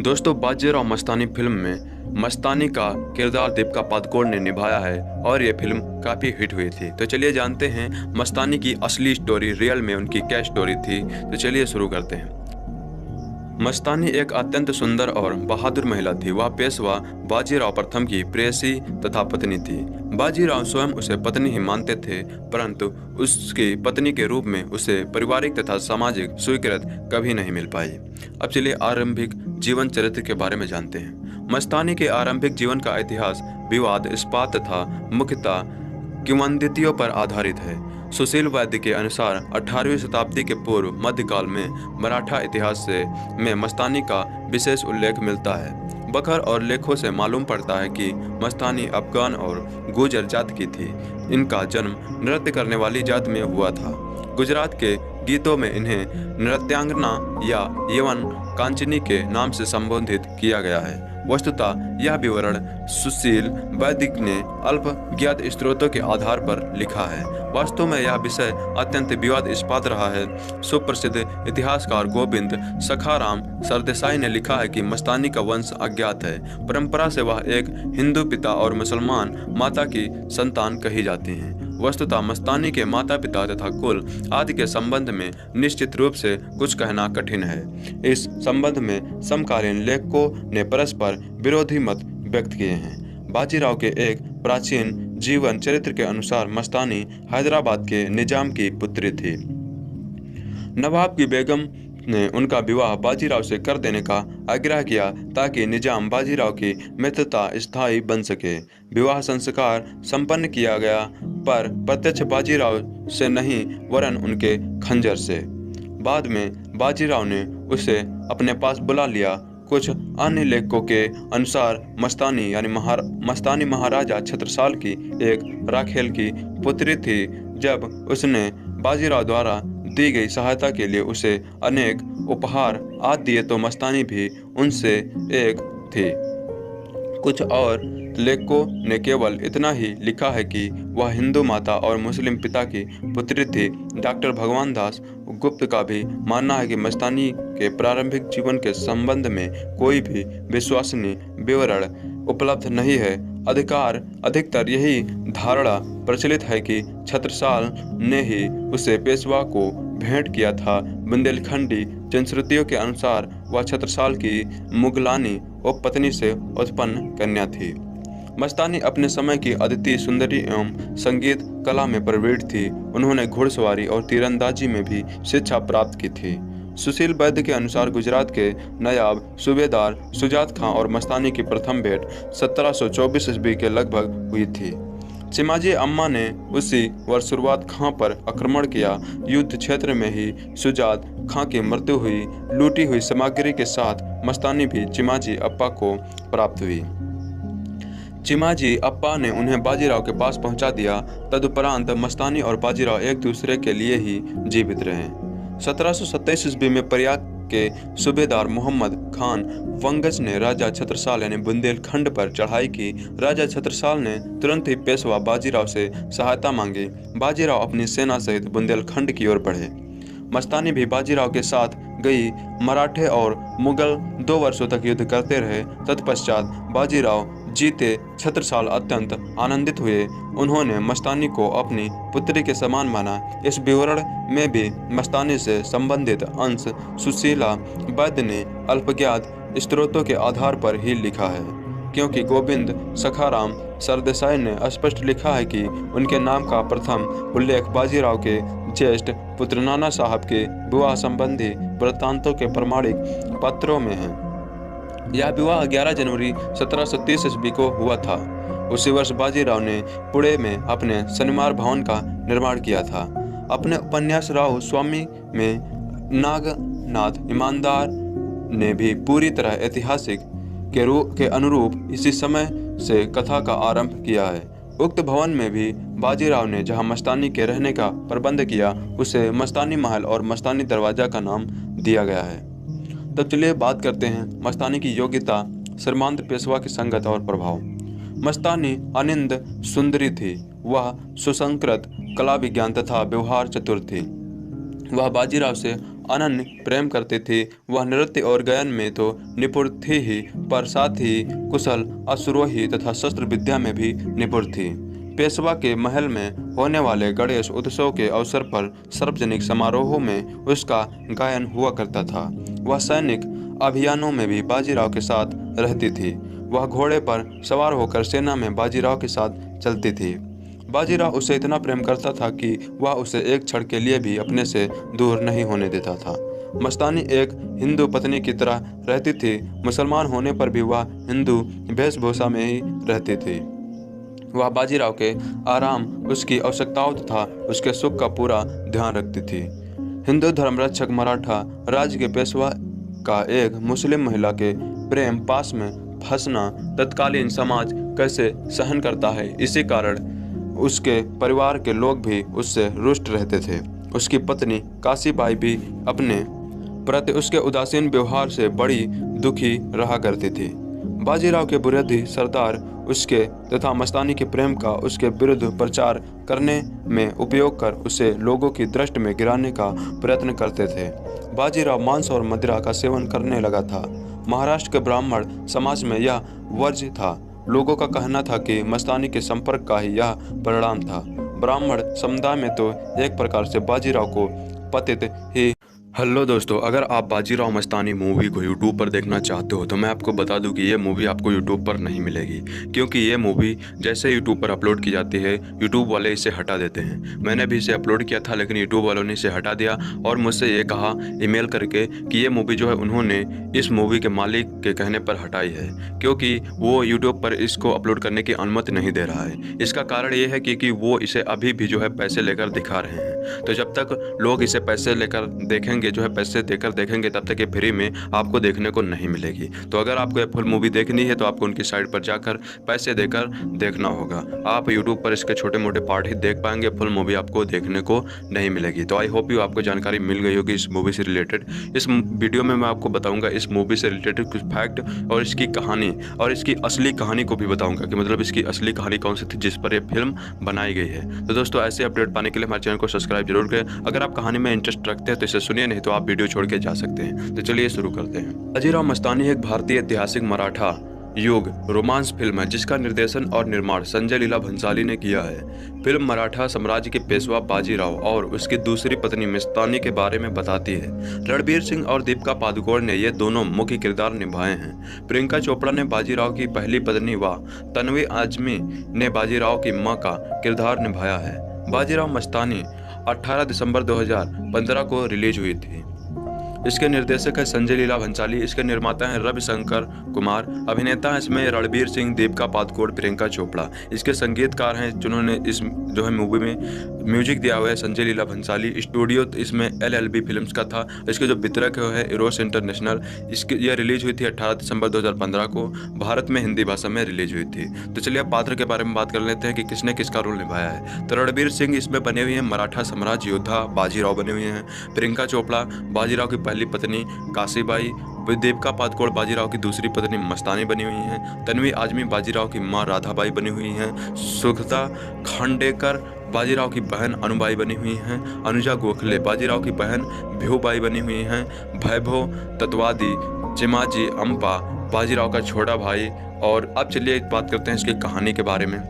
दोस्तों, बाजीराव मस्तानी फिल्म में मस्तानी का किरदार दीपिका पादुकोण ने निभाया है और ये फिल्म काफ़ी हिट हुई थी। तो चलिए जानते हैं मस्तानी की असली स्टोरी, रियल में उनकी क्या स्टोरी थी। तो चलिए शुरू करते हैं। मस्तानी एक अत्यंत सुंदर और बहादुर महिला थी। वह पेशवा बाजीराव प्रथम की प्रेयसी तथा पत्नी थी। बाजीराव स्वयं उसे पत्नी ही मानते थे, परंतु उसकी पत्नी के रूप में उसे पारिवारिक तथा सामाजिक स्वीकृति कभी नहीं मिल पाई। अब चलिए आरंभिक जीवन चरित्र के बारे में जानते हैं। मस्तानी के आरंभिक जीवन का इतिहास विवाद, इस्पात तथा मुख्यतः किंवदंतियों पर आधारित है। सुशील वैद्य के अनुसार 18वीं शताब्दी के पूर्व मध्यकाल में मराठा इतिहास में मस्तानी का विशेष उल्लेख मिलता है। बखर और लेखों से मालूम पड़ता है कि मस्तानी अफगान और गुर्जर जात की थी। इनका जन्म नृत्य करने वाली जात में हुआ था। गुजरात के गीतों में इन्हें नृत्यांगना या यवन कांचनी के नाम से संबोधित किया गया है। वस्तुतः यह विवरण सुशील वैदिक ने अल्प ज्ञात स्रोतों के आधार पर लिखा है। वास्तव में यह विषय अत्यंत विवादास्पद रहा है। सुप्रसिद्ध इतिहासकार गोविंद सखाराम सरदेसाई ने लिखा है कि मस्तानी का वंश अज्ञात है। परंपरा से वह एक हिंदू पिता और मुसलमान माता की संतान कही जाती हैं। वस्तुतः मस्तानी के माता पिता तथा कुल आदि के संबंध में निश्चित रूप से कुछ कहना कठिन है। इस संबंध में समकालीन लेखकों ने परस्पर विरोधी मत व्यक्त किए हैं। बाजीराव के एक प्राचीन जीवन चरित्र के अनुसार मस्तानी हैदराबाद के निजाम की पुत्री थी। नवाब की बेगम ने उनका विवाह बाजीराव से कर देने का आग्रह किया ताकि निजाम बाजीराव की मित्रता स्थायी बन सके। विवाह संस्कार संपन्न किया गया, पर प्रत्यक्ष बाजीराव से नहीं वरन उनके खंजर से। बाद में बाजीराव ने उसे अपने पास बुला लिया। कुछ अन्य लेखकों के अनुसार मस्तानी महाराजा छत्रसाल की एक राखेल की पुत्री थी। जब उसने बाजीराव द्वारा दी गई सहायता के लिए उसे अनेक उपहार आदि दिए तो मस्तानी भी उनसे एक थी। कुछ और लेखकों ने केवल इतना ही लिखा है कि वह हिंदू माता और मुस्लिम पिता की पुत्री थी। डॉक्टर भगवान दास गुप्त का भी मानना है कि मस्तानी के प्रारंभिक जीवन के संबंध में कोई भी विश्वसनीय विवरण उपलब्ध नहीं है। अधिकतर यही धारणा प्रचलित है कि छत्रसाल ने ही उसे पेशवा को भेंट किया था। बुंदेलखंडी जनश्रुतियों के अनुसार वह छत्रसाल की मुगलानी उपपत्नी से उत्पन्न कन्या थी। मस्तानी अपने समय की अद्वितीय सुंदरी एवं संगीत कला में प्रवीण थी। उन्होंने घुड़सवारी और तीरंदाजी में भी शिक्षा प्राप्त की थी। सुशील वैद्य के अनुसार गुजरात के नयाब सूबेदार सुजात खां और मस्तानी की प्रथम भेंट 1724 ईस्वी के लगभग हुई थी। चिमाजी अम्मा ने उसी वर्ष शुरुआत खां पर आक्रमण किया। युद्ध क्षेत्र में ही सुजात खां की मृत्यु हुई। लूटी हुई सामग्री के साथ मस्तानी भी चिमाजी अप्पा को प्राप्त हुई। चिमाजी अप्पा ने उन्हें बाजीराव के पास पहुंचा दिया। तदुपरांत मस्तानी और बाजीराव एक दूसरे के लिए ही जीवित रहे। 1727 ईस्वी में प्रयाग के सूबेदार मोहम्मद खान वंगज ने राजा छत्रसाल यानी बुंदेलखंड पर चढ़ाई की। राजा छत्रसाल ने तुरंत ही पेशवा बाजीराव से सहायता मांगी। बाजीराव अपनी सेना सहित बुंदेलखंड की ओर बढ़े। मस्तानी भी बाजीराव के साथ गई। मराठे और मुगल 2 वर्षों तक युद्ध करते रहे। तत्पश्चात बाजीराव जीते छत्रसाल अत्यंत आनंदित हुए। उन्होंने मस्तानी को अपनी पुत्री के समान माना। इस विवरण में भी मस्तानी से संबंधित अंश सुशीला वैद्य ने अल्पज्ञात स्रोतों के आधार पर ही लिखा है, क्योंकि गोविंद सखाराम सरदेसाई ने स्पष्ट लिखा है कि उनके नाम का प्रथम उल्लेख बाजीराव के ज्येष्ठ पुत्र नाना साहब के विवाह संबंधी वृत्तांतों के प्रमाणिक पत्रों में है। यह विवाह 11 जनवरी 1730 ईस्वी को हुआ था। उसी वर्ष बाजीराव ने पुणे में अपने शनिवार भवन का निर्माण किया था। अपने उपन्यास राव स्वामी में नागनाथ ईमानदार ने भी पूरी तरह ऐतिहासिक के अनुरूप इसी समय से कथा का आरंभ किया है। उक्त भवन में भी बाजीराव ने जहां मस्तानी के रहने का प्रबंध किया उसे मस्तानी महल और मस्तानी दरवाजा का नाम दिया गया है। तब चलिए बात करते हैं मस्तानी की योग्यता, श्रीमंत पेशवा की संगत और प्रभाव। मस्तानी अनिंद सुंदरी थी। वह सुसंस्कृत, कला विज्ञान तथा व्यवहार चतुर थी। वह बाजीराव से अनन्य प्रेम करती थी। वह नृत्य और गायन में तो निपुण थी ही, पर साथ ही कुशल अश्वारोही तथा शस्त्र विद्या में भी निपुण थी। पेशवा के महल में होने वाले गणेश उत्सव के अवसर पर सार्वजनिक समारोहों में उसका गायन हुआ करता था। वह सैनिक अभियानों में भी बाजीराव के साथ रहती थी। वह घोड़े पर सवार होकर सेना में बाजीराव के साथ चलती थी। बाजीराव उसे इतना प्रेम करता था कि वह उसे एक क्षण के लिए भी अपने से दूर नहीं होने देता था। मस्तानी एक हिंदू पत्नी की तरह रहती थी। मुसलमान होने पर भी वह हिंदू वेशभूषा में ही रहती थी। वह बाजीराव के आराम, उसकी आवश्यकताओं तथा उसके सुख का पूरा ध्यान रखती थी। हिंदू धर्मरक्षक मराठा राज्य के पेशवा का एक मुस्लिम महिला के प्रेम पास में फंसना तत्कालीन समाज कैसे सहन करता है, इसी कारण उसके परिवार के लोग भी उससे रुष्ट रहते थे। उसकी पत्नी काशीबाई भी अपने प्रति उसके उदासीन व्यवहार से बड़ी दुखी रहा करती थी। बाजीराव के विरोधी सरदार उसके तथा मस्तानी के प्रेम का उसके विरुद्ध प्रचार करने में उपयोग कर उसे लोगों की दृष्टि में गिराने का प्रयत्न करते थे। बाजीराव मांस और मदिरा का सेवन करने लगा था। महाराष्ट्र के ब्राह्मण समाज में यह वर्ज्य था। लोगों का कहना था कि मस्तानी के संपर्क का ही यह परिणाम था। ब्राह्मण समुदाय में तो एक प्रकार से बाजीराव को पतित ही। हेलो दोस्तों, अगर आप बाजीराव मस्तानी मूवी को यूट्यूब पर देखना चाहते हो तो मैं आपको बता दूं कि ये मूवी आपको यूट्यूब पर नहीं मिलेगी, क्योंकि ये मूवी जैसे यूट्यूब पर अपलोड की जाती है यूट्यूब वाले इसे हटा देते हैं। मैंने भी इसे अपलोड किया था लेकिन यूट्यूब वालों ने इसे हटा दिया और मुझसे ये कहा ईमेल करके कि ये मूवी जो है उन्होंने इस मूवी के मालिक के कहने पर हटाई है, क्योंकि वो यूट्यूब पर इसको अपलोड करने की अनुमति नहीं दे रहा है। इसका कारण ये है कि वो इसे अभी भी जो है पैसे लेकर दिखा रहे हैं। तो जब तक लोग इसे पैसे लेकर देखेंगे, जो है पैसे देकर देखेंगे, तब तक ये फ्री में आपको देखने को नहीं मिलेगी। तो अगर आपको ये फुल मूवी देखनी है तो आपको उनकी साइट पर जाकर पैसे देकर देखना होगा। आप यूट्यूब पर इसके छोटे मोटे पार्ट ही देख पाएंगे, फुल मूवी आपको देखने को नहीं मिलेगी। तो आई होप यू आपको जानकारी मिल गई होगी इस मूवी से रिलेटेड। इस वीडियो में मैं आपको बताऊंगा इस मूवी से रिलेटेड कुछ फैक्ट और इसकी कहानी और इसकी असली कहानी को भी बताऊंगा कि मतलब इसकी असली कहानी कौन सी थी जिस पर यह फिल्म बनाई गई है। तो दोस्तों, ऐसे अपडेट पाने के लिए हमारे चैनल को सब्सक्राइब जरूर करें। अगर आप कहानी में इंटरेस्ट रखते हैं तो इसे सुनिए, नहीं तो आप वीडियो छोड़ के जा सकते हैं। तो चलिए शुरू करते हैं। बाजीराव मस्तानी एक भारतीय ऐतिहासिक मराठा युग रोमांस फिल्म है जिसका निर्देशन और निर्माण संजय लीला भंसाली ने किया है। फिल्म मराठा साम्राज्य के पेशवा बाजीराव और उसकी दूसरी पत्नी मस्तानी के बारे में बताती है। रणबीर सिंह और दीपिका पादुकोण ने ये दोनों मुख्य किरदार निभाए हैं। प्रियंका चोपड़ा ने बाजीराव की पहली पत्नी व तन्वी आजमी ने बाजीराव की मां का किरदार निभाया है। बाजीराव मस्तानी 18 दिसंबर 2015 को रिलीज हुई थी। इसके निर्देशक है संजय लीला भंसाली। इसके निर्माता हैं रविशंकर कुमार। अभिनेता हैं इसमें रणबीर सिंह, दीपिका पादुकोण, प्रियंका चोपड़ा। इसके संगीतकार हैं जिन्होंने इस जो है मूवी में म्यूजिक दिया हुआ है संजय लीला भंसाली। स्टूडियो इसमें LLB फिल्म्स का था। इसके जो वितरक है इरोस इंटरनेशनल। इसकी यह रिलीज हुई थी 18 दिसंबर 2015 को। भारत में हिंदी भाषा में रिलीज हुई थी। तो चलिए अब पात्र के बारे में बात कर लेते हैं कि किसने किसका रोल निभाया है। तो रणबीर सिंह इसमें बने हुए हैं मराठा साम्राज्य योद्धा बाजीराव बने हुए हैं। प्रियंका चोपड़ा बाजीराव की पहली पत्नी काशीबाई। दीपिका पादुकोण बाजीराव की दूसरी पत्नी मस्तानी बनी हुई हैं। तन्वी आजमी बाजीराव की मां राधाबाई बनी हुई हैं। सुखता खांडेकर बाजीराव की बहन अनुबाई बनी हुई हैं। अनुजा गोखले बाजीराव की बहन भिहूबाई बनी हुई हैं। वैभव तत्वादी चिमाजी अम्पा बाजीराव का छोटा भाई। और अब चलिए एक बात करते हैं इसकी कहानी के बारे में।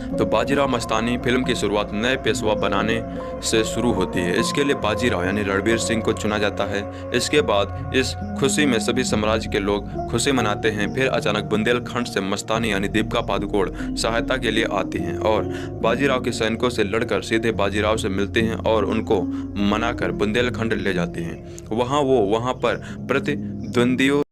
तो बाजीराव मस्तानी फिल्म की शुरुआत नए पेशवा बनाने से शुरू होती है। इसके लिए बाजीराव यानी रणबीर सिंह को चुना जाता है। इसके बाद इस खुशी में सभी साम्राज्य के लोग खुशी मनाते हैं। फिर अचानक बुंदेलखंड से मस्तानी यानी दीपिका पादुकोण सहायता के लिए आती हैं और बाजीराव के सैनिकों से लड़कर सीधे बाजीराव से मिलते हैं और उनको मनाकर बुंदेलखंड ले जाती हैं। वहाँ पर प्रतिद्वंदियों